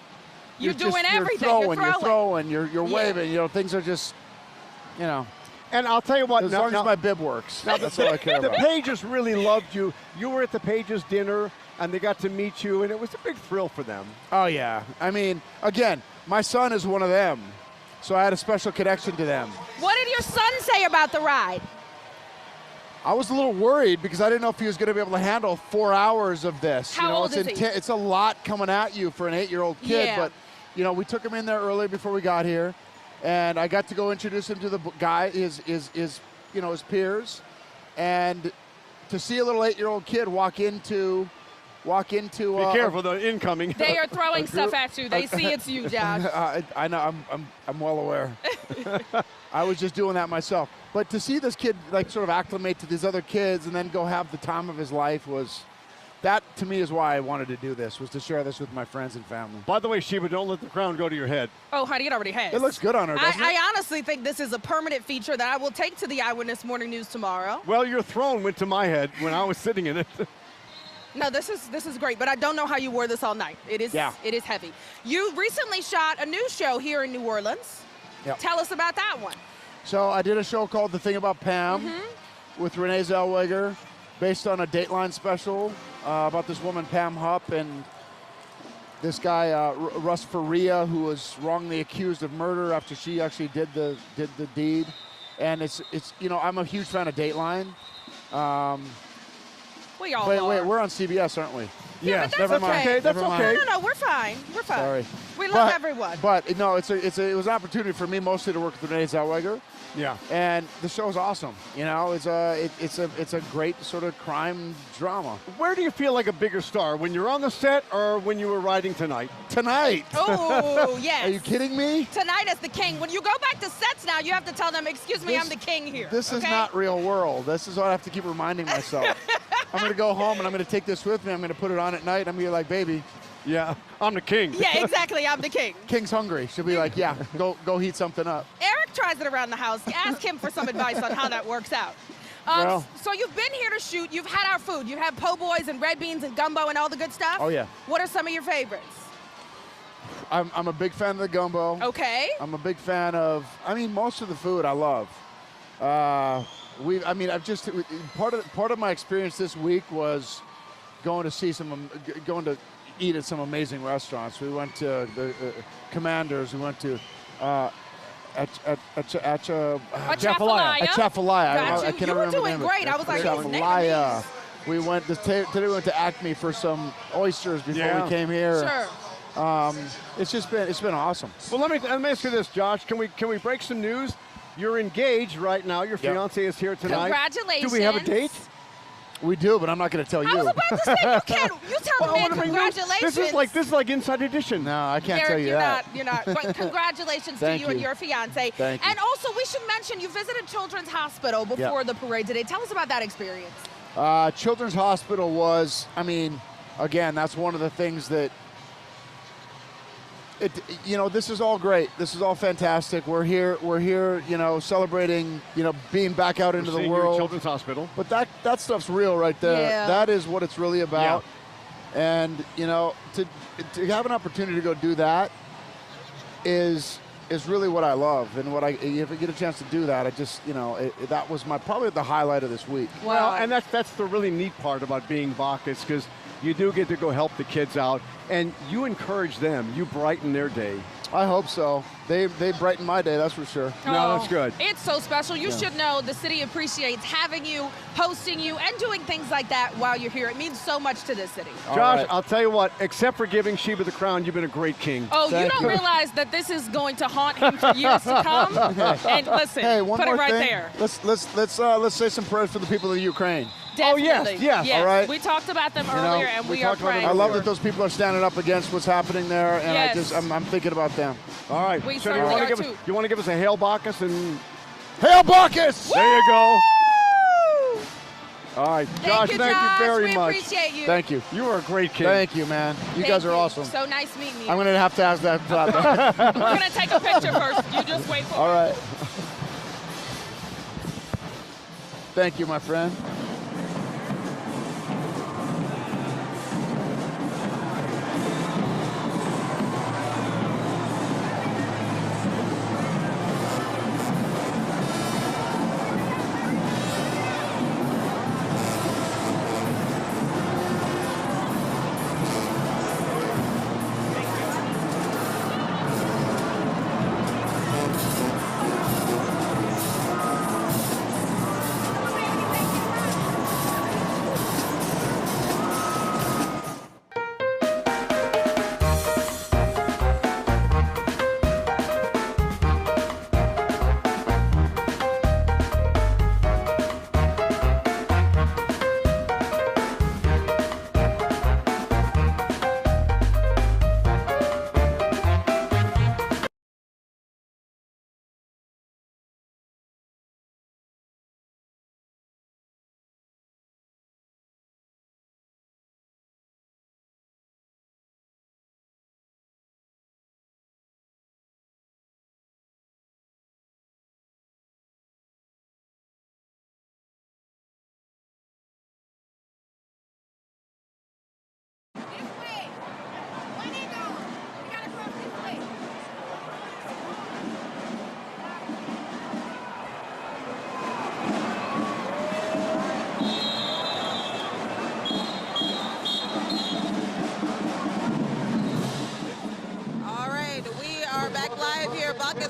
Speaker 1: You're
Speaker 10: just-
Speaker 1: doing everything. You're
Speaker 10: You're throwing, you're
Speaker 1: Yeah.
Speaker 10: waving. You know, things are just, you know.
Speaker 2: And I'll tell you what.
Speaker 10: As
Speaker 2: now-
Speaker 10: long
Speaker 2: now-
Speaker 10: as my bib works, that's all I care
Speaker 2: The
Speaker 10: about.
Speaker 2: Pages really loved you. You were at the Pages dinner, and they got to meet you, and it was a big thrill for them.
Speaker 10: Oh yeah. I mean, again, my son is one of them, so I had a special connection to them.
Speaker 9: What did your son say about the ride?
Speaker 10: I was a little worried because I didn't know if he was going to be able to handle 4 hours of this.
Speaker 1: How old is he?
Speaker 10: It's a lot coming at you for an 8-year-old kid.
Speaker 1: Yeah.
Speaker 10: But, we took him in there early before we got here. And I got to go introduce him to the guy, his peers. And to see a little 8-year-old kid walk into
Speaker 2: Be careful, the incoming.
Speaker 1: They are throwing stuff at you. They see it's you, Josh.
Speaker 10: I know. I'm well aware. I was just doing that myself. But to see this kid sort of acclimate to these other kids and then go have the time of his life that to me is why I wanted to do this, was to share this with my friends and family.
Speaker 2: By the way, Sheba, don't let the crown go to your head.
Speaker 1: Oh, honey, it already has.
Speaker 10: It looks good on her, doesn't it?
Speaker 9: I honestly think this is a permanent feature that I will take to the Eyewitness Morning News tomorrow.
Speaker 2: Well, your throne went to my head when I was sitting in it.
Speaker 9: No, this is great, but I don't know how you wore this all night. It is heavy. You recently shot a new show here in New Orleans.
Speaker 10: Yep.
Speaker 9: Tell us about that one.
Speaker 10: So I did a show called The Thing About Pam with Renee Zellweger, based on a Dateline special about this woman, Pam Hupp, and this guy, Russ Faria, who was wrongly accused of murder after she actually did the deed. And it's I'm a huge fan of Dateline.
Speaker 9: We all
Speaker 10: Wait,
Speaker 9: are.
Speaker 10: we're on CBS, aren't we?
Speaker 9: Yeah, but that's
Speaker 10: never mind.
Speaker 9: okay.
Speaker 2: That's
Speaker 10: Never mind.
Speaker 2: okay.
Speaker 9: No, we're fine. We're fine.
Speaker 10: Sorry.
Speaker 9: We love everyone.
Speaker 10: But no, it was an opportunity for me mostly to work with Renee Zellweger.
Speaker 2: Yeah.
Speaker 10: And the show's awesome. It's a great sort of crime drama.
Speaker 2: Where do you feel like a bigger star, when you're on the set or when you were writing tonight?
Speaker 10: Tonight.
Speaker 9: Oh, yes.
Speaker 10: Are you kidding me?
Speaker 9: Tonight as the king. When you go back to sets now, you have to tell them, excuse me, I'm the king here.
Speaker 10: This is
Speaker 9: okay?
Speaker 10: not real world. This is what I have to keep reminding myself. I'm going to go home and I'm going to take this with me. I'm going to put it on at night. I'm going to be like, baby.
Speaker 2: Yeah, I'm the king.
Speaker 9: Yeah, exactly. I'm the king.
Speaker 10: King's hungry. She'll be like, yeah, go heat something up.
Speaker 9: Eric tries it around the house. Ask him for some advice on how that works out.
Speaker 10: Well.
Speaker 9: So you've been here to shoot. You've had our food. You've had po' boys and red beans and gumbo and all the good stuff.
Speaker 10: Oh, yeah.
Speaker 9: What are some of your favorites?
Speaker 10: I'm a big fan of the gumbo.
Speaker 9: Okay.
Speaker 10: I'm a big fan of, most of the food I love. I've just, part of my experience this week was going to eat at some amazing restaurants. We went to the Commanders. We went to
Speaker 1: Atchafalaya.
Speaker 10: I can't
Speaker 9: You were
Speaker 10: remember the
Speaker 9: doing
Speaker 10: name of it.
Speaker 9: great. I was like,
Speaker 10: Atchafalaya. We went today. We went to Acme for some oysters before we came here.
Speaker 9: Sure.
Speaker 10: It's been awesome.
Speaker 2: Well, let me ask you this, Josh. Can we break some news? You're engaged right now. Your fiance is here tonight.
Speaker 9: Congratulations.
Speaker 2: Do we have a date?
Speaker 10: We do, but I'm not going to tell you.
Speaker 9: I was about to say, you tell the man congratulations.
Speaker 2: This is like Inside Edition.
Speaker 10: No, I can't
Speaker 9: Eric,
Speaker 10: tell you that.
Speaker 9: You're not. But congratulations to you and your fiance.
Speaker 10: Thank you.
Speaker 9: And also, we should mention you visited Children's Hospital before the parade today. Tell us about that experience.
Speaker 10: Children's Hospital was, again, that's one of the things that, this is all great. This is all fantastic. We're here, celebrating, being back out into the world.
Speaker 2: Children's Hospital.
Speaker 10: But that stuff's real right there.
Speaker 9: Yeah.
Speaker 10: That is what it's really about.
Speaker 2: Yeah.
Speaker 10: And, to have an opportunity to go do that is really what I love. And if I get a chance to do that, I just, that was probably the highlight of this week.
Speaker 2: Well, and that's the really neat part about being Bacchus, because you do get to go help the kids out, and you encourage them. You brighten their day.
Speaker 10: I hope so. They brighten my day, that's for sure.
Speaker 2: No, that's good.
Speaker 1: It's so special. You should know the city appreciates having you, hosting you, and doing things like that while you're here. It means so much to this city.
Speaker 2: Josh, I'll tell you what, except for giving Sheba the crown, you've been a great king.
Speaker 1: Oh, you don't realize that this is going to haunt him for years to come? And listen,
Speaker 10: hey, one
Speaker 1: put
Speaker 10: more
Speaker 1: it right
Speaker 10: thing.
Speaker 1: there.
Speaker 10: Let's say some prayers for the people of Ukraine.
Speaker 1: Definitely.
Speaker 2: Oh, yes.
Speaker 10: All right.
Speaker 1: We talked about them earlier, and we are praying.
Speaker 10: I love that those people are standing up against what's happening there, and I'm thinking about them.
Speaker 2: All right.
Speaker 1: We
Speaker 2: So
Speaker 1: certainly are too.
Speaker 2: you want to give us a Hail Bacchus and
Speaker 10: Hail Bacchus!
Speaker 2: there you go. All right, Josh,
Speaker 1: Thank you,
Speaker 2: very
Speaker 1: we
Speaker 2: much.
Speaker 1: appreciate you.
Speaker 10: Thank you.
Speaker 2: You are a great king.
Speaker 10: Thank you, man. You guys are awesome.
Speaker 1: So nice meeting you.
Speaker 10: I'm going to have to ask that.
Speaker 1: We're going to take a picture first. You just wait for
Speaker 10: All
Speaker 1: it.
Speaker 10: right. Thank you, my friend.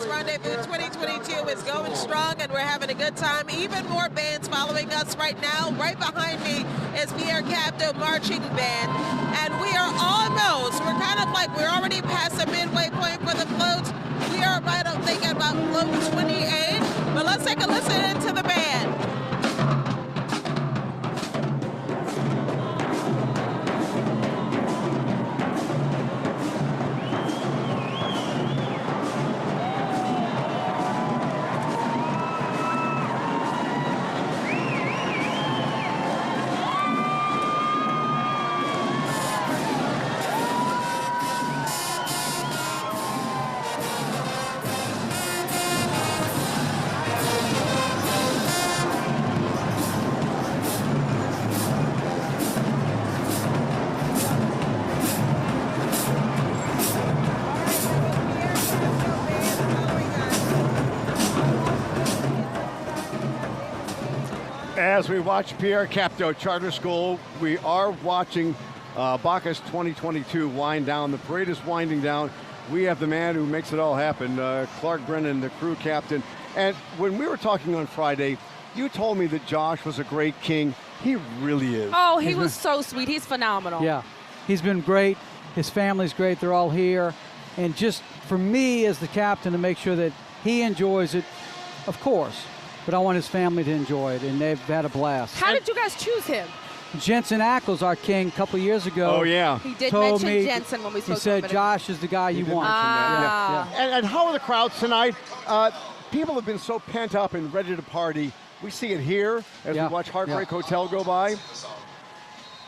Speaker 3: Bacchus Rendezvous 2022 is going strong, and we're having a good time. Even more bands following us right now. Right behind me is Pierre Capto Marching Band, and we're kind of like we're already past the midway point for the floats. We are right up thinking about float 28, but let's take a listen to the band.
Speaker 2: As we watch Pierre Capto Charter School, we are watching Bacchus 2022 wind down. The parade is winding down. We have the man who makes it all happen, Clark Brennan, the crew captain. And when we were talking on Friday, you told me that Josh was a great king. He really is.
Speaker 1: Oh, he was so sweet. He's phenomenal.
Speaker 11: Yeah, he's been great. His family's great. They're all here. And just for me as the captain to make sure that he enjoys it, of course, but I want his family to enjoy it, and they've had a blast.
Speaker 1: How did you guys choose him?
Speaker 11: Jensen Ackles, our king, a couple of years ago.
Speaker 2: Oh, yeah.
Speaker 1: He did
Speaker 11: told
Speaker 1: mention
Speaker 11: me,
Speaker 1: Jensen when we spoke
Speaker 11: He said
Speaker 1: to him.
Speaker 11: Josh is the guy you want.
Speaker 1: Ah.
Speaker 11: Yeah.
Speaker 2: And how are the crowds tonight? People have been so pent up and ready to party. We see it here as we watch Heartbreak Hotel go by.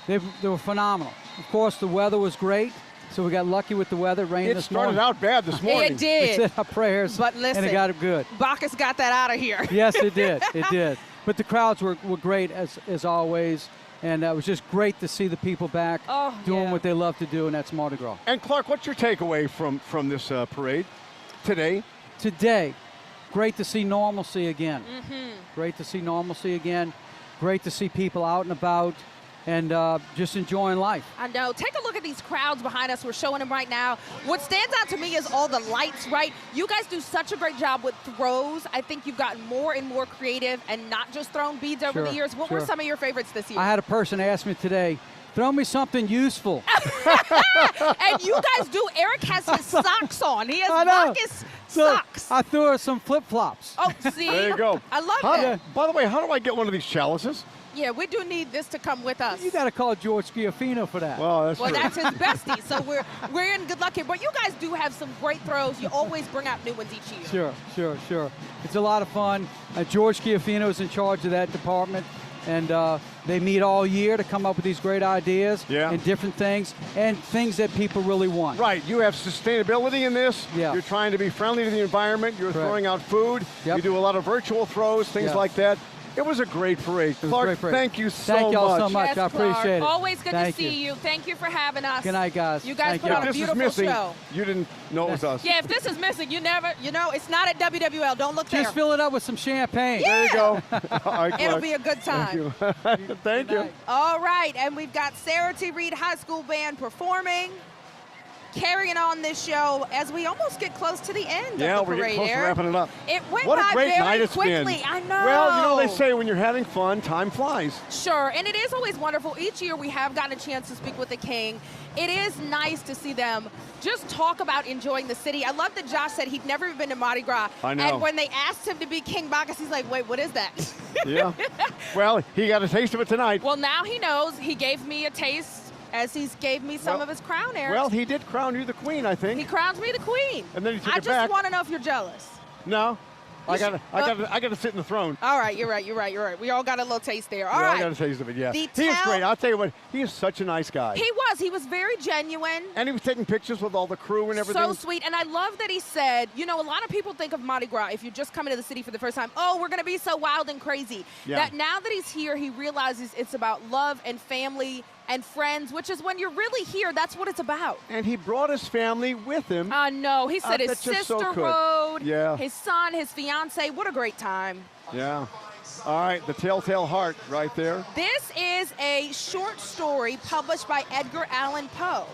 Speaker 11: They were phenomenal. Of course, the weather was great. So we got lucky with the weather. Rain this morning.
Speaker 2: It started out bad this morning.
Speaker 1: It did.
Speaker 11: We said our prayers,
Speaker 1: but listen,
Speaker 11: and it got good.
Speaker 1: Bacchus got that out of here.
Speaker 11: Yes, it did. It did. But the crowds were great as always, and it was just great to see the people back doing what they love to do, and that's Mardi Gras.
Speaker 2: And Clark, what's your takeaway from this parade today?
Speaker 11: Today, great to see normalcy again. Great to see normalcy again. Great to see people out and about. And just enjoying life.
Speaker 1: I know. Take a look at these crowds behind us. We're showing them right now. What stands out to me is all the lights, right? You guys do such a great job with throws. I think you've gotten more and more creative and not just thrown beads over the years. What were some of your favorites this year?
Speaker 11: I had a person ask me today, throw me something useful.
Speaker 1: And you guys do. Eric has his socks on. He has Bacchus socks.
Speaker 11: I threw her some flip-flops.
Speaker 1: Oh, see?
Speaker 2: There you go.
Speaker 1: I love that.
Speaker 2: By the way, how do I get one of these chalices?
Speaker 1: Yeah, we do need this to come with us.
Speaker 11: You got to call George Schiaffino for that.
Speaker 2: Well, that's true.
Speaker 1: That's his bestie, so we're in good luck here. But you guys do have some great throws. You always bring out new ones each year.
Speaker 11: Sure. It's a lot of fun. George Schiaffino is in charge of that department, and they meet all year to come up with these great ideas and different things, and things that people really want.
Speaker 2: Right. You have sustainability in this.
Speaker 11: Yeah.
Speaker 2: You're trying to be friendly to the environment. You're throwing out food.
Speaker 11: Yep.
Speaker 2: You do a lot of virtual throws, things like that. It was a great parade. Clark, thank you so much.
Speaker 11: Thank y'all so much.
Speaker 1: Yes,
Speaker 11: I appreciate it.
Speaker 1: Always good to see you. Thank you for having us.
Speaker 11: Good night, guys.
Speaker 1: You guys put
Speaker 11: you.
Speaker 1: on a beautiful show.
Speaker 2: You didn't know it was us.
Speaker 1: Yeah, if this is missing, it's not at WWL. Don't look there.
Speaker 11: Just fill it up with some champagne.
Speaker 1: Yeah.
Speaker 2: There you go. All right,
Speaker 1: It'll be a good time.
Speaker 2: Thank you. Thank you.
Speaker 1: All right, and we've got Sarah T. Reed High School Band performing, carrying on this show as we almost get close to the end of the parade.
Speaker 2: We're getting close to wrapping it up.
Speaker 1: It went
Speaker 2: what
Speaker 1: by
Speaker 2: a great
Speaker 1: very
Speaker 2: night it's
Speaker 1: quickly.
Speaker 2: been.
Speaker 1: I know.
Speaker 2: Well, they say when you're having fun, time flies.
Speaker 1: Sure, and it is always wonderful. Each year we have gotten a chance to speak with the king. It is nice to see them just talk about enjoying the city. I love that Josh said he'd never been to Mardi Gras.
Speaker 2: I know.
Speaker 1: And when they asked him to be King Bacchus, he's like, wait, what is that?
Speaker 2: Yeah. Well, he got a taste of it tonight.
Speaker 1: Well, now he knows. He gave me a taste as he gave me some of his crown, Eric.
Speaker 2: Well, he did crown you the queen, I think.
Speaker 1: He crowns me the queen.
Speaker 2: And then he took
Speaker 1: I
Speaker 2: it
Speaker 1: just
Speaker 2: back.
Speaker 1: want to know if you're jealous.
Speaker 2: No. I got to sit in the throne.
Speaker 1: All right, you're right. We all got a little taste there. All
Speaker 2: right.
Speaker 1: right.
Speaker 2: I got a taste of it, yeah. He is great. I'll tell you what, he is such a nice guy.
Speaker 1: He was very genuine.
Speaker 2: And he was taking pictures with all the crew and everything.
Speaker 1: So sweet. And I love that he said, a lot of people think of Mardi Gras, if you're just coming to the city for the first time, oh, we're going to be so wild and crazy.
Speaker 2: Yeah.
Speaker 1: That now that he's here, he realizes it's about love and family and friends, which is when you're really here, that's what it's about.
Speaker 2: And he brought his family with him.
Speaker 1: No, he said his sister rode, his son, his fiance. What a great time.
Speaker 2: Yeah. All right, the Telltale Heart right there.
Speaker 1: This is a short story published by Edgar Allan Poe.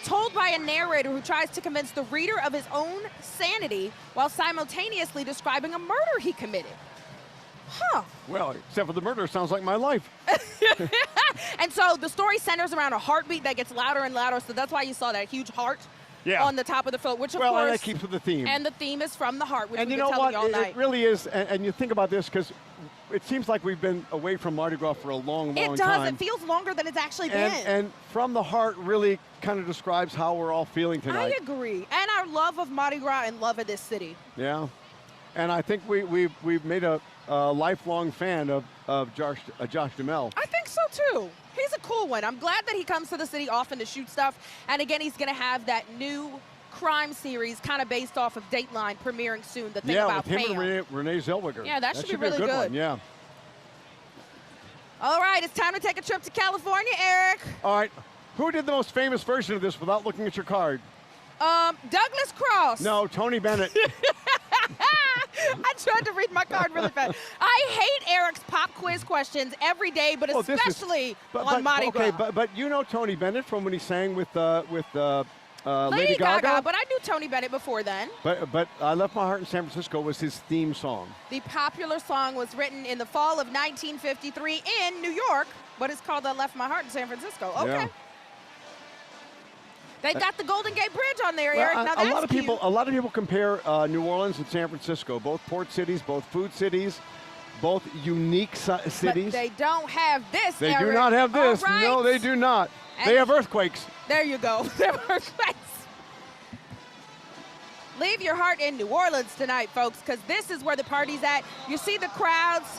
Speaker 9: told by a narrator who tries to convince the reader of his own sanity while simultaneously describing a murder he committed. Huh.
Speaker 2: Well, except for the murder, sounds like my life.
Speaker 9: And so the story centers around a heartbeat that gets louder and louder, so that's why you saw that huge heart on the top of the float, which of
Speaker 2: well,
Speaker 9: course,
Speaker 2: and that keeps with the theme.
Speaker 9: And the theme is from the heart, which
Speaker 2: and
Speaker 9: we've
Speaker 2: you
Speaker 9: been
Speaker 2: know
Speaker 9: telling
Speaker 2: what?
Speaker 9: you all night.
Speaker 2: It really is, and you think about this because it seems like we've been away from Mardi Gras for a long, long time.
Speaker 9: It does. It feels longer than it's actually been.
Speaker 2: And From the Heart really kind of describes how we're all feeling tonight.
Speaker 9: I agree. And our love of Mardi Gras and love of this city.
Speaker 2: Yeah. And I think we've made a lifelong fan of Josh Duhamel.
Speaker 9: I think so too. He's a cool one. I'm glad that he comes to the city often to shoot stuff. And again, he's going to have that new crime series kind of based off of Dateline premiering soon. The thing about
Speaker 2: with him
Speaker 9: Pam.
Speaker 2: and Renee Zellweger.
Speaker 9: Yeah, that should be
Speaker 2: be
Speaker 9: really
Speaker 2: a good
Speaker 9: good.
Speaker 2: one. Yeah.
Speaker 9: All right, it's time to take a trip to California, Eric.
Speaker 2: All right. Who did the most famous version of this without looking at your card?
Speaker 9: Douglas Cross.
Speaker 2: No, Tony Bennett.
Speaker 9: I tried to read my card really fast. I hate Eric's pop quiz questions every day, but especially on Mardi Gras.
Speaker 2: Okay, but you know Tony Bennett from when he sang with Lady
Speaker 9: Gaga, but I knew Tony Bennett before then.
Speaker 2: But I Left My Heart in San Francisco was his theme song.
Speaker 9: The popular song was written in the fall of 1953 in New York, but it's called I Left My Heart in San Francisco. Okay.
Speaker 2: Yeah.
Speaker 9: They got the Golden Gate Bridge on there, Eric. Now that's
Speaker 2: a lot of
Speaker 9: cute.
Speaker 2: people compare New Orleans and San Francisco, both port cities, both food cities, both unique cities.
Speaker 9: But they don't have this,
Speaker 2: They
Speaker 9: Eric.
Speaker 2: do not have this.
Speaker 9: All right.
Speaker 2: No, they do not.
Speaker 9: And
Speaker 2: they have earthquakes.
Speaker 9: There you go. They have earthquakes. Leave your heart in New Orleans tonight, folks, because this is where the party's at. You see the crowds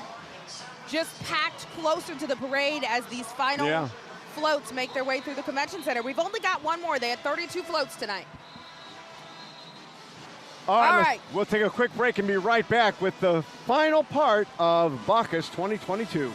Speaker 9: just packed closer to the parade as these final floats make their way through the convention center. We've only got one more. They had 32 floats tonight.
Speaker 2: All right. We'll take a quick break and be right back with the final part of Bacchus 2022.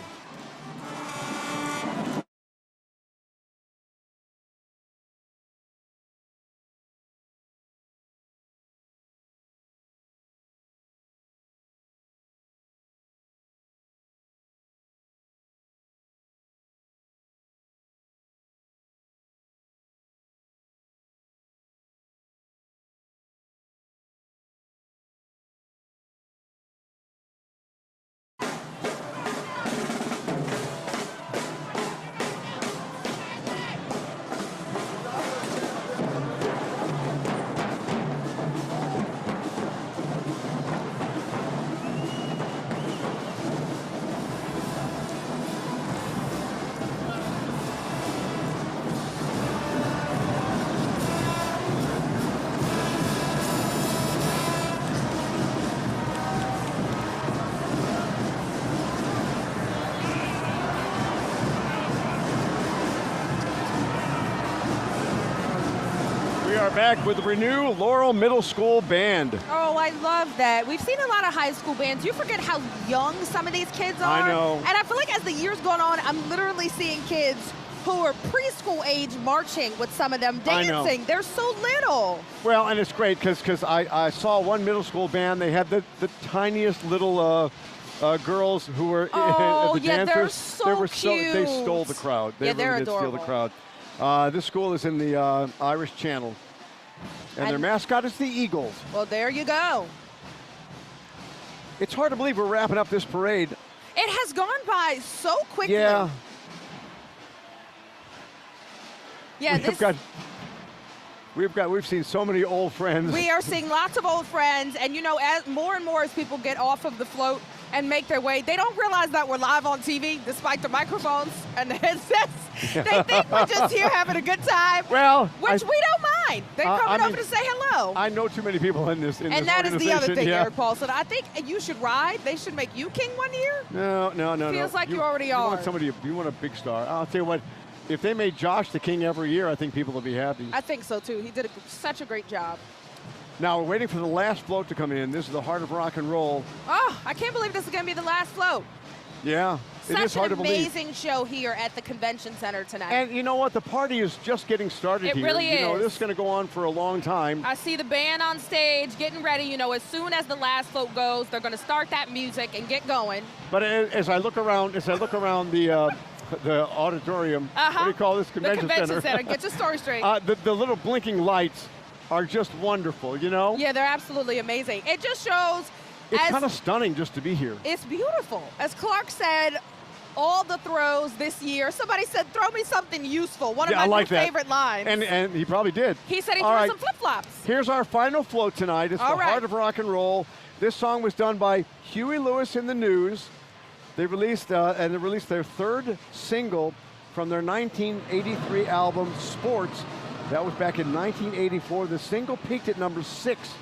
Speaker 2: Back with the Renew Laurel Middle School Band.
Speaker 9: Oh, I love that. We've seen a lot of high school bands. You forget how young some of these kids are.
Speaker 2: I know.
Speaker 9: And I feel like as the years going on, I'm literally seeing kids who are preschool age marching with some of them, dancing. They're so little.
Speaker 2: Well, and it's great because I saw one middle school band. They had the tiniest little girls who were the dancers.
Speaker 9: They're so cute.
Speaker 2: They stole the crowd. They
Speaker 9: they're
Speaker 2: really did
Speaker 9: adorable.
Speaker 2: steal the crowd. This school is in the Irish Channel. And their mascot is the Eagles.
Speaker 9: Well, there you go.
Speaker 2: It's hard to believe we're wrapping up this parade.
Speaker 9: It has gone by so quickly.
Speaker 2: Yeah.
Speaker 9: Yeah,
Speaker 2: we've seen so many old friends.
Speaker 9: We are seeing lots of old friends, and you know, as more and more as people get off of the float and make their way, they don't realize that we're live on TV despite the microphones and the headsets. They think we're just here having a good time.
Speaker 2: Well,
Speaker 9: which we don't mind. They're coming over to say hello.
Speaker 2: I know too many people in this.
Speaker 9: And that is the other thing, Eric Paulson. I think you should ride. They should make you king one year.
Speaker 2: No.
Speaker 9: Feels like you already
Speaker 2: you
Speaker 9: are.
Speaker 2: You want a big star. I'll tell you what. If they made Josh the king every year, I think people will be happy.
Speaker 9: I think so too. He did such a great job.
Speaker 2: Now we're waiting for the last float to come in. This is the heart of rock and roll.
Speaker 9: Oh, I can't believe this is going to be the last float.
Speaker 2: Yeah, it is hard to believe.
Speaker 9: Such an amazing show here at the convention center tonight.
Speaker 2: And you know what? The party is just getting started here.
Speaker 9: It really is.
Speaker 2: You know, this is going to go on for a long time.
Speaker 9: I see the band on stage getting ready. You know, as soon as the last float goes, they're going to start that music and get going.
Speaker 2: But as I look around the the auditorium. What do you call this? Convention
Speaker 1: the convention center. Get your story straight.
Speaker 2: The little blinking lights are just wonderful, you know?
Speaker 1: Yeah, they're absolutely amazing. It just shows.
Speaker 2: It's kind of stunning just to be here.
Speaker 1: It's beautiful. As Clark said, all the throws this year. Somebody said, throw me something useful. One of my favorite lines.
Speaker 2: And he probably did.
Speaker 1: He said he threw some flip-flops.
Speaker 2: Here's our final float tonight. It's the Heart of Rock and Roll. This song was done by Huey Lewis and the News. They released their third single from their 1983 album, Sports. That was back in 1984. The single peaked at number 6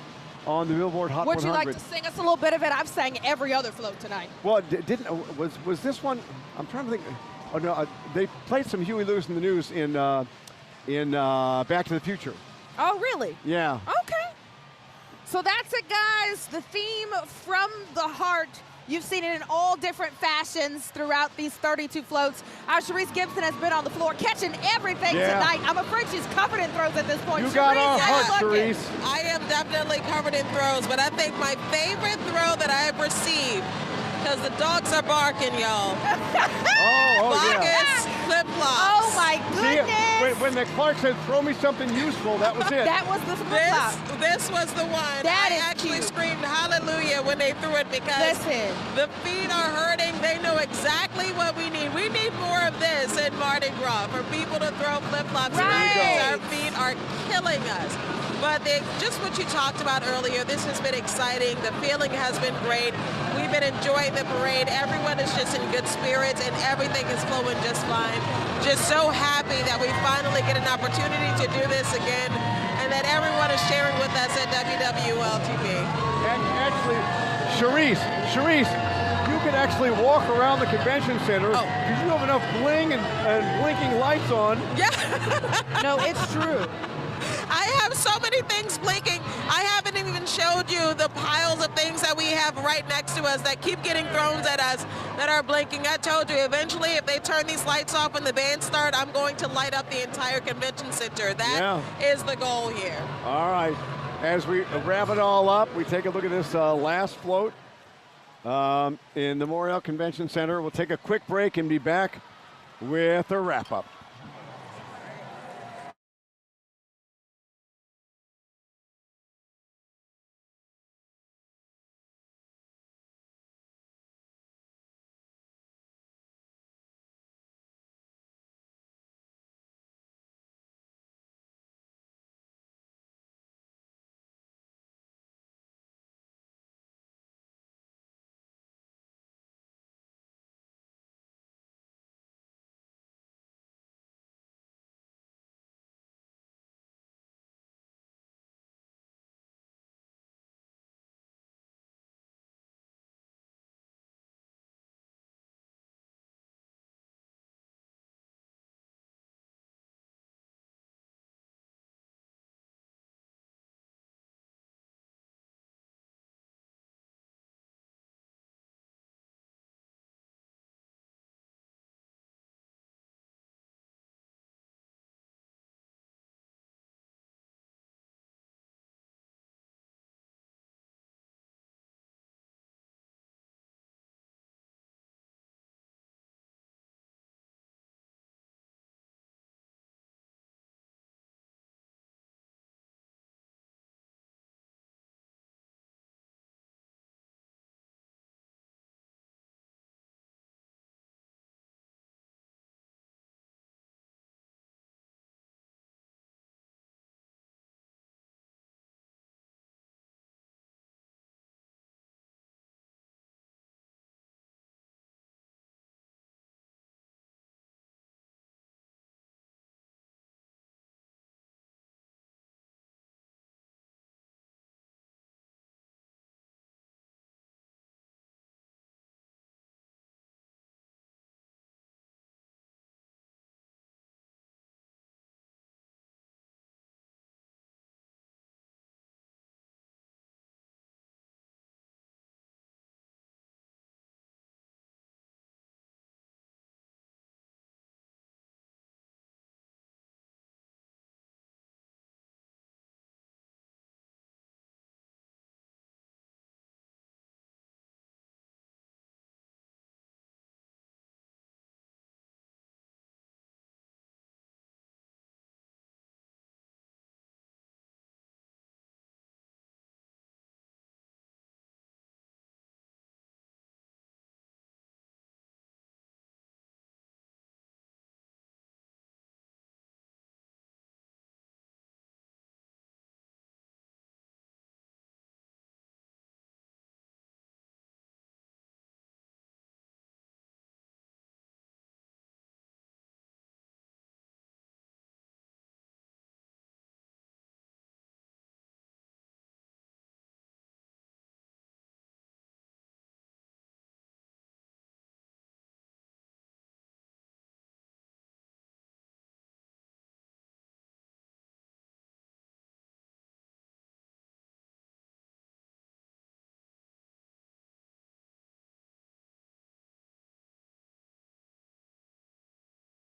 Speaker 2: on the Billboard Hot 100.
Speaker 1: Would you like to sing us a little bit of it? I've sang every other float tonight.
Speaker 2: Well, was this one? I'm trying to think. Oh no, they played some Huey Lewis and the News in Back to the Future.
Speaker 1: Oh really?
Speaker 2: Yeah.
Speaker 1: Okay. So that's it, guys. The theme from the heart. You've seen it in all different fashions throughout these 32 floats. Our Sharice Gibson has been on the floor catching everything tonight. I'm afraid she's covered in throws at this point.
Speaker 2: You got our heart, Sharice.
Speaker 3: I am definitely covered in throws, but I think my favorite throw that I have received, because the dogs are barking, y'all. Buckets, flip-flops.
Speaker 1: Oh, my goodness.
Speaker 2: See, when the Clark said, throw me something useful, that was it.
Speaker 1: That was the flip-flop.
Speaker 3: This was the one.
Speaker 1: I
Speaker 3: actually screamed hallelujah when they threw it because the feet are hurting. They know exactly what we need. We need more of this in Mardi Gras for people to throw flip-flops.
Speaker 1: Right.
Speaker 3: Our feet are killing us. But just what you talked about earlier, this has been exciting. The feeling has been great. We've been enjoying the parade. Everyone is just in good spirits, and everything is flowing just fine. Just so happy that we finally get an opportunity to do this again, and that everyone is sharing with us at WWL-TV.
Speaker 2: And actually, Sharice, you could actually walk around the convention center because you have enough bling and blinking lights on.
Speaker 3: Yeah.
Speaker 1: No, it's true.
Speaker 3: I have so many things blinking. I haven't even showed you the piles of things that we have right next to us that keep getting thrown at us that are blinking. I told you, eventually, if they turn these lights off when the band start, I'm going to light up the entire convention center. That is the goal here.
Speaker 2: All right. As we wrap it all up, we take a look at this last float in the Memorial Convention Center. We'll take a quick break and be back with a wrap-up.